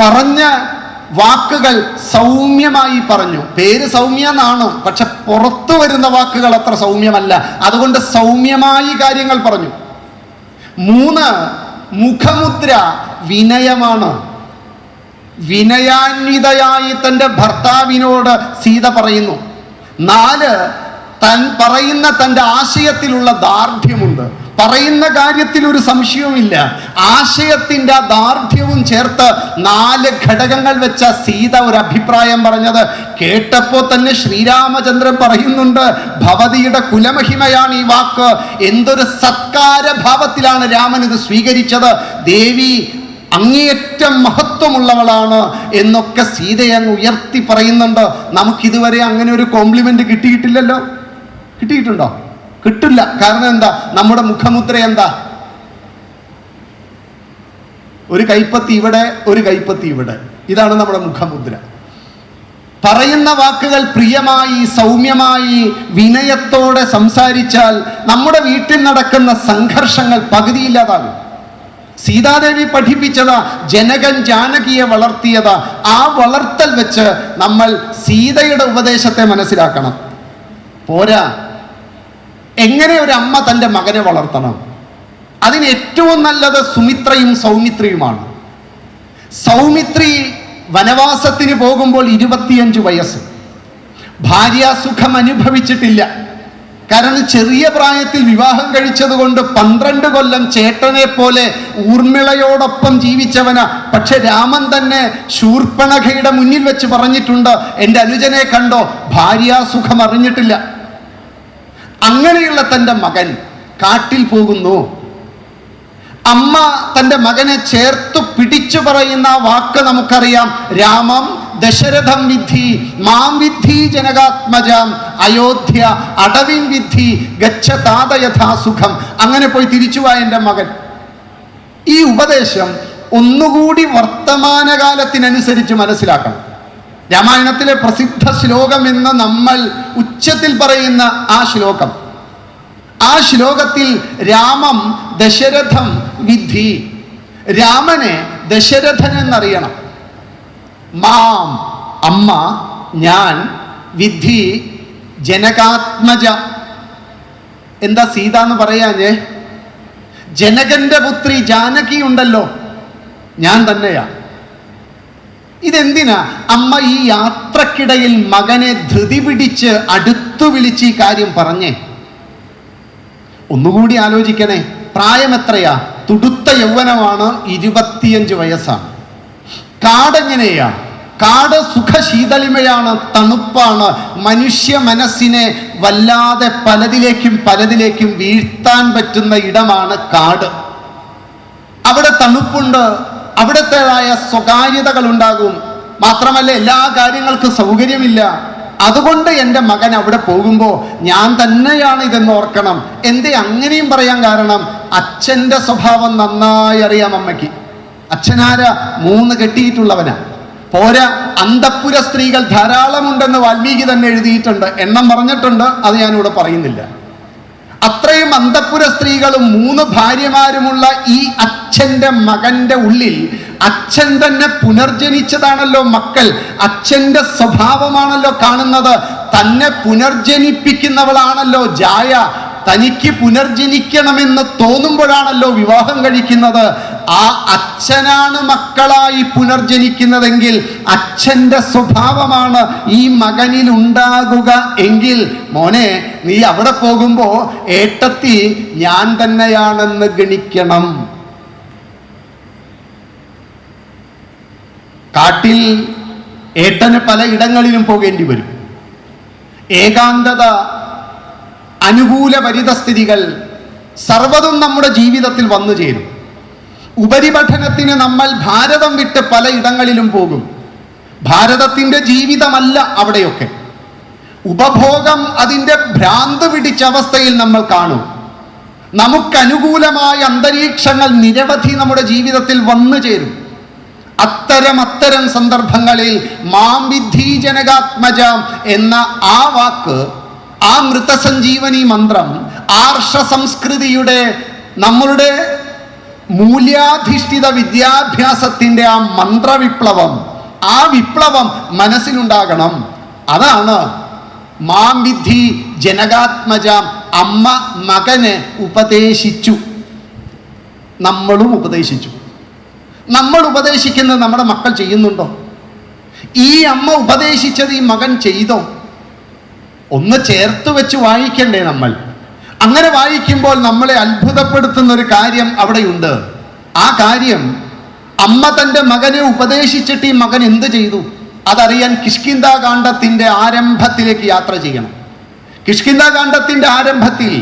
പറഞ്ഞ വാക്കുകൾ സൗമ്യമായി പറഞ്ഞു. പേര് സൗമ്യ എന്നാണ്, പക്ഷെ പുറത്തു വരുന്ന വാക്കുകൾ അത്ര സൗമ്യമല്ല. അതുകൊണ്ട് സൗമ്യമായി കാര്യങ്ങൾ പറഞ്ഞു. 3, മുഖമുദ്ര വിനയമാണ്. വിനയാന്വിതയായി തൻ്റെ ഭർത്താവിനോട് സീത പറയുന്നു. 4, താൻ പറയുന്ന തൻ്റെ ആശയത്തിലുള്ള ദാർഢ്യമുണ്ട്. പറയുന്ന കാര്യത്തിൽ ഒരു സംശയവുമില്ല. ആശയത്തിൻ്റെ ദാർഢ്യവും ചേർത്ത് 4 ഘടകങ്ങൾ വെച്ച സീത ഒരു അഭിപ്രായം പറഞ്ഞത് കേട്ടപ്പോൾ തന്നെ ശ്രീരാമചന്ദ്രൻ പറയുന്നുണ്ട്, ഭവതിയുടെ കുലമഹിമയാണ് ഈ വാക്ക്. എന്തൊരു സത്കാര ഭാവത്തിലാണ് രാമൻ ഇത് സ്വീകരിച്ചത്. ദേവി അങ്ങേയറ്റം മഹത്വമുള്ളവളാണ് എന്നൊക്കെ സീതയെ അങ്ങ് ഉയർത്തി പറയുന്നുണ്ട്. നമുക്കിതുവരെ അങ്ങനെ ഒരു കോംപ്ലിമെന്റ് കിട്ടിയിട്ടില്ലല്ലോ. കിട്ടിയിട്ടുണ്ടോ? കിട്ടില്ല. കാരണം എന്താ? നമ്മുടെ മുഖമുദ്ര എന്താ? ഒരു കൈപ്പത്തി ഇവിടെ, ഒരു കൈപ്പത്തി ഇവിടെ. ഇതാണ് നമ്മുടെ മുഖമുദ്ര. പറയുന്ന വാക്കുകൾ പ്രിയമായി സൗമ്യമായി വിനയത്തോടെ സംസാരിച്ചാൽ നമ്മുടെ വീട്ടിൽ നടക്കുന്ന സംഘർഷങ്ങൾ പകുതിയില്ലാതാകും. സീതാദേവി പഠിപ്പിച്ചതാ, ജനകൻ ജാനകിയെ വളർത്തിയതാ. ആ വളർത്തൽ വെച്ച് നമ്മൾ സീതയുടെ ഉപദേശത്തെ മനസ്സിലാക്കണം. പോരാ, എങ്ങനെ ഒരു അമ്മ തൻ്റെ മകനെ വളർത്തണം? അതിന് ഏറ്റവും നല്ലത് സുമിത്രയും സൗമിത്രിയുമാണ്. സൗമിത്രി വനവാസത്തിന് പോകുമ്പോൾ 25 വയസ്സ്. ഭാര്യാസുഖം അനുഭവിച്ചിട്ടില്ല. കാരണം ചെറിയ പ്രായത്തിൽ വിവാഹം കഴിച്ചത് കൊണ്ട് 12 കൊല്ലം ചേട്ടനെ പോലെ ഊർമിളയോടൊപ്പം ജീവിച്ചവനാ. പക്ഷെ രാമൻ തന്നെ ശൂർപ്പണഖയുടെ മുന്നിൽ വെച്ച് പറഞ്ഞിട്ടുണ്ട്, എൻ്റെ അനുജനെ കണ്ടോ, ഭാര്യാസുഖം അറിഞ്ഞിട്ടില്ല. അങ്ങനെയുള്ള തൻ്റെ മകൻ കാട്ടിൽ പോകുന്നു. അമ്മ തൻ്റെ മകനെ ചേർത്ത് പിടിച്ചു പറയുന്ന വാക്ക് നമുക്കറിയാം. രാമം ദശരഥം വിദ്ധി മാം വിദ്ധി ജനകാത്മജാം അയോധ്യ അടവിൻ വിദ്ധി ഗച്ഛതാത യഥാ സുഖം. അങ്ങനെ പോയി തിരിച്ചുവാ എൻ്റെ മകൻ. ഈ ഉപദേശം ഒന്നുകൂടി വർത്തമാനകാലത്തിനനുസരിച്ച് മനസ്സിലാക്കണം. രാമായണത്തിലെ പ്രസിദ്ധ ശ്ലോകം എന്ന് നമ്മൾ ഉച്ചത്തിൽ പറയുന്ന ആ ശ്ലോകം, ആ ശ്ലോകത്തിൽ രാമം ദശരഥം വിദ്ധി, രാമനെ ദശരഥൻ എന്നറിയണം. മാം അമ്മ, ഞാൻ, വിധി ജനകാത്മജ. എന്താ സീത എന്ന് പറയാഞ്ഞേ? ജനകന്റെ പുത്രി ജാനകി ഉണ്ടല്ലോ, ഞാൻ തന്നെയാ. ഇതെന്തിനാ അമ്മ ഈ യാത്രക്കിടയിൽ മകനെ ധൃതി പിടിച്ച് അടുത്തു വിളിച്ച് ഈ കാര്യം പറഞ്ഞേ? ഒന്നുകൂടി ആലോചിക്കണേ. പ്രായം എത്രയാ? തുടുത്ത യൗവനമാണ്, 25 വയസ്സാണ്. കാടെങ്ങനെയാ? കാട് സുഖശീതളിമയാണ്, തണുപ്പാണ്. മനുഷ്യ മനസ്സിനെ വല്ലാതെ പലതിലേക്കും വീഴ്ത്താൻ പറ്റുന്ന ഇടമാണ് കാട്. അവിടെ തണുപ്പുണ്ട്, അവിടത്തേതായ സ്വകാര്യതകൾ ഉണ്ടാകും. മാത്രമല്ല എല്ലാ കാര്യങ്ങൾക്കും സൗകര്യമില്ല. അതുകൊണ്ട് എൻ്റെ മകൻ അവിടെ പോകുമ്പോൾ ഞാൻ തന്നെയാണ് ഇതെന്ന് ഓർക്കണം. എന്തേ അങ്ങനെയും പറയാൻ കാരണം? അച്ഛൻ്റെ സ്വഭാവം നന്നായി അറിയാം അമ്മയ്ക്ക്. അച്ഛനാരാ? 3 കെട്ടിയിട്ടുള്ളവനാ. പോരാ, അന്തഃപുര സ്ത്രീകൾ ധാരാളമുണ്ടെന്ന് വാൽമീകി തന്നെ എഴുതിയിട്ടുണ്ട്. എണ്ണം പറഞ്ഞിട്ടുണ്ട്, അത് ഞാനിവിടെ പറയുന്നില്ല. അത്രയും അന്തഃപുര സ്ത്രീകളും 3 ഭാര്യമാരുമുള്ള ഈ അച്ഛൻ്റെ മകന്റെ ഉള്ളിൽ അച്ഛൻ തന്നെ പുനർജനിച്ചതാണല്ലോ മക്കൾ. അച്ഛൻ്റെ സ്വഭാവമാണല്ലോ കാണുന്നത്. തന്നെ പുനർജനിപ്പിക്കുന്നവളാണല്ലോ ജായ. തനിക്ക് പുനർജനിക്കണമെന്ന് തോന്നുമ്പോഴാണല്ലോ വിവാഹം കഴിക്കുന്നത്. ആ അച്ഛനാണ് മക്കളായി പുനർജനിക്കുന്നതെങ്കിൽ അച്ഛൻ്റെ സ്വഭാവമാണ് ഈ മകനിൽ ഉണ്ടാകുക എങ്കിൽ, മോനെ നീ അവിടെ പോകുമ്പോ ഏട്ടത്തി ഞാൻ തന്നെയാണെന്ന് ഗണിക്കണം. കാട്ടിൽ ഏട്ടന് പലയിടങ്ങളിലും പോകേണ്ടി വരും. ഏകാന്തത, അനുകൂല പരിതസ്ഥിതികൾ സർവ്വതും നമ്മുടെ ജീവിതത്തിൽ വന്നു ചേരും. ഉപരിപഠനത്തിന് നമ്മൾ ഭാരതം വിട്ട് പലയിടങ്ങളിലും പോകും. ഭാരതത്തിൻ്റെ ജീവിതമല്ല അവിടെയൊക്കെ. ഉപഭോഗം അതിൻ്റെ ഭ്രാന്ത് പിടിച്ച അവസ്ഥയിൽ നമ്മൾ കാണും. നമുക്കനുകൂലമായ അന്തരീക്ഷങ്ങൾ നിരവധി നമ്മുടെ ജീവിതത്തിൽ വന്നു ചേരും. അത്തരം സന്ദർഭങ്ങളിൽ മാം വിദ്ധി ജനകാത്മജ എന്ന ആ വാക്ക്, ആ മൃതസഞ്ജീവനി മന്ത്രം, ആർഷ സംസ്കൃതിയുടെ നമ്മളുടെ മൂല്യാധിഷ്ഠിത വിദ്യാഭ്യാസത്തിൻ്റെ ആ മന്ത്രവിപ്ലവം, ആ വിപ്ലവം മനസ്സിലുണ്ടാകണം. അതാണ് മാം വിദ്ധി ജനകാത്മജ. അമ്മ മകന് ഉപദേശിച്ചു, നമ്മളും ഉപദേശിച്ചു. നമ്മൾ ഉപദേശിക്കുന്നത് നമ്മുടെ മക്കൾ ചെയ്യുന്നുണ്ടോ? ഈ അമ്മ ഉപദേശിച്ചത് ഈ മകൻ ചെയ്തോ? ഒന്ന് ചേർത്ത് വെച്ച് വായിക്കണ്ടേ നമ്മൾ? അങ്ങനെ വായിക്കുമ്പോൾ നമ്മളെ അത്ഭുതപ്പെടുത്തുന്ന ഒരു കാര്യം അവിടെയുണ്ട്. ആ കാര്യം, അമ്മ തൻ്റെ മകനെ ഉപദേശിച്ചിട്ട് ഈ മകൻ എന്ത് ചെയ്തു അതറിയാൻ കിഷ്കിന്ധാകാന്ഡത്തിൻ്റെ ആരംഭത്തിലേക്ക് യാത്ര ചെയ്യണം. കിഷ്കിന്ധാകാന്ഡത്തിൻ്റെ ആരംഭത്തിൽ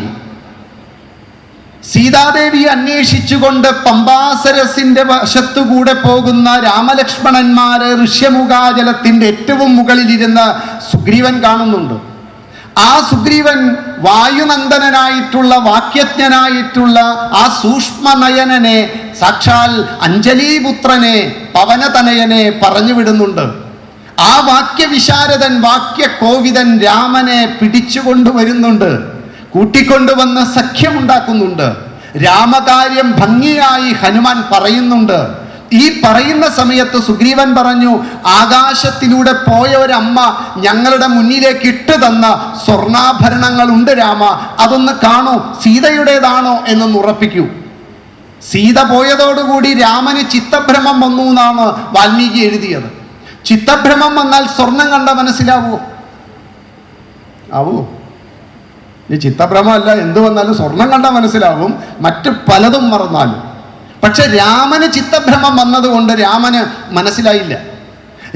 സീതാദേവിയെ അന്വേഷിച്ചുകൊണ്ട് പമ്പാസരസിന്റെ വശത്തുകൂടെ പോകുന്ന രാമലക്ഷ്മണന്മാരെ ഋഷ്യമുഖാചലത്തിന്റെ ഏറ്റവും മുകളിലിരുന്ന് സുഗ്രീവൻ കാണുന്നുണ്ട്. ആ സുഗ്രീവൻ വായുനന്ദനായിട്ടുള്ള, വാക്യജ്ഞനായിട്ടുള്ള ആ സൂക്ഷ്മനയനനെ, സാക്ഷാൽ അഞ്ജലീപുത്രനെ, പവനതനയനെ പറഞ്ഞു വിടുന്നുണ്ട്. ആ വാക്യവിശാരദൻ, വാക്യകോവിദൻ രാമനെ പിടിച്ചുകൊണ്ടുവരുന്നുണ്ട്. കൂട്ടിക്കൊണ്ടുവന്ന് സഖ്യമുണ്ടാക്കുന്നുണ്ട്. രാമകാര്യം ഭംഗിയായി ഹനുമാൻ പറയുന്നുണ്ട്. ഈ പറയുന്ന സമയത്ത് സുഗ്രീവൻ പറഞ്ഞു, ആകാശത്തിലൂടെ പോയ ഒരമ്മ ഞങ്ങളുടെ മുന്നിലേക്ക് ഇട്ടു തന്ന സ്വർണ്ണാഭരണങ്ങളുണ്ട് രാമ, അതൊന്ന് കാണൂ, സീതയുടേതാണോ എന്നൊന്ന് ഉറപ്പിക്കൂ. സീത പോയതോടുകൂടി രാമന് ചിത്തഭ്രമം വന്നു എന്നാണ് വാൽമീകി എഴുതിയത്. ചിത്തഭ്രമം വന്നാൽ സ്വർണം കണ്ട മനസ്സിലാവോ? ആവോ? ഈ ചിത്തഭ്രമമല്ല, എന്ത് വന്നാലും സ്വർണം കണ്ടാൽ മനസ്സിലാവും, മറ്റ് പലതും മറന്നാലും. പക്ഷെ രാമന് ചിത്തഭ്രമം വന്നതുകൊണ്ട് രാമന് മനസ്സിലായില്ല.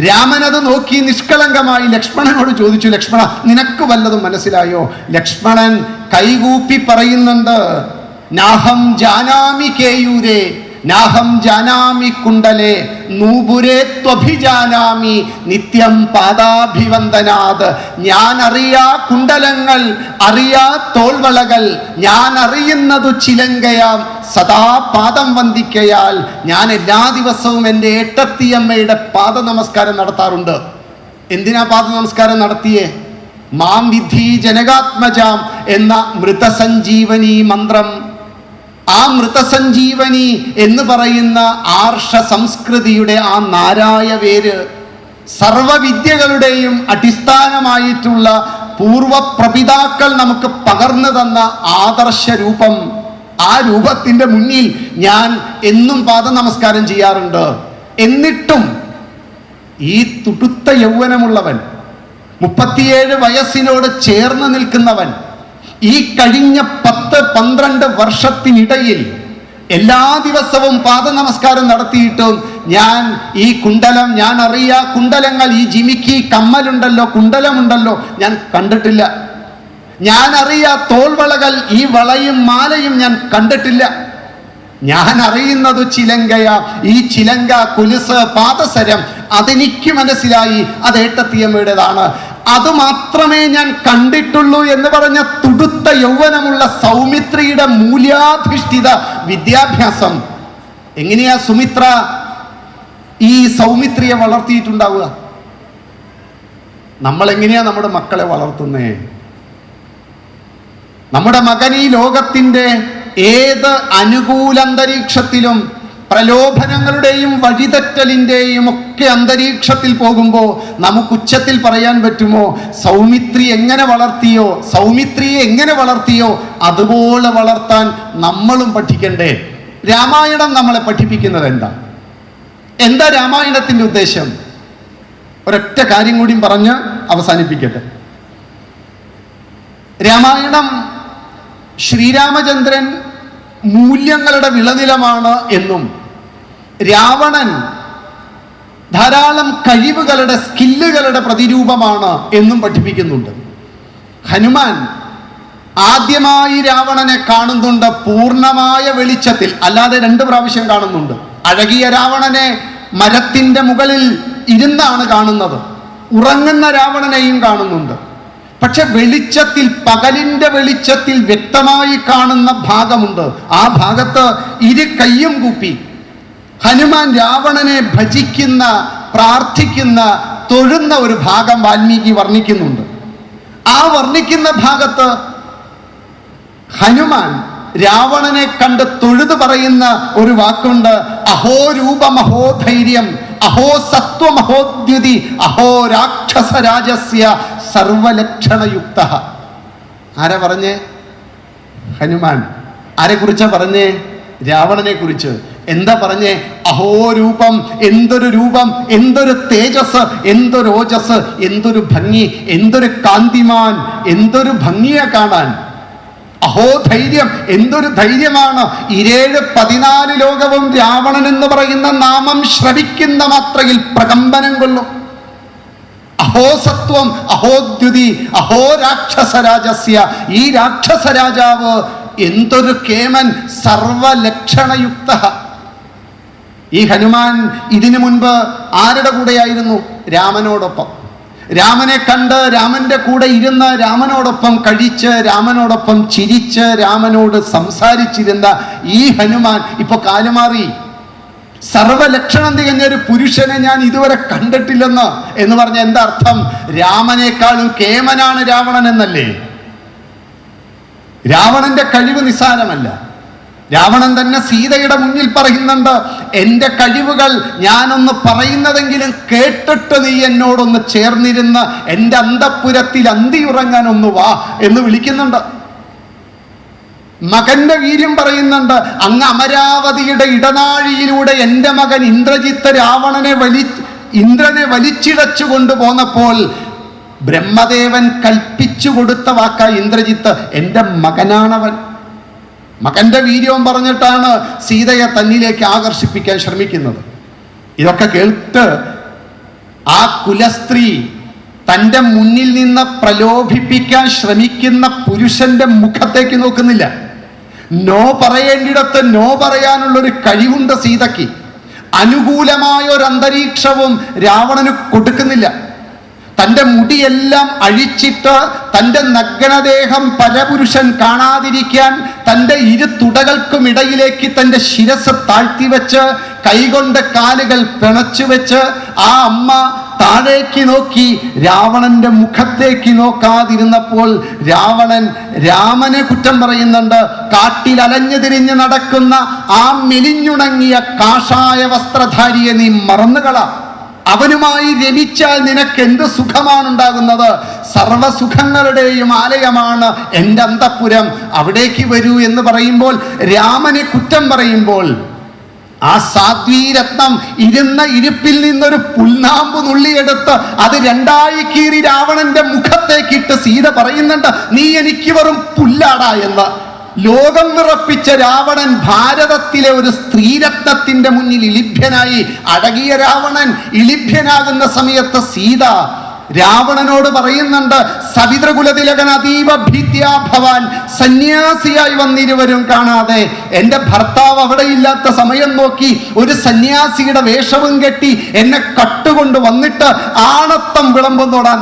രാമൻ അത് നോക്കി നിഷ്കളങ്കമായി ലക്ഷ്മണനോട് ചോദിച്ചു, ലക്ഷ്മണ നിനക്ക് വല്ലതും മനസ്സിലായോ? ലക്ഷ്മണൻ കൈകൂപ്പി പറയുന്നുണ്ട്, നാഹം ജാനാമി കേയൂരേ നാഹം ജാനാമി കുണ്ടലേ നൂപുരേ ത്വഭിജാനാമി നിത്യം പാദാഭിവന്ദനാത്. ഞാൻ അറിയാ കുണ്ടലങ്ങൾ, അറിയാ തോൾവളകൾ, ഞാൻ അറിയുന്നതു ചിലങ്കയാം സദാ പാദം വന്ദിക്കയാൽ. ഞാൻ എല്ലാ ദിവസവും എൻ്റെ ഏട്ടത്തിയമ്മയുടെ പാദ നമസ്കാരം നടത്താറുണ്ട്. എന്തിനാ പാദ നമസ്കാരം നടത്തിയേ? മാം വിദ്ധി ജനകാത്മജാം എന്ന മൃതസഞ്ജീവനി മന്ത്രം. ആ മൃതസഞ്ജീവനി എന്ന് പറയുന്ന ആർഷ സംസ്കൃതിയുടെ ആ നാരായ വേര് സർവവിദ്യകളുടെയും അടിസ്ഥാനമായിട്ടുള്ള പൂർവപ്രപിതാക്കൾ നമുക്ക് പകർന്നു തന്ന ആദർശ രൂപം, ആ രൂപത്തിന്റെ മുന്നിൽ ഞാൻ എന്നും പാദനമസ്കാരം ചെയ്യാറുണ്ട്. എന്നിട്ടും ഈ തുടുത്ത യൗവനമുള്ളവൻ, 37 വയസ്സിനോട് ചേർന്ന് നിൽക്കുന്നവൻ, ഈ കഴിഞ്ഞ 10-12 വർഷത്തിനിടയിൽ എല്ലാ ദിവസവും പാദനമസ്കാരം നടത്തിയിട്ടും ഞാൻ ഈ കുണ്ടലം, ഞാൻ അറിയാ കുണ്ടലങ്ങൾ, ഈ ജിമിക്കി കമ്മലുണ്ടല്ലോ, കുണ്ടലമുണ്ടല്ലോ, ഞാൻ കണ്ടിട്ടില്ല. ഞാൻ അറിയാ തോൾവളകൾ, ഈ വളയും മാലയും ഞാൻ കണ്ടിട്ടില്ല. ഞാൻ അറിയുന്നത് ചിലങ്കയ, ഈ ചിലങ്ക, കുലുസ്, പാദസരം അതെനിക്ക് മനസ്സിലായി, അത് ഏട്ടത്തിയമ്മയുടേതാണ്, അത് മാത്രമേ ഞാൻ കണ്ടിട്ടുള്ളൂ എന്ന് പറഞ്ഞ തുടുത്ത യൗവനമുള്ള സൗമിത്രിയുടെ മൂല്യാധിഷ്ഠിത വിദ്യാഭ്യാസം. എങ്ങനെയാ സുമിത്ര ഈ സൗമിത്രിയെ വളർത്തിയിട്ടുണ്ടാവുക? നമ്മൾ എങ്ങനെയാ നമ്മുടെ മക്കളെ വളർത്തുന്നേ? നമ്മുടെ മകൻ ഈ ലോകത്തിന്റെ ഏത് അനുകൂല അന്തരീക്ഷത്തിലും പ്രലോഭനങ്ങളുടെയും വഴിതെറ്റലിന്റെയും ഒക്കെ അന്തരീക്ഷത്തിൽ പോകുമ്പോൾ നമുക്ക് ഉച്ചത്തിൽ പറയാൻ പറ്റുമോ, സൗമിത്രി എങ്ങനെ വളർത്തിയോ, സൗമിത്രിയെ എങ്ങനെ വളർത്തിയോ അതുപോലെ വളർത്താൻ നമ്മളും പഠിക്കണ്ടേ? രാമായണം നമ്മളെ പഠിപ്പിക്കുന്നത് എന്താ രാമായണത്തിന്റെ ഉദ്ദേശം? ഒരൊറ്റ കാര്യം കൂടി പറഞ്ഞ് അവസാനിപ്പിക്കട്ടെ. രാമായണം ശ്രീരാമചന്ദ്രൻ മൂല്യങ്ങളുടെ വിളനിലമാണ് എന്നും രാവണൻ ധാരാളം കഴിവുകളുടെ, സ്കില്ലുകളുടെ പ്രതിരൂപമാണ് എന്നും പഠിപ്പിക്കുന്നുണ്ട്. ഹനുമാൻ ആദ്യമായി രാവണനെ കാണുന്നുണ്ട് പൂർണ്ണമായ വെളിച്ചത്തിൽ, അല്ലാതെ 2 പ്രാവശ്യം കാണുന്നുണ്ട്. അഴകിയ രാവണനെ മരത്തിന്റെ മുകളിൽ ഇരുന്നാണ് കാണുന്നത്, ഉറങ്ങുന്ന രാവണനെയും കാണുന്നുണ്ട്. പക്ഷെ വെളിച്ചത്തിൽ, പകലിന്റെ വെളിച്ചത്തിൽ വ്യക്തമായി കാണുന്ന ഭാഗമുണ്ട്. ആ ഭാഗത്ത് ഇരു കയ്യും കൂപ്പി ഹനുമാൻ രാവണനെ ഭജിക്കുന്ന, പ്രാർത്ഥിക്കുന്ന, തൊഴുന്ന ഒരു ഭാഗം വാൽമീകി വർണ്ണിക്കുന്നുണ്ട്. ആ വർണ്ണിക്കുന്ന ഭാഗത്ത് ഹനുമാൻ രാവണനെ കണ്ട് തൊഴുതു പറയുന്ന ഒരു വാക്കുണ്ട്, അഹോ രൂപം അഹോ ധൈര്യം അഹോ സത്വമഹോദ്യുതി അഹോ രാക്ഷസരാജസ്യ സർവലക്ഷണയുക്ത. ആരാ പറഞ്ഞേ? ഹനുമാൻ. ആരെ കുറിച്ചാ പറഞ്ഞേ? രാവണനെ കുറിച്ച്. എന്താ പറഞ്ഞേ? അഹോ രൂപം, എന്തൊരു രൂപം, എന്തൊരു തേജസ്, എന്തൊരു ഓജസ്, എന്തൊരു ഭംഗി, എന്തൊരു കാന്തിമാൻ, എന്തൊരു ഭംഗിയാ കാണാൻ. അഹോ ധൈര്യം, എന്തൊരു ധൈര്യമാണ്. 14 ലോകവും രാവണൻ എന്ന് പറയുന്ന നാമം ശ്രവിക്കുന്ന മാത്രയിൽ പ്രകമ്പനം കൊള്ളും. അഹോ സത്വം അഹോദ്യുതി അഹോ രാക്ഷസരാജസ്യ, ഈ രാക്ഷസരാജാവ് എന്തൊരു കേമൻ, സർവലക്ഷണയുക്ത. ഈ ഹനുമാൻ ഇതിനു മുൻപ് ആരുടെ കൂടെയായിരുന്നു? രാമനോടൊപ്പം. രാമനെ കണ്ട് രാമന്റെ കൂടെ ഇരുന്ന് രാമനോടൊപ്പം കഴിച്ച് രാമനോടൊപ്പം ചിരിച്ച് രാമനോട് സംസാരിച്ചിരുന്ന ഈ ഹനുമാൻ ഇപ്പൊ കാലുമാറി. സർവലക്ഷണം തികഞ്ഞ ഒരു പുരുഷനെ ഞാൻ ഇതുവരെ കണ്ടിട്ടില്ലെന്ന് എന്ന് പറഞ്ഞ എന്താ അർത്ഥം? രാമനേക്കാളും കേമനാണ് രാവണൻ എന്നല്ലേ? രാവണന്റെ കഴിവ് നിസ്സാരമല്ല. രാവണൻ തന്നെ സീതയുടെ മുന്നിൽ പറയുന്നുണ്ട്, എൻ്റെ കഴിവുകൾ ഞാനൊന്ന് പറയുന്നതെങ്കിലും കേട്ടിട്ട് നീ എന്നോടൊന്ന് ചേർന്നിരുന്ന് എൻ്റെ അന്തഃപുരത്തിൽ അന്തിയുറങ്ങാൻ ഒന്ന് വാ എന്ന് വിളിക്കുന്നുണ്ട്. മകന്റെ വീര്യം പറയുന്നുണ്ട്, അങ്ങ് അമരാവതിയുടെ ഇടനാഴിയിലൂടെ എൻ്റെ മകൻ ഇന്ദ്രജിത്ത് ഇന്ദ്രനെ വലിച്ചിഴച്ചു കൊണ്ടുപോന്നപ്പോൾ ബ്രഹ്മദേവൻ കൽപ്പിച്ചു കൊടുത്ത വാക്ക ഇന്ദ്രജിത്ത്, എൻ്റെ മകനാണവൻ. മകന്റെ വീര്യവും പറഞ്ഞിട്ടാണ് സീതയെ തന്നിലേക്ക് ആകർഷിപ്പിക്കാൻ ശ്രമിക്കുന്നത്. ഇതൊക്കെ കേട്ട് ആ കുലസ്ത്രീ തൻ്റെ മുന്നിൽ നിന്ന് പ്രലോഭിപ്പിക്കാൻ ശ്രമിക്കുന്ന പുരുഷന്റെ മുഖത്തേക്ക് നോക്കുന്നില്ല. നോ പറയേണ്ടിടത്ത് നോ പറയാനുള്ളൊരു കഴിവുണ്ട് സീതയ്ക്ക്. അനുകൂലമായ ഒരു അന്തരീക്ഷവും രാവണന് കൊടുക്കുന്നില്ല. തൻ്റെ മുടിയെല്ലാം അഴിച്ചിട്ട് തൻ്റെ നഗ്നദേഹം പരപുരുഷൻ കാണാതിരിക്കാൻ തൻ്റെ ഇരു തുടകൾക്കും ഇടയിലേക്ക് തൻ്റെ ശിരസ് താഴ്ത്തിവെച്ച് കൈകൊണ്ട് കാലുകൾ പിണച്ചു വെച്ച് ആ അമ്മ താഴേക്ക് നോക്കി രാവണന്റെ മുഖത്തേക്ക് നോക്കാതിരുന്നപ്പോൾ രാമനെ കുറ്റം പറയുന്നുണ്ട്. കാട്ടിൽ അലഞ്ഞു തിരിഞ്ഞ് നടക്കുന്ന ആ മെലിഞ്ഞുണങ്ങിയ കാഷായ വസ്ത്രധാരിയെ നീ മറന്നുകള. അവനുമായി രമിച്ചാൽ നിനക്ക് എന്ത് സുഖമാണ് ഉണ്ടാകുന്നത്? സർവസുഖങ്ങളുടെയും ആലയമാണ് എൻ്റെ അന്തഃപുരം, അവിടേക്ക് വരൂ എന്ന് പറയുമ്പോൾ, രാമനെ കുറ്റം പറയുമ്പോൾ, ആ സാധ്വീരത്നം ഇരുന്ന ഇരിപ്പിൽ നിന്നൊരു പുൽനാമ്പ് നുള്ളിയെടുത്ത് അത് രണ്ടായി കീറി രാവണന്റെ മുഖത്തേക്കിട്ട് സീത പറയുന്നുണ്ട്, നീ എനിക്ക് വെറും പുല്ലാടാ എന്ന്. ലോകം വിറപ്പിച്ച രാവണൻ ഭാരതത്തിലെ ഒരു സ്ത്രീരത്നത്തിന്റെ മുന്നിൽ ഇളിഭ്യനായി. അടകിയ രാവണൻ ഇളിഭ്യനാകുന്ന സമയത്ത് സീത രാവണനോട് പറയുന്നുണ്ട്, സവിതൃകുലതിലകൻ അതീവ ഭീത്യാ ഭവാൻ, സന്യാസിയായി വന്നിരുവരും കാണാതെ എൻ്റെ ഭർത്താവ് അവിടെ ഇല്ലാത്ത സമയം നോക്കി ഒരു സന്യാസിയുടെ വേഷവും കെട്ടി എന്നെ കട്ടുകൊണ്ട് വന്നിട്ട് ആണത്തം വിളമ്പുന്നോടാ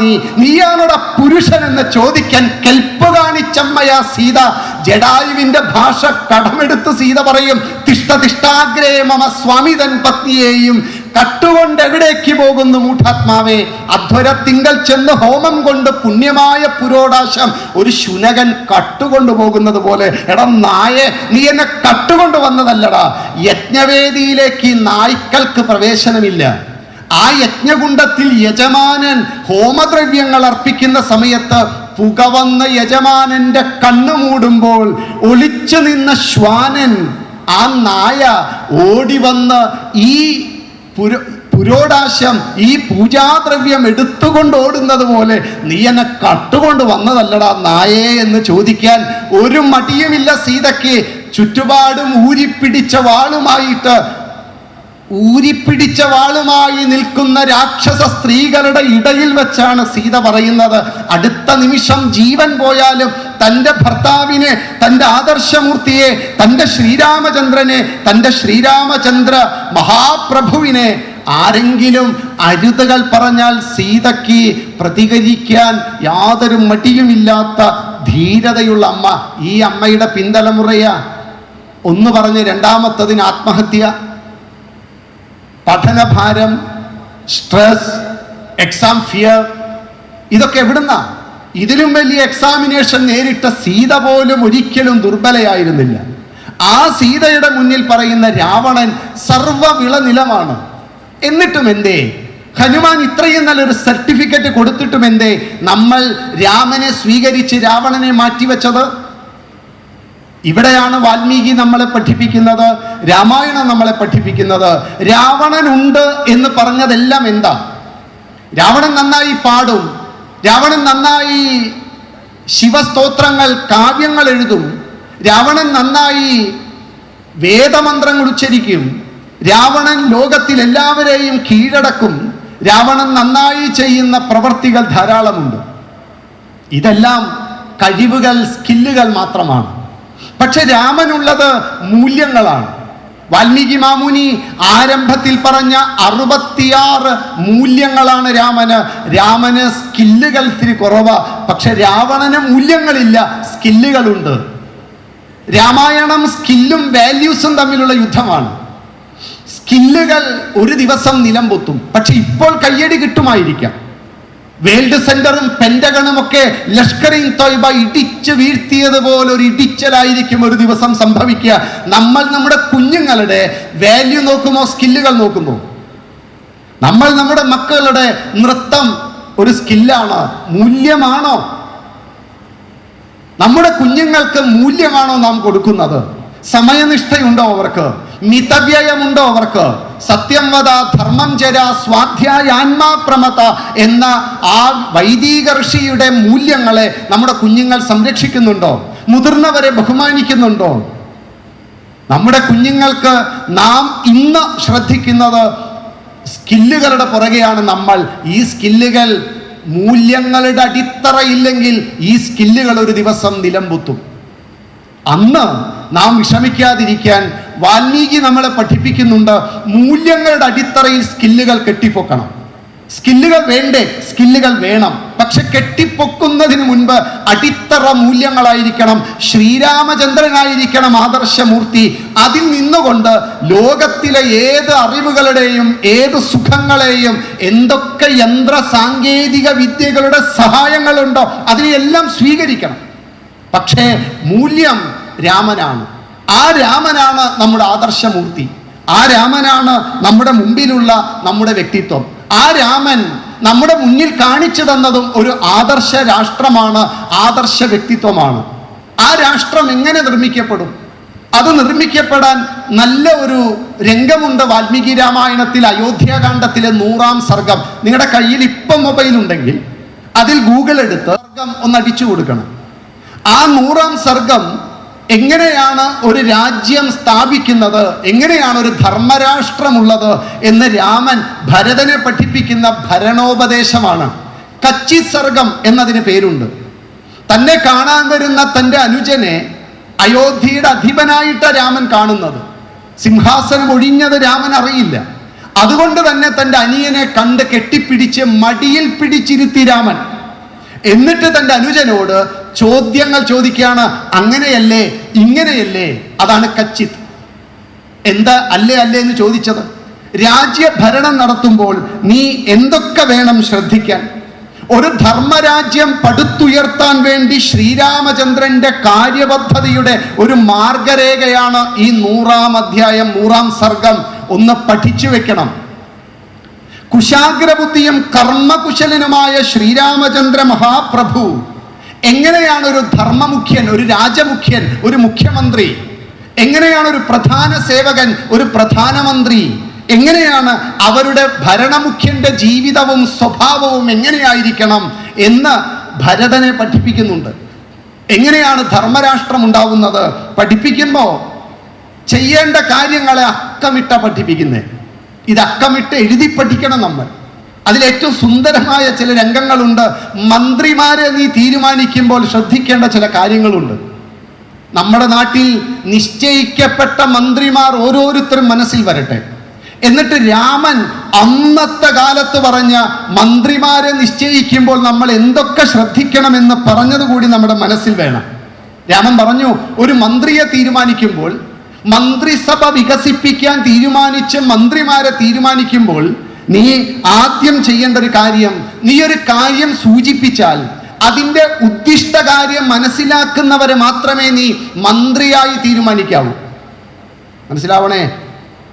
നീയാണോടാ പുരുഷൻ എന്ന് ചോദിക്കാൻ കെൽപ്പ് കാണിച്ചമ്മയാ സീത. ജഡായുവിന്റെ ഭാഷ കടമെടുത്ത് സീത പറയും, തിഷ്ടാഗ്രേ മമ സ്വാമിതൻ പത്നിയെയും കട്ടുകൊണ്ട് എവിടേക്ക് പോകുന്നു മൂഢാത്മാവേ? അധ്വരത്തിങ്കൽ ചെന്ന് ഹോമം കൊണ്ട് പുണ്യമായ പുരോടാശം ഒരു ശുനകൻ കട്ടുകൊണ്ടു പോകുന്നത് പോലെ. എടാ നായെ, നീ എന്നെ കട്ടുകൊണ്ട് വന്നതല്ലടാ. യജ്ഞവേദിയിലേക്ക് നായ്ക്കൾക്ക് പ്രവേശനമില്ല. ആ യജ്ഞകുണ്ഡത്തിൽ യജമാനൻ ഹോമദ്രവ്യങ്ങൾ അർപ്പിക്കുന്ന സമയത്ത് പുകവന്ന യജമാനന്റെ കണ്ണു മൂടുമ്പോൾ ഒളിച്ചു നിന്ന ശ്വാനൻ, ആ നായ ഓടി വന്ന് ഈ പുരോടാശം, ഈ പൂജാദ്രവ്യം എടുത്തുകൊണ്ട് ഓടുന്നത് പോലെ നീ എന്നെ കട്ടുകൊണ്ട് വന്നതല്ലടാ നായേ എന്ന് ചോദിക്കാൻ ഒരു മടിയുമില്ല സീതയ്ക്ക്. ചുറ്റുപാടും ഊരിപ്പിടിച്ച വാളുമായി നിൽക്കുന്ന രാക്ഷസ സ്ത്രീകളുടെ ഇടയിൽ വെച്ചാണ് സീത പറയുന്നത്, അടുത്ത നിമിഷം ജീവൻ പോയാലും തൻ്റെ ഭർത്താവിനെ, തൻ്റെ ആദർശമൂർത്തിയെ, തൻ്റെ ശ്രീരാമചന്ദ്രനെ, തൻ്റെ ശ്രീരാമചന്ദ്ര മഹാപ്രഭുവിനെ ആരെങ്കിലും അരുതുകൾ പറഞ്ഞാൽ സീതയ്ക്ക് പ്രതികരിക്കാൻ യാതൊരു മടിയുമില്ലാത്ത ധീരതയുള്ള അമ്മ. ഈ അമ്മയുടെ പിന്തലമുറയാ. ഒന്ന് പറഞ്ഞ് രണ്ടാമത്തതിന് ആത്മഹത്യ, പഠനഭാരം, സ്ട്രെസ്, എക്സാം ഫിയർ, ഇതൊക്കെ എവിടുന്നാ? ഇതിലും വലിയ എക്സാമിനേഷൻ നേരിട്ട സീത പോലും ഒരിക്കലും ദുർബലയായിരുന്നില്ല. ആ സീതയുടെ മുന്നിൽ പറയുന്ന രാവണൻ സർവ്വവിളനിലമാണ്. എന്നിട്ടും എന്തേ ഹനുമാൻ ഇത്രയും നല്ലൊരു സർട്ടിഫിക്കറ്റ് കൊടുത്തിട്ടും എന്തേ നമ്മൾ രാമനെ സ്വീകരിച്ച് രാവണനെ മാറ്റിവെച്ചത്? ഇവിടെയാണ് വാൽമീകി നമ്മളെ പഠിപ്പിക്കുന്നത്, രാമായണം നമ്മളെ പഠിപ്പിക്കുന്നത്. രാവണനുണ്ട് എന്ന് പറഞ്ഞതെല്ലാം എന്താ? രാവണൻ നന്നായി പാടും, രാവണൻ നന്നായി ശിവസ്തോത്രങ്ങൾ, കാവ്യങ്ങൾ എഴുതും, രാവണൻ നന്നായി വേദമന്ത്രങ്ങൾ ഉച്ചരിക്കും, രാവണൻ ലോകത്തിൽ എല്ലാവരെയും കീഴടക്കും, രാവണൻ നന്നായി ചെയ്യുന്ന പ്രവർത്തികൾ ധാരാളമുണ്ട്. ഇതെല്ലാം കഴിവുകൾ, സ്കില്ലുകൾ മാത്രമാണ്. പക്ഷെ രാമനുള്ളത് മൂല്യങ്ങളാണ്. വാൽമീകി മാമുനി ആരംഭത്തിൽ പറഞ്ഞ 66 മൂല്യങ്ങളാണ് രാമന്. രാമന് സ്കില്ലുകൾ ഇത്തിരി കുറവാ, പക്ഷെ രാവണന് മൂല്യങ്ങളില്ല, സ്കില്ലുകളുണ്ട്. രാമായണം സ്കില്ലും വാല്യൂസും തമ്മിലുള്ള യുദ്ധമാണ്. സ്കില്ലുകൾ ഒരു ദിവസം നിലംപൊത്തും, പക്ഷെ ഇപ്പോൾ കയ്യടി കിട്ടുമായിരിക്കാം. വേൾഡ് സെന്ററും പെന്റഗണും ഒക്കെ ലഷ്കർ-ഇ തോയ്ബ ഇടിച്ചു വീഴ്ത്തിയതുപോലെ ഒരു ഇടിച്ചലായിരിക്കും ഒരു ദിവസം സംഭവിക്കുക. നമ്മൾ നമ്മുടെ കുഞ്ഞുങ്ങളുടെ വാല്യൂ നോക്കുമോ, സ്കില്ലുകൾ നോക്കുമോ? നമ്മൾ നമ്മുടെ മക്കളുടെ നൃത്തം ഒരു സ്കില്ലാണ്, മൂല്യമാണോ? നമ്മുടെ കുഞ്ഞുങ്ങൾക്ക് മൂല്യമാണോ നാം കൊടുക്കുന്നത്? സമയനിഷ്ഠയുണ്ടോ അവർക്ക്? മിതവ്യയമുണ്ടോ അവർക്ക്? സത്യം വദ, ധർമ്മം ചര, സ്വാധ്യായാന്മാ പ്രമത എന്ന ആ വൈദിക ഋഷിയുടെ മൂല്യങ്ങളെ നമ്മുടെ കുഞ്ഞുങ്ങൾ സംരക്ഷിക്കുന്നുണ്ടോ? മുതിർന്നവരെ ബഹുമാനിക്കുന്നുണ്ടോ? നമ്മുടെ കുഞ്ഞുങ്ങൾക്ക് നാം ഇന്ന് ശ്രദ്ധിക്കുന്നത് സ്കില്ലുകളുടെ പുറകെയാണ് നമ്മൾ. ഈ സ്കില്ലുകൾ, മൂല്യങ്ങളുടെ അടിത്തറയില്ലെങ്കിൽ ഈ സ്കില്ലുകൾ ഒരു ദിവസം നിലംപൊത്തും. അന്ന് നാം വിഷമിക്കാതിരിക്കാൻ വാൽമീകി നമ്മളെ പഠിപ്പിക്കുന്നുണ്ട്, മൂല്യങ്ങളുടെ അടിത്തറയിൽ സ്കില്ലുകൾ കെട്ടിപ്പൊക്കണം. സ്കില്ലുകൾ വേണ്ടേ? സ്കില്ലുകൾ വേണം, പക്ഷെ കെട്ടിപ്പൊക്കുന്നതിന് മുൻപ് അടിത്തറ മൂല്യങ്ങളായിരിക്കണം. ശ്രീരാമചന്ദ്രനായിരിക്കണം ആദർശമൂർത്തി. അതിൽ നിന്നുകൊണ്ട് ലോകത്തിലെ ഏത് അറിവുകളുടെയും ഏത് സുഖങ്ങളെയും എന്തൊക്കെ യന്ത്ര സാങ്കേതിക വിദ്യകളുടെ സഹായങ്ങളുണ്ടോ അതിനെയെല്ലാം സ്വീകരിക്കണം. പക്ഷേ മൂല്യം രാമനാണ്. ആ രാമനാണ് നമ്മുടെ ആദർശമൂർത്തി. ആ രാമനാണ് നമ്മുടെ മുമ്പിലുള്ള നമ്മുടെ വ്യക്തിത്വം. ആ രാമൻ നമ്മുടെ മുന്നിൽ കാണിച്ചു തന്നതും ഒരു ആദർശ രാഷ്ട്രമാണ്, ആദർശ വ്യക്തിത്വമാണ്. ആ രാഷ്ട്രം എങ്ങനെ നിർമ്മിക്കപ്പെടും? അത് നിർമ്മിക്കപ്പെടാൻ നല്ല ഒരു രംഗമുണ്ട് വാൽമീകി രാമായണത്തിൽ, അയോധ്യാകാന്ഡത്തിലെ 100-ാം സർഗം. നിങ്ങളുടെ കയ്യിൽ ഇപ്പം മൊബൈൽ ഉണ്ടെങ്കിൽ അതിൽ ഗൂഗിൾ എടുത്ത് സർഗം ഒന്ന് അടിച്ചു കൊടുക്കണം. ആ 100-ാം സർഗം എങ്ങനെയാണ് ഒരു രാജ്യം സ്ഥാപിക്കുന്നത്, എങ്ങനെയാണ് ഒരു ധർമ്മരാഷ്ട്രമുള്ളത് എന്ന് രാമൻ ഭരതനെ പഠിപ്പിക്കുന്ന ഭരണോപദേശമാണ്. കച്ചി സർഗം എന്നതിന് പേരുണ്ട്. തന്നെ കാണാൻ വരുന്ന തൻ്റെ അനുജനെ അയോധ്യയുടെ അധിപനായിട്ട് രാമൻ കാണുന്നത്. സിംഹാസനം ഒഴിഞ്ഞത് രാമൻ അറിയില്ല. അതുകൊണ്ട് തന്നെ തൻ്റെ അനിയനെ കണ്ട് കെട്ടിപ്പിടിച്ച് മടിയിൽ പിടിച്ചിരുത്തി രാമൻ. എന്നിട്ട് തൻ്റെ അനുജനോട് ചോദ്യങ്ങൾ ചോദിക്കുകയാണ്. അങ്ങനെയല്ലേ, ഇങ്ങനെയല്ലേ? അതാണ് കച്ചിത്. എന്താ അല്ലേ അല്ലേ എന്ന് ചോദിച്ചത്? രാജ്യഭരണം നടത്തുമ്പോൾ നീ എന്തൊക്കെ വേണം ശ്രദ്ധിക്കാൻ? ഒരു ധർമ്മരാജ്യം പടുത്തുയർത്താൻ വേണ്ടി ശ്രീരാമചന്ദ്രന്റെ കാര്യപദ്ധതിയുടെ ഒരു മാർഗരേഖയാണ് ഈ 100-ാം അധ്യായം, 100-ാം സർഗം. ഒന്ന് പഠിച്ചു വെക്കണം. കുശാഗ്രബുദ്ധിയും കർമ്മകുശലനുമായ ശ്രീരാമചന്ദ്ര മഹാപ്രഭു എങ്ങനെയാണ് ഒരു ധർമ്മമുഖ്യൻ, ഒരു രാജമുഖ്യൻ, ഒരു മുഖ്യമന്ത്രി, എങ്ങനെയാണ് ഒരു പ്രധാന സേവകൻ, ഒരു പ്രധാനമന്ത്രി, എങ്ങനെയാണ് അവരുടെ ഭരണമുഖ്യന്റെ ജീവിതവും സ്വഭാവവും എങ്ങനെയായിരിക്കണം എന്ന് ഭരതനെ പഠിപ്പിക്കുന്നുണ്ട്. എങ്ങനെയാണ് ധർമ്മരാഷ്ട്രം ഉണ്ടാവുന്നത് പഠിപ്പിക്കുമ്പോൾ ചെയ്യേണ്ട കാര്യങ്ങളെ അക്കമിട്ട പഠിപ്പിക്കുന്നത്. ഇത് അക്കമിട്ട് എഴുതി പഠിക്കണം നമ്മൾ. അതിലേറ്റവും സുന്ദരമായ ചില രംഗങ്ങളുണ്ട്. മന്ത്രിമാരെ നീ തീരുമാനിക്കുമ്പോൾ ശ്രദ്ധിക്കേണ്ട ചില കാര്യങ്ങളുണ്ട്. നമ്മുടെ നാട്ടിൽ നിശ്ചയിക്കപ്പെട്ട മന്ത്രിമാർ ഓരോരുത്തരും മനസ്സിൽ വരട്ടെ. എന്നിട്ട് രാമൻ അന്നത്തെ കാലത്ത് പറഞ്ഞ മന്ത്രിമാരെ നിശ്ചയിക്കുമ്പോൾ നമ്മൾ എന്തൊക്കെ ശ്രദ്ധിക്കണമെന്ന് പറഞ്ഞതുകൂടി നമ്മുടെ മനസ്സിൽ വേണം. രാമൻ പറഞ്ഞു, ഒരു മന്ത്രിയെ തീരുമാനിക്കുമ്പോൾ, മന്ത്രിസഭ വികസിപ്പിക്കാൻ തീരുമാനിച്ച് മന്ത്രിമാരെ തീരുമാനിക്കുമ്പോൾ നീ ആദ്യം ചെയ്യേണ്ട ഒരു കാര്യം, നീ ഒരു കാര്യം സൂചിപ്പിച്ചാൽ അതിൻ്റെ ഉദ്ദിഷ്ട കാര്യം മനസ്സിലാക്കുന്നവരെ മാത്രമേ നീ മന്ത്രിയായി തീരുമാനിക്കാവൂ. മനസ്സിലാവണേ?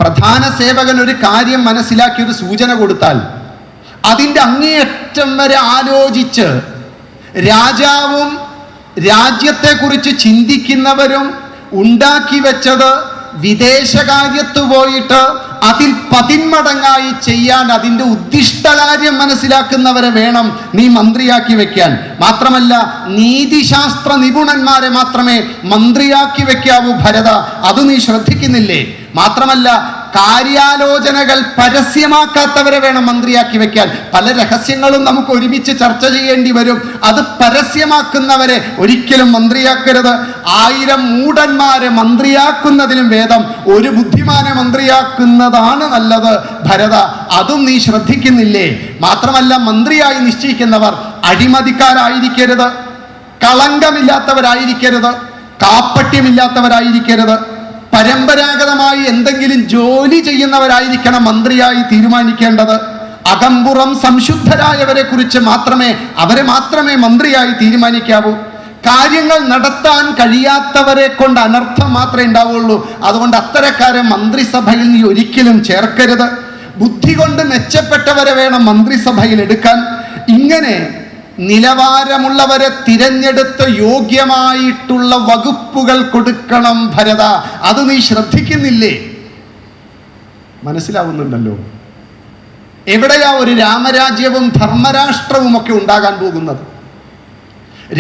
പ്രധാന സേവകൻ ഒരു കാര്യം മനസ്സിലാക്കി ഒരു സൂചന കൊടുത്താൽ അതിൻ്റെ അങ്ങേയറ്റം വരെ ആലോചിച്ച് രാജാവും രാജ്യത്തെക്കുറിച്ച് ചിന്തിക്കുന്നവരും ഉണ്ടാക്കി വെച്ചത് വിദേശകാര്യത്ത് പോയിട്ട് അതിൽ 10 മടങ്ങായി ചെയ്യാൻ അതിൻ്റെ ഉദ്ദിഷ്ട കാര്യം മനസ്സിലാക്കുന്നവരെ വേണം നീ മന്ത്രിയാക്കി വെക്കാൻ. മാത്രമല്ല, നീതിശാസ്ത്ര നിപുണന്മാരെ മാത്രമേ മന്ത്രിയാക്കി വെക്കാവൂ ഭരത. അത് നീ ശ്രദ്ധിക്കുന്നില്ലേ? മാത്രമല്ല, കാര്യാലോചനകൾ പരസ്യമാക്കാത്തവരെ വേണം മന്ത്രിയാക്കി വെക്കാൻ. പല രഹസ്യങ്ങളും നമുക്ക് ഒരുമിച്ച് ചർച്ച ചെയ്യേണ്ടി വരും. അത് പരസ്യമാക്കുന്നവരെ ഒരിക്കലും മന്ത്രിയാക്കരുത്. 1000 മൂഢന്മാരെ മന്ത്രിയാക്കുന്നതിനും ഭേദം ഒരു ബുദ്ധിമാനെ മന്ത്രിയാക്കുന്നതാണ് നല്ലത് ഭരത. അതും നീ ശ്രദ്ധിക്കുന്നില്ലേ? മാത്രമല്ല, മന്ത്രിയായി നിശ്ചയിക്കുന്നവർ അഴിമതിക്കാരായിരിക്കരുത്, കളങ്കമില്ലാത്തവരായിരിക്കരുത്, കാപ്പട്യമില്ലാത്തവരായിരിക്കരുത്, പരമ്പരാഗതമായി എന്തെങ്കിലും ജോലി ചെയ്യുന്നവരായിരിക്കണം മന്ത്രിയായി തീരുമാനിക്കേണ്ടത്. അകമ്പുറം സംശുദ്ധരായവരെ കുറിച്ച് അവരെ മാത്രമേ മന്ത്രിയായി തീരുമാനിക്കാവൂ. കാര്യങ്ങൾ നടത്താൻ കഴിയാത്തവരെ കൊണ്ട് അനർത്ഥം മാത്രമേ ഉണ്ടാവുള്ളൂ. അതുകൊണ്ട് അത്തരക്കാരെ മന്ത്രിസഭയിൽ നീ ഒരിക്കലും ചേർക്കരുത്. ബുദ്ധി കൊണ്ട് മെച്ചപ്പെട്ടവരെ വേണം മന്ത്രിസഭയിൽ എടുക്കാൻ. ഇങ്ങനെ നിലവാരമുള്ളവരെ തിരഞ്ഞെടുത്ത് യോഗ്യമായിട്ടുള്ള വകുപ്പുകൾ കൊടുക്കണം ഭരത. അത് നീ ശ്രദ്ധിക്കുന്നില്ലേ? മനസ്സിലാവുന്നുണ്ടല്ലോ? എവിടെയാ ഒരു രാമരാജ്യവും ധർമ്മരാഷ്ട്രവും ഒക്കെ ഉണ്ടാകാൻ പോകുന്നത്?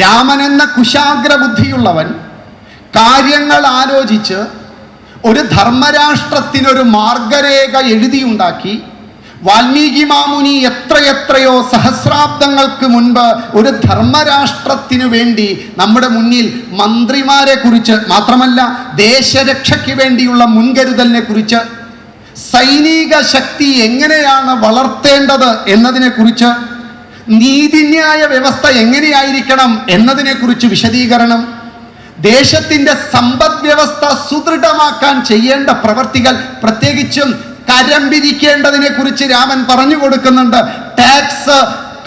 രാമൻ എന്ന കുശാഗ്ര ബുദ്ധിയുള്ളവൻ കാര്യങ്ങൾ ആലോചിച്ച് ഒരു ധർമ്മരാഷ്ട്രത്തിനൊരു മാർഗരേഖ എഴുതിയുണ്ടാക്കി. വാൽമീകി മാമുനി എത്രയെത്രയോ സഹസ്രാബ്ദങ്ങൾക്ക് മുൻപ് ഒരു ധർമ്മരാഷ്ട്രത്തിനു വേണ്ടി നമ്മുടെ മുന്നിൽ മന്ത്രിമാരെ കുറിച്ച്, മാത്രമല്ല ദേശരക്ഷയ്ക്ക് വേണ്ടിയുള്ള മുൻകരുതലിനെ കുറിച്ച്, സൈനിക ശക്തി എങ്ങനെയാണ് വളർത്തേണ്ടത് എന്നതിനെ കുറിച്ച്, നീതിന്യായ വ്യവസ്ഥ എങ്ങനെയായിരിക്കണം എന്നതിനെ കുറിച്ച് വിശദീകരണം, ദേശത്തിന്റെ സമ്പദ് വ്യവസ്ഥ സുദൃഢമാക്കാൻ ചെയ്യേണ്ട പ്രവർത്തികൾ, പ്രത്യേകിച്ചും കരം പിരിക്കേണ്ടതിനെ കുറിച്ച് രാമൻ പറഞ്ഞു കൊടുക്കുന്നുണ്ട്. ടാക്സ്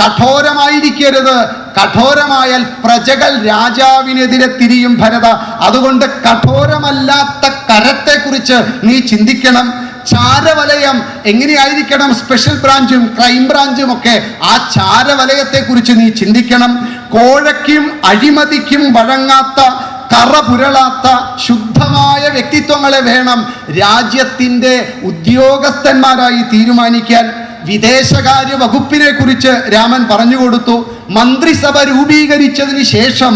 കഠോരമായിരിക്കരുത്, കഠോരമായാൽ പ്രജകൾ രാജാവിനെതിരെ തിരിയും ഭരത. അതുകൊണ്ട് കഠോരമല്ലാത്ത കരത്തെക്കുറിച്ച് നീ ചിന്തിക്കണം. ചാരവലയം എങ്ങനെയായിരിക്കണം, സ്പെഷ്യൽ ബ്രാഞ്ചും ക്രൈം ബ്രാഞ്ചും ഒക്കെ ആ ചാരവലയത്തെ കുറിച്ച് നീ ചിന്തിക്കണം. കോഴയ്ക്കും അഴിമതിക്കും വഴങ്ങാത്ത, കറ പുരളാത്ത ശുദ്ധമായ വ്യക്തിത്വങ്ങളെ വേണം രാജ്യത്തിൻ്റെ ഉദ്യോഗസ്ഥന്മാരായി തീരുമാനിക്കാൻ. വിദേശകാര്യ വകുപ്പിനെ കുറിച്ച് രാമൻ പറഞ്ഞു കൊടുത്തു. മന്ത്രിസഭ രൂപീകരിച്ചതിന് ശേഷം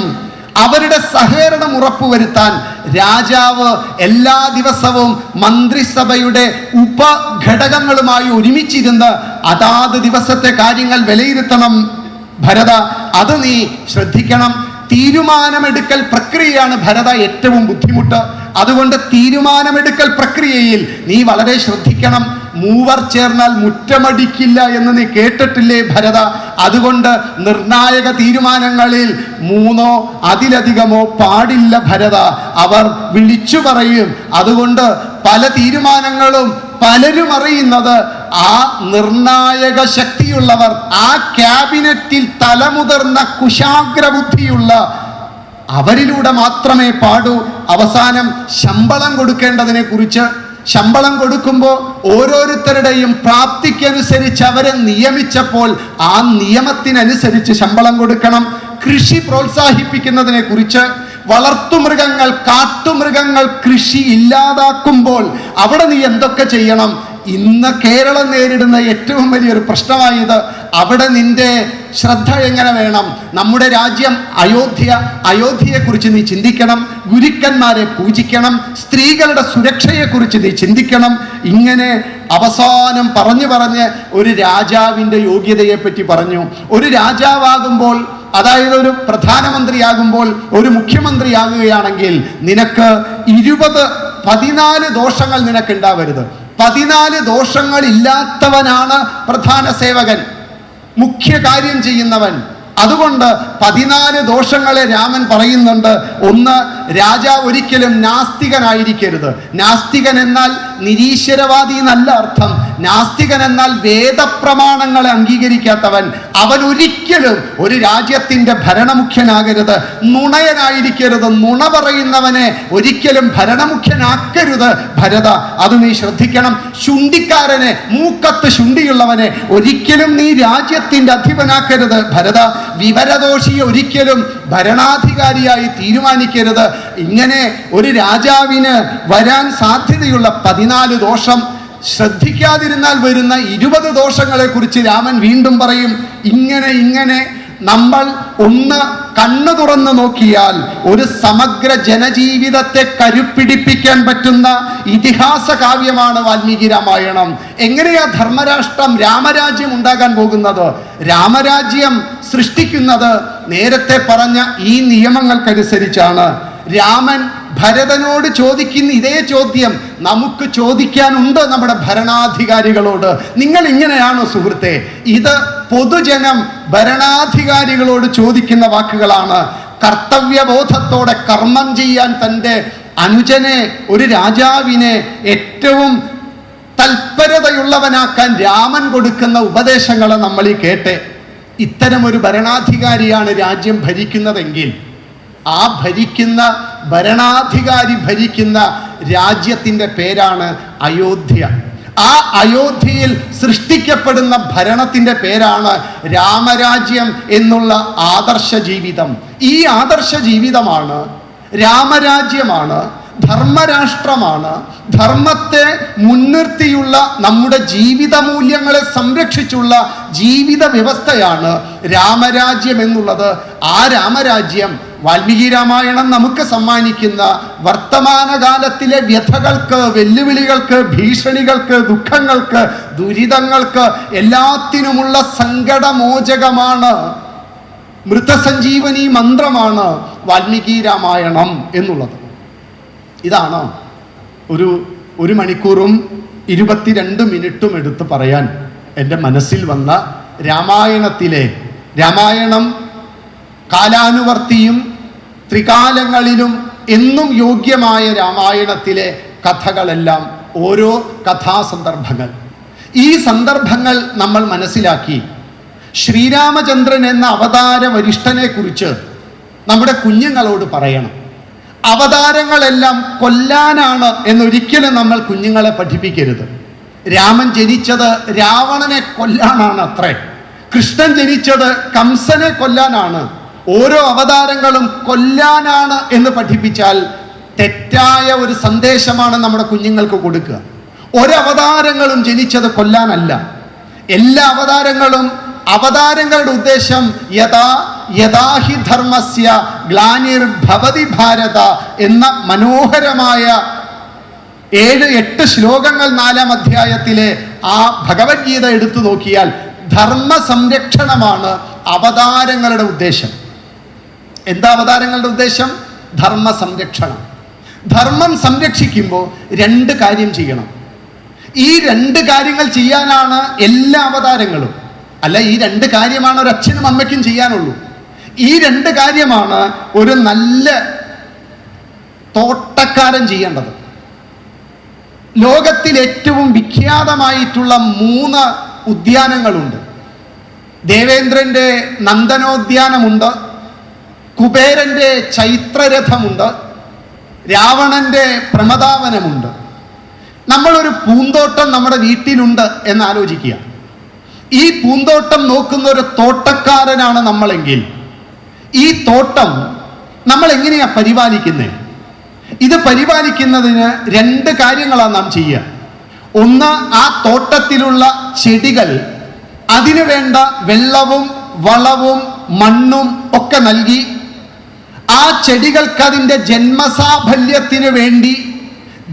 അവരുടെ സഹകരണം ഉറപ്പുവരുത്താൻ രാജാവ് എല്ലാ ദിവസവും മന്ത്രിസഭയുടെ ഉപഘടകങ്ങളുമായി ഒരുമിച്ചിരുന്ന് അതാത് ദിവസത്തെ കാര്യങ്ങൾ വിലയിരുത്തണം. ഭരത, അത് നീ ശ്രദ്ധിക്കണം. തീരുമാനമെടുക്കൽ പ്രക്രിയയാണ് ഭരത ഏറ്റവും ബുദ്ധിമുട്ട്. അതുകൊണ്ട് തീരുമാനമെടുക്കൽ പ്രക്രിയയിൽ നീ വളരെ ശ്രദ്ധിക്കണം. മൂവർ ചേർന്നാൽ മുറ്റമടിക്കില്ല എന്ന് നീ കേട്ടിട്ടില്ലേ ഭരത? അതുകൊണ്ട് നിർണായക തീരുമാനങ്ങളിൽ 3 അതിലധികമോ പാടില്ല ഭരത. അവർ വിളിച്ചു പറയും. അതുകൊണ്ട് പല തീരുമാനങ്ങളും പലരും അറിയുന്നത് ആ നിർണായക ശക്തിയുള്ളവർ, ആ ക്യാബിനറ്റിൽ തലമുതിർന്ന കുശാഗ്രബുദ്ധിയുള്ള അവരിലൂടെ മാത്രമേ പാടൂ. അവസാനം ശമ്പളം കൊടുക്കേണ്ടതിനെ കുറിച്ച്, ശമ്പളം കൊടുക്കുമ്പോൾ ഓരോരുത്തരുടെയും പ്രാപ്തിക്കനുസരിച്ച് അവരെ നിയമിച്ചപ്പോൾ ആ നിയമത്തിനനുസരിച്ച് ശമ്പളം കൊടുക്കണം. കൃഷി പ്രോത്സാഹിപ്പിക്കുന്നതിനെ കുറിച്ച്, വളർത്തുമൃഗങ്ങൾ, കാട്ടുമൃഗങ്ങൾ കൃഷി ഇല്ലാതാക്കുമ്പോൾ അവിടെ നീ എന്തൊക്കെ ചെയ്യണം? ഇന്ന് കേരളം നേരിടുന്ന ഏറ്റവും വലിയൊരു പ്രശ്നമായത്. അവിടെ നിന്റെ ശ്രദ്ധ എങ്ങനെ വേണം? നമ്മുടെ രാജ്യം അയോധ്യയെക്കുറിച്ച് നീ ചിന്തിക്കണം. ഗുരുക്കന്മാരെ പൂജിക്കണം. സ്ത്രീകളുടെ സുരക്ഷയെക്കുറിച്ച് നീ ചിന്തിക്കണം. ഇങ്ങനെ അവസാനം പറഞ്ഞ് ഒരു രാജാവിൻ്റെ യോഗ്യതയെ പറ്റി പറഞ്ഞു. ഒരു രാജാവാകുമ്പോൾ, അതായത് ഒരു പ്രധാനമന്ത്രിയാകുമ്പോൾ, ഒരു മുഖ്യമന്ത്രിയാകുകയാണെങ്കിൽ നിനക്ക് 14 ദോഷങ്ങൾ നിനക്കുണ്ടാവരുത്. 14 ദോഷങ്ങൾ ഇല്ലാത്തവനാണ് പ്രധാന സേവകൻ, മുഖ്യ കാര്യം ചെയ്യുന്നവൻ. അതുകൊണ്ട് 14 ദോഷങ്ങളെ രാമൻ പറയുന്നുണ്ട്. ഒന്ന്, രാജാവ് ഒരിക്കലും നാസ്തികനായിരിക്കരുത്. നാസ്തികൻ എന്നാൽ നിരീശ്വരവാദി എന്നല്ല അർത്ഥം. നാസ്തികൻ എന്നാൽ വേദപ്രമാണങ്ങളെ അംഗീകരിക്കാത്തവൻ. അവൻ ഒരിക്കലും ഒരു രാജ്യത്തിൻ്റെ ഭരണമുഖ്യനാകരുത്. നുണയനായിരിക്കരുത്. നുണ പറയുന്നവനെ ഒരിക്കലും ഭരണമുഖ്യനാക്കരുത് ഭരത. അത് നീ ശ്രദ്ധിക്കണം. ശുണ്ഠിക്കാരനെ, മൂക്കത്ത് ശുണ്ഠിയുള്ളവനെ ഒരിക്കലും നീ രാജ്യത്തിൻ്റെ അധിപനാക്കരുത് ഭരത. വിവരദോഷിയെ ഒരിക്കലും ഭരണാധികാരിയായി തീരുമാനിക്കരുത്. ഇങ്ങനെ ഒരു രാജാവിന് വരാൻ സാധ്യതയുള്ള 14 ദോഷം, ശ്രദ്ധിക്കാതിരുന്നാൽ വരുന്ന 20 ദോഷങ്ങളെ കുറിച്ച് രാമൻ വീണ്ടും പറയും. ഇങ്ങനെ നമ്മൾ ഒന്ന് കണ്ണു തുറന്നു നോക്കിയാൽ ഒരു സമഗ്ര ജനജീവിതത്തെ കരുപ്പിടിപ്പിക്കാൻ പറ്റുന്ന ഇതിഹാസ കാവ്യമാണ് വാൽമീകി രാമായണം. എങ്ങനെയാ ധർമ്മരാഷ്ട്രം, രാമരാജ്യം ഉണ്ടാകാൻ പോകുന്നത്? രാമരാജ്യം സൃഷ്ടിക്കുന്നത് നേരത്തെ പറഞ്ഞ ഈ നിയമങ്ങൾക്കനുസരിച്ചാണ്. രാമൻ ഭരതനോട് ചോദിക്കുന്ന ഇതേ ചോദ്യം നമുക്ക് ചോദിക്കാനുണ്ട് നമ്മുടെ ഭരണാധികാരികളോട്. നിങ്ങൾ ഇങ്ങനെയാണോ സുഹൃത്തെ? ഇത് പൊതുജനം ഭരണാധികാരികളോട് ചോദിക്കുന്ന വാക്കുകളാണ്. കർത്തവ്യബോധത്തോടെ കർമ്മം ചെയ്യാൻ തൻ്റെ അനുജനെ, ഒരു രാജാവിനെ ഏറ്റവും തൽപരതയുള്ളവനാക്കാൻ രാമൻ കൊടുക്കുന്ന ഉപദേശങ്ങളെ നമ്മൾ ഈ കേട്ടെ. ഇത്തരം ഒരു ഭരണാധികാരിയാണ് രാജ്യം ഭരിക്കുന്നതെങ്കിൽ ആ ഭരണാധികാരി ഭരിക്കുന്ന രാജ്യത്തിൻ്റെ പേരാണ് അയോധ്യ. ആ അയോധ്യയിൽ സൃഷ്ടിക്കപ്പെടുന്ന ഭരണത്തിൻ്റെ പേരാണ് രാമരാജ്യം എന്നുള്ള ആദർശ ജീവിതം. ഈ ആദർശ ജീവിതമാണ്, രാമരാജ്യമാണ്, ധർമ്മരാഷ്ട്രമാണ്. ധർമ്മത്തെ മുൻനിർത്തിയുള്ള നമ്മുടെ ജീവിത മൂല്യങ്ങളെ സംരക്ഷിച്ചുള്ള ജീവിത വ്യവസ്ഥയാണ് രാമരാജ്യം എന്നുള്ളത്. ആ രാമരാജ്യം വാൽമീകി രാമായണം നമുക്ക് സമ്മാനിക്കുന്ന വർത്തമാനകാലത്തിലെ വ്യഥകൾക്ക്, വെല്ലുവിളികൾക്ക്, ഭീഷണികൾക്ക്, ദുഃഖങ്ങൾക്ക്, ദുരിതങ്ങൾക്ക് എല്ലാത്തിനുമുള്ള സങ്കടമോചകമാണ്, മൃതസഞ്ജീവനി മന്ത്രമാണ് വാൽമീകി രാമായണം എന്നുള്ളത്. ഇതാണ് ഒരു മണിക്കൂറും 22 മിനിറ്റും എടുത്ത് പറയാൻ എൻ്റെ മനസ്സിൽ വന്ന രാമായണം കാലാനുവർത്തിയും ത്രികാലങ്ങളിലും എന്നും യോഗ്യമായ രാമായണത്തിലെ കഥകളെല്ലാം ഓരോ കഥാസന്ദർഭങ്ങൾ. ഈ സന്ദർഭങ്ങൾ നമ്മൾ മനസ്സിലാക്കി ശ്രീരാമചന്ദ്രൻ എന്ന അവതാര വരിഷ്ഠനെ കുറിച്ച് നമ്മുടെ കുഞ്ഞുങ്ങളോട് പറയണം. അവതാരങ്ങളെല്ലാം കൊല്ലാനാണ് എന്നൊരിക്കലും നമ്മൾ കുഞ്ഞുങ്ങളെ പഠിപ്പിക്കരുത്. രാമൻ ജനിച്ചത് രാവണനെ കൊല്ലാനാണ് അത്രേ. കൃഷ്ണൻ ജനിച്ചത് കംസനെ കൊല്ലാനാണ്. ഓരോ അവതാരങ്ങളും കൊല്ലാനാണ് എന്ന് പഠിപ്പിച്ചാൽ തെറ്റായ ഒരു സന്ദേശമാണ് നമ്മുടെ കുഞ്ഞുങ്ങൾക്ക് കൊടുക്കുക. ഒരവതാരങ്ങളും ജനിച്ചത് കൊല്ലാനല്ല. എല്ലാ അവതാരങ്ങളുടെ ഉദ്ദേശം യഥാഹി ധർമ്മസ്യ ഗ്ലാനിർഭവതി ഭാരത എന്ന മനോഹരമായ 7-8 ശ്ലോകങ്ങൾ 4-ാം അധ്യായത്തിലെ ആ ഭഗവത്ഗീത എടുത്തു നോക്കിയാൽ ധർമ്മ സംരക്ഷണമാണ് അവതാരങ്ങളുടെ ഉദ്ദേശം. എന്താ അവതാരങ്ങളുടെ ഉദ്ദേശം? ധർമ്മ സംരക്ഷണം. ധർമ്മം സംരക്ഷിക്കുമ്പോൾ 2 കാര്യം ചെയ്യണം. ഈ 2 കാര്യങ്ങൾ ചെയ്യാനാണ് എല്ലാ അവതാരങ്ങളും. അല്ല, ഈ 2 കാര്യമാണ് ഒരു അച്ഛനും അമ്മയ്ക്കും ചെയ്യാനുള്ളൂ. ഈ 2 കാര്യമാണ് ഒരു നല്ല തോട്ടക്കാരൻ ചെയ്യേണ്ടത്. ലോകത്തിൽ ഏറ്റവും വിഖ്യാതമായിട്ടുള്ള 3 ഉദ്യാനങ്ങളുണ്ട്. ദേവേന്ദ്രന്റെ നന്ദനോദ്യാനമുണ്ട്, കുബേരന്റെ ചൈത്രരഥമുണ്ട്, രാവണന്റെ പ്രമദാവനമുണ്ട്. നമ്മളൊരു പൂന്തോട്ടം നമ്മുടെ വീട്ടിലുണ്ട് എന്ന് ആലോചിക്കുക. ഈ പൂന്തോട്ടം നോക്കുന്ന ഒരു തോട്ടക്കാരനാണ് നമ്മളെങ്കിൽ ഈ തോട്ടം നമ്മൾ എങ്ങനെയാ പരിപാലിക്കുന്നത്? ഇത് പരിപാലിക്കുന്നതിന് 2 കാര്യങ്ങളാണ് നാം ചെയ്യുക. ഒന്ന്, ആ തോട്ടത്തിലുള്ള ചെടികൾ അതിനു വേണ്ട വെള്ളവും വളവും മണ്ണും ഒക്കെ നൽകി ആ ചെടികൾക്ക് അതിൻ്റെ ജന്മസാഫല്യത്തിന് വേണ്ടി,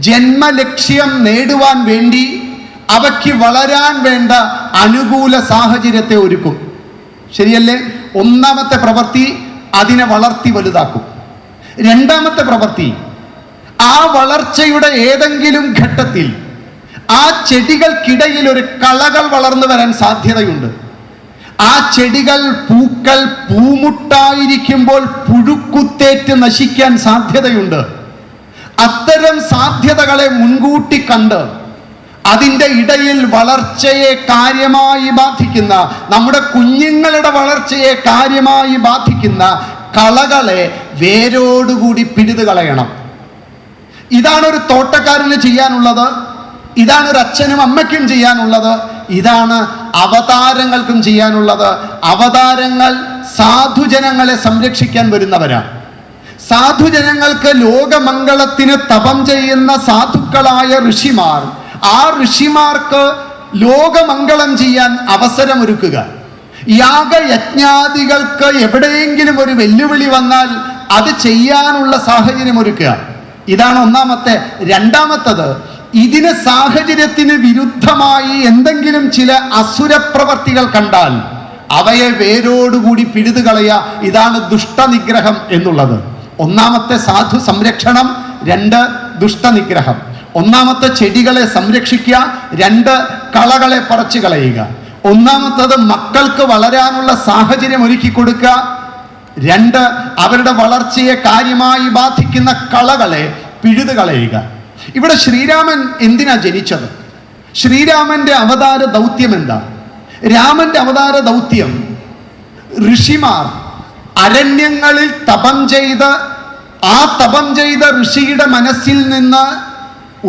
ജന്മലക്ഷ്യം നേടുവാൻ വേണ്ടി അവയ്ക്ക് വളരാൻ വേണ്ട അനുകൂല സാഹചര്യത്തെ ഒരുക്കും. ശരിയല്ലേ? ഒന്നാമത്തെ പ്രവൃത്തി അതിനെ വളർത്തി വലുതാക്കും. രണ്ടാമത്തെ പ്രവൃത്തി, ആ വളർച്ചയുടെ ഏതെങ്കിലും ഘട്ടത്തിൽ ആ ചെടികൾക്കിടയിൽ ഒരു കളകൾ വളർന്നു വരാൻ സാധ്യതയുണ്ട്. ആ ചെടികൾ പൂമുട്ടായിരിക്കുമ്പോൾ പുഴുക്കുത്തേറ്റ് നശിക്കാൻ സാധ്യതയുണ്ട്. അത്തരം സാധ്യതകളെ മുൻകൂട്ടി കണ്ട് അതിൻ്റെ ഇടയിൽ വളർച്ചയെ കാര്യമായി ബാധിക്കുന്ന, നമ്മുടെ കുഞ്ഞുങ്ങളുടെ വളർച്ചയെ കാര്യമായി ബാധിക്കുന്ന കളകളെ വേരോടുകൂടി പിഴുതു കളയണം. ഇതാണ് ഒരു തോട്ടക്കാരന് ചെയ്യാനുള്ളത്. ഇതാണ് ഒരു അച്ഛനും അമ്മയ്ക്കും ചെയ്യാനുള്ളത്. ഇതാണ് അവതാരങ്ങൾക്കും ചെയ്യാനുള്ളത്. അവതാരങ്ങൾ സാധുജനങ്ങളെ സംരക്ഷിക്കാൻ വരുന്നവരാണ്. സാധുജനങ്ങൾക്ക് ലോകമംഗളത്തിന് തപം ചെയ്യുന്ന സാധുക്കളായ ഋഷിമാർ, ആ ഋഷിമാർക്ക് ലോകമംഗളം ചെയ്യാൻ അവസരമൊരുക്കുക. യാഗയജ്ഞാദികൾക്ക് എവിടെയെങ്കിലും ഒരു വെല്ലുവിളി വന്നാൽ അത് ചെയ്യാനുള്ള സാഹചര്യം ഒരുക്കുക. ഇതാണ് ഒന്നാമത്തെ. രണ്ടാമത്തത്, ഇതിന് സാഹചര്യത്തിന് വിരുദ്ധമായി എന്തെങ്കിലും ചില അസുരപ്രവർത്തികൾ കണ്ടാൽ അവയെ വേരോടുകൂടി പിഴുതു കളയുക. ഇതാണ് ദുഷ്ടനിഗ്രഹം എന്നുള്ളത്. ഒന്നാമത്തെ സാധു സംരക്ഷണം, 2 ദുഷ്ടനിഗ്രഹം. ഒന്നാമത്തെ ചെടികളെ സംരക്ഷിക്കുക, 2 കളകളെ പറിച്ചു കളയുക. ഒന്നാമത്തത് മക്കൾക്ക് വളരാനുള്ള സാഹചര്യം ഒരുക്കി കൊടുക്കുക, 2 അവരുടെ വളർച്ചയെ കാര്യമായി ബാധിക്കുന്ന കളകളെ പിഴുതു കളയുക. ഇവിടെ ശ്രീരാമൻ എന്തിനാ ജനിച്ചത്? ശ്രീരാമന്റെ അവതാര ദൗത്യം എന്താ? രാമന്റെ അവതാര ദൗത്യം ഋഷിമാർ അരണ്യങ്ങളിൽ തപം ചെയ്ത് ആ തപം ചെയ്ത ഋഷിയുടെ മനസ്സിൽ നിന്ന്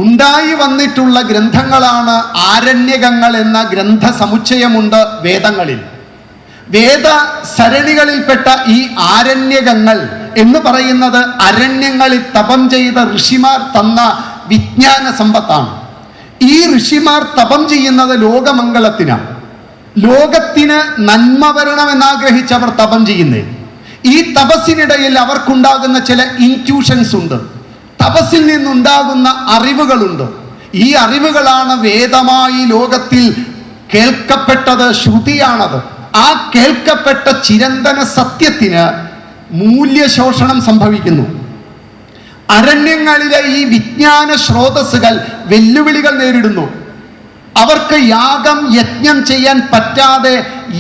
ഉണ്ടായി വന്നിട്ടുള്ള ഗ്രന്ഥങ്ങളാണ് ആരണ്യകങ്ങൾ എന്ന ഗ്രന്ഥ സമുച്ചയമുണ്ട് വേദങ്ങളിൽ. വേദ സരണികളിൽപ്പെട്ട ഈ ആരണ്യകങ്ങൾ എന്ന് പറയുന്നത് അരണ്യങ്ങളിൽ തപം ചെയ്ത ഋഷിമാർ തന്ന വിജ്ഞാന സമ്പത്താണ്. ഈ ഋഷിമാർ തപം ചെയ്യുന്നത് ലോകമംഗളത്തിനാണ്. ലോകത്തിന് നന്മ വരണമെന്നാഗ്രഹിച്ചവർ തപം ചെയ്യുന്നേ. ഈ തപസ്സിനിടയിൽ അവർക്കുണ്ടാകുന്ന ചില ഇൻറ്റ്യൂഷൻസ് ഉണ്ട്. തപസ്സിൽ നിന്നുണ്ടാകുന്ന അറിവുകളുണ്ട്. ഈ അറിവുകളാണ് വേദമായി ലോകത്തിൽ കേൾക്കപ്പെട്ടത്. ശ്രുതിയാണത്. ആ കേൾക്കപ്പെട്ട ചിരന്തന സത്യത്തിന് മൂല്യശോഷണം സംഭവിക്കുന്നു. അരണ്യങ്ങളിലെ ഈ വിജ്ഞാന സ്രോതസ്സുകൾ വെല്ലുവിളികൾ നേരിടുന്നു. അവർക്ക് യജ്ഞം ചെയ്യാൻ പറ്റാതെ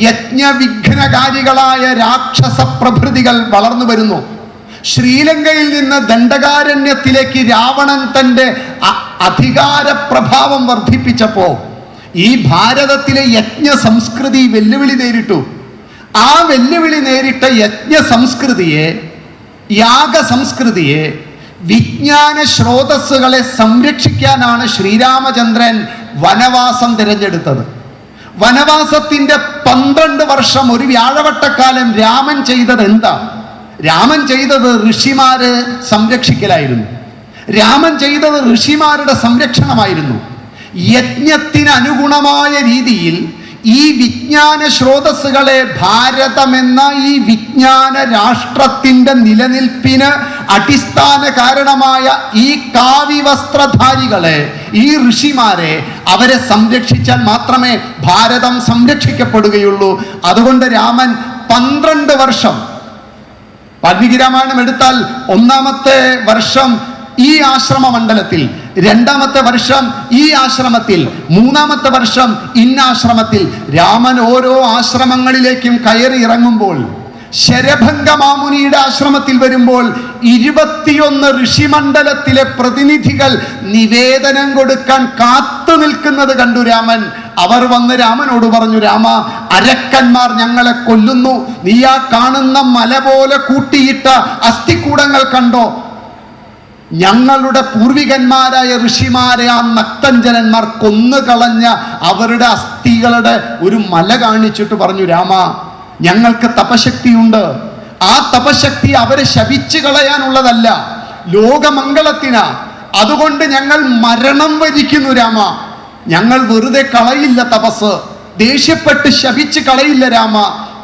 യജ്ഞവിഘ്നകാരികളായ രാക്ഷസ പ്രഭൃതികൾ വളർന്നു വരുന്നു. ശ്രീലങ്കയിൽ നിന്ന് ദണ്ഡകാരണ്യത്തിലേക്ക് രാവണൻ തൻ്റെ അധികാര പ്രഭാവം വർദ്ധിപ്പിച്ചപ്പോൾ ഈ ഭാരതത്തിലെ യജ്ഞ സംസ്കൃതി വെല്ലുവിളി നേരിട്ടു. ആ വെല്ലുവിളി നേരിട്ട യജ്ഞ സംസ്കൃതിയെ, യാഗ സംസ്കൃതിയെ, വിജ്ഞാന സ്രോതസ്സുകളെ സംരക്ഷിക്കാനാണ് ശ്രീരാമചന്ദ്രൻ വനവാസം തിരഞ്ഞെടുത്തത്. വനവാസത്തിന്റെ 12 വർഷം ഒരു വ്യാഴവട്ടക്കാലം രാമൻ ചെയ്തത് എന്താ? രാമൻ ചെയ്തത് ഋഷിമാരെ സംരക്ഷിക്കലായിരുന്നു. രാമൻ ചെയ്തത് ഋഷിമാരുടെ സംരക്ഷണമായിരുന്നു. യജ്ഞത്തിന് അനുഗുണമായ രീതിയിൽ ഈ വിജ്ഞാന സ്രോതസ്സുകളെ, ഭാരതമെന്ന ഈ വിജ്ഞാന രാഷ്ട്രത്തിന്റെ നിലനിൽപ്പിന് അടിസ്ഥാന കാരണമായ ഈ കാവ്യവസ്ത്രധാരികളെ, ഈ ഋഷിമാരെ, അവരെ സംരക്ഷിച്ചാൽ മാത്രമേ ഭാരതം സംരക്ഷിക്കപ്പെടുകയുള്ളൂ. അതുകൊണ്ട് രാമൻ 12 വർഷം, വാൽമീകി രാമായണം എടുത്താൽ 1-ാമത്തെ വർഷം ഈ ആശ്രമ മണ്ഡലത്തിൽ, 2-ാമത്തെ വർഷം ഈ ആശ്രമത്തിൽ, 3-ാമത്തെ വർഷം ഇന്നാശ്രമത്തിൽ. രാമൻ ഓരോ ആശ്രമങ്ങളിലേക്കും കയറി ഇറങ്ങുമ്പോൾ, ശരഭംഗ മാമുനിയുടെ ആശ്രമത്തിൽ വരുമ്പോൾ 21 ഋഷിമണ്ഡലത്തിലെ പ്രതിനിധികൾ നിവേദനം കൊടുക്കാൻ കാത്തു നിൽക്കുന്നത് കണ്ടു രാമൻ. അവർ വന്ന് രാമനോട് പറഞ്ഞു, രാമ, അരക്കന്മാർ ഞങ്ങളെ കൊല്ലുന്നു. നീ ആ കാണുന്ന മല പോലെ കൂട്ടിയിട്ട അസ്ഥിക്കൂടങ്ങൾ കണ്ടോ? ഞങ്ങളുടെ പൂർവികന്മാരായ ഋഷിമാരെ ആ നക്തഞ്ജനന്മാർ കൊന്നുകളഞ്ഞ അവരുടെ അസ്ഥികളുടെ ഒരു മല കാണിച്ചിട്ട് പറഞ്ഞു, രാമ, ഞങ്ങൾക്ക് തപശക്തിയുണ്ട്. ആ തപശക്തി അവരെ ശപിച്ചു കളയാനുള്ളതല്ല, ലോകമംഗളത്തിനാ. അതുകൊണ്ട് ഞങ്ങൾ മരണം വരിക്കുന്നു രാമ. ഞങ്ങൾ വെറുതെ കളയില്ല തപസ്, ദേഷ്യപ്പെട്ട് ശപിച്ച് കളയില്ല രാമ.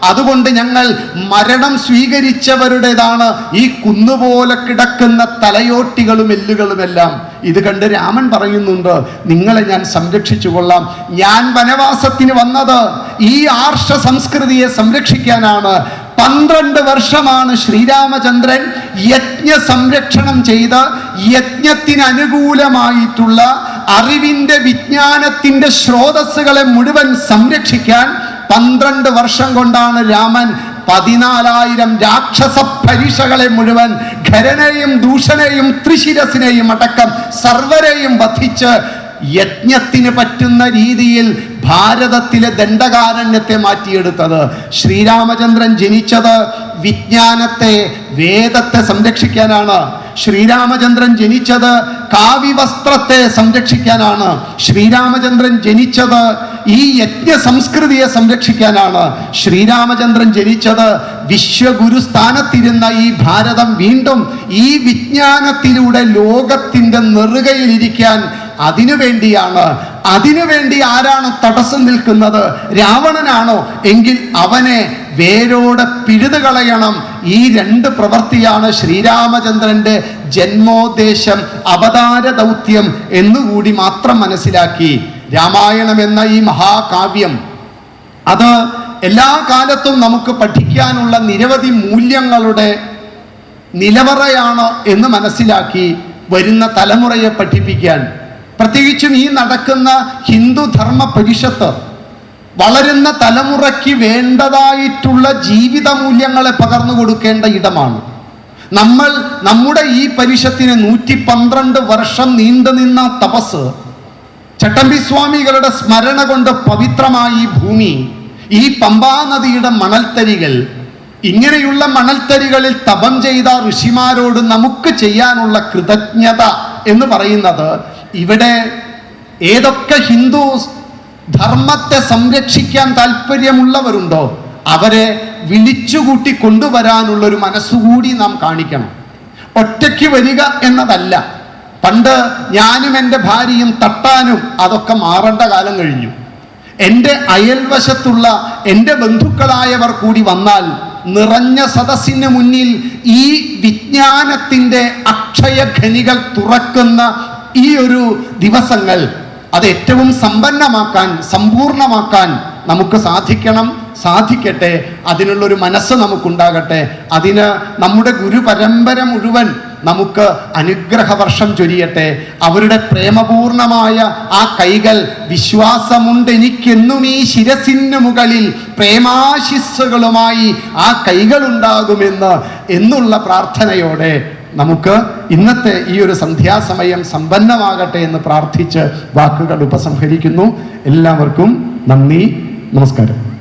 അതുകൊണ്ട് ഞങ്ങൾ മരണം സ്വീകരിച്ചവരുടേതാണ് ഈ കുന്നുപോലെ കിടക്കുന്ന തലയോട്ടികളും എല്ലുകളുമെല്ലാം. ഇത് കണ്ട് രാമൻ പറയുന്നുണ്ട്, നിങ്ങളെ ഞാൻ സംരക്ഷിച്ചു കൊള്ളാം. ഞാൻ വനവാസത്തിന് വന്നത് ഈ ആർഷ സംസ്കൃതിയെ സംരക്ഷിക്കാനാണ്. 12 വർഷമാണ് ശ്രീരാമചന്ദ്രൻ യജ്ഞ സംരക്ഷണം ചെയ്ത് യജ്ഞത്തിന് അനുകൂലമായിട്ടുള്ള അറിവിന്റെ, വിജ്ഞാനത്തിന്റെ സ്രോതസ്സുകളെ മുഴുവൻ സംരക്ഷിക്കാൻ 12 വർഷം കൊണ്ടാണ് രാമൻ 14,000 രാക്ഷസ പരീക്ഷകളെ മുഴുവൻ, ഖരനെയും ദൂഷണെയും ത്രിശിരസിനെയും അടക്കം സർവരെയും വധിച്ച് യജ്ഞത്തിന് പറ്റുന്ന രീതിയിൽ ഭാരതത്തിലെ ദണ്ഡകാരണ്യത്തെ മാറ്റിയെടുത്തത്. ശ്രീരാമചന്ദ്രൻ ജനിച്ചത് വിജ്ഞാനത്തെ, വേദത്തെ സംരക്ഷിക്കാനാണ്. ശ്രീരാമചന്ദ്രൻ ജനിച്ചത് കാവ്യവസ്ത്രത്തെ സംരക്ഷിക്കാനാണ്. ശ്രീരാമചന്ദ്രൻ ജനിച്ചത് ഈ യജ്ഞ സംസ്കൃതിയെ സംരക്ഷിക്കാനാണ്. ശ്രീരാമചന്ദ്രൻ ജനിച്ചത് വിശ്വഗുരുസ്ഥാനത്തിരുന്ന ഈ ഭാരതം വീണ്ടും ഈ വിജ്ഞാനത്തിലൂടെ ലോകത്തിന്റെ നെറുകയിലിരിക്കാൻ അതിനുവേണ്ടിയാണ്. അതിനുവേണ്ടി ആരാണ് തടസ്സം നിൽക്കുന്നത്? രാവണനാണോ? എങ്കിൽ അവനെ വേരോടെ പിഴുതുകളയണം. ഈ 2 പ്രവൃത്തിയാണ് ശ്രീരാമചന്ദ്രന്റെ ജന്മോദ്ദേശം, അവതാര ദൗത്യം എന്നുകൂടി മാത്രം മനസ്സിലാക്കി രാമായണം എന്ന ഈ മഹാകാവ്യം, അത് എല്ലാ കാലത്തും നമുക്ക് പഠിക്കാനുള്ള നിരവധി മൂല്യങ്ങളുടെ നിലവറയാണ് എന്ന് മനസ്സിലാക്കി വരുന്ന തലമുറയെ പഠിപ്പിക്കാൻ, പ്രത്യേകിച്ചും ഈ നടക്കുന്ന ഹിന്ദു ധർമ്മ പരിഷത്ത് വളരുന്ന തലമുറയ്ക്ക് വേണ്ടതായിട്ടുള്ള ജീവിത മൂല്യങ്ങളെ പകർന്നു കൊടുക്കേണ്ട ഇടമാണ്. നമ്മൾ നമ്മുടെ ഈ പരിഷത്തിന് 112 വർഷം നീണ്ടുനിന്ന തപസ്, ചട്ടമ്പി സ്വാമികളുടെ സ്മരണ കൊണ്ട് പവിത്രമായി ഈ ഭൂമി, ഈ പമ്പാ നദിയുടെ മണൽത്തരികൾ, ഇങ്ങനെയുള്ള മണൽത്തരികളിൽ തപം ചെയ്ത ഋഷിമാരോട് നമുക്ക് ചെയ്യാനുള്ള കൃതജ്ഞത എന്ന് പറയുന്നത്, ഇവിടെ ഏതൊക്കെ ഹിന്ദു ധർമ്മത്തെ സംരക്ഷിക്കാൻ താല്പര്യമുള്ളവരുണ്ടോ അവരെ വിളിച്ചുകൂട്ടി കൊണ്ടുവരാനുള്ള ഒരു മനസ്സുകൂടി നാം കാണിക്കണം. ഒറ്റയ്ക്ക് വരിക എന്നതല്ല. പണ്ട് ഞാനും എൻ്റെ ഭാര്യയും തട്ടാനും അതൊക്കെ മാറേണ്ട കാലം കഴിഞ്ഞു. എൻ്റെ അയൽവശത്തുള്ള എൻ്റെ ബന്ധുക്കളായവർ കൂടി വന്നാൽ നിറഞ്ഞ സദസ്സിന് മുന്നിൽ ഈ വിജ്ഞാനത്തിൻ്റെ അക്ഷയഖനികൾ തുറക്കുന്ന ഈ ഒരു ദിവസങ്ങൾ അത് ഏറ്റവും സമ്പന്നമാക്കാൻ, സമ്പൂർണമാക്കാൻ നമുക്ക് സാധിക്കട്ടെ. അതിനുള്ളൊരു മനസ്സ് നമുക്കുണ്ടാകട്ടെ. അതിന് നമ്മുടെ ഗുരുപരമ്പര മുഴുവൻ നമുക്ക് അനുഗ്രഹവർഷം ചൊരിയട്ടെ. അവരുടെ പ്രേമപൂർണമായ ആ കൈകൾ, വിശ്വാസമുണ്ട് എനിക്കെന്നും ഈ ശിരസിന് മുകളിൽ പ്രേമാശിസ്സുകളുമായി ആ കൈകളുണ്ടാകുമെന്ന് എന്നുള്ള പ്രാർത്ഥനയോടെ നമുക്ക് ഇന്നത്തെ ഈ ഒരു സന്ധ്യാസമയം സമ്പന്നമാകട്ടെ എന്ന് പ്രാർത്ഥിച്ച് വാക്കുകൾ ഉപസംഹരിക്കുന്നു. എല്ലാവർക്കും നന്ദി, നമസ്കാരം.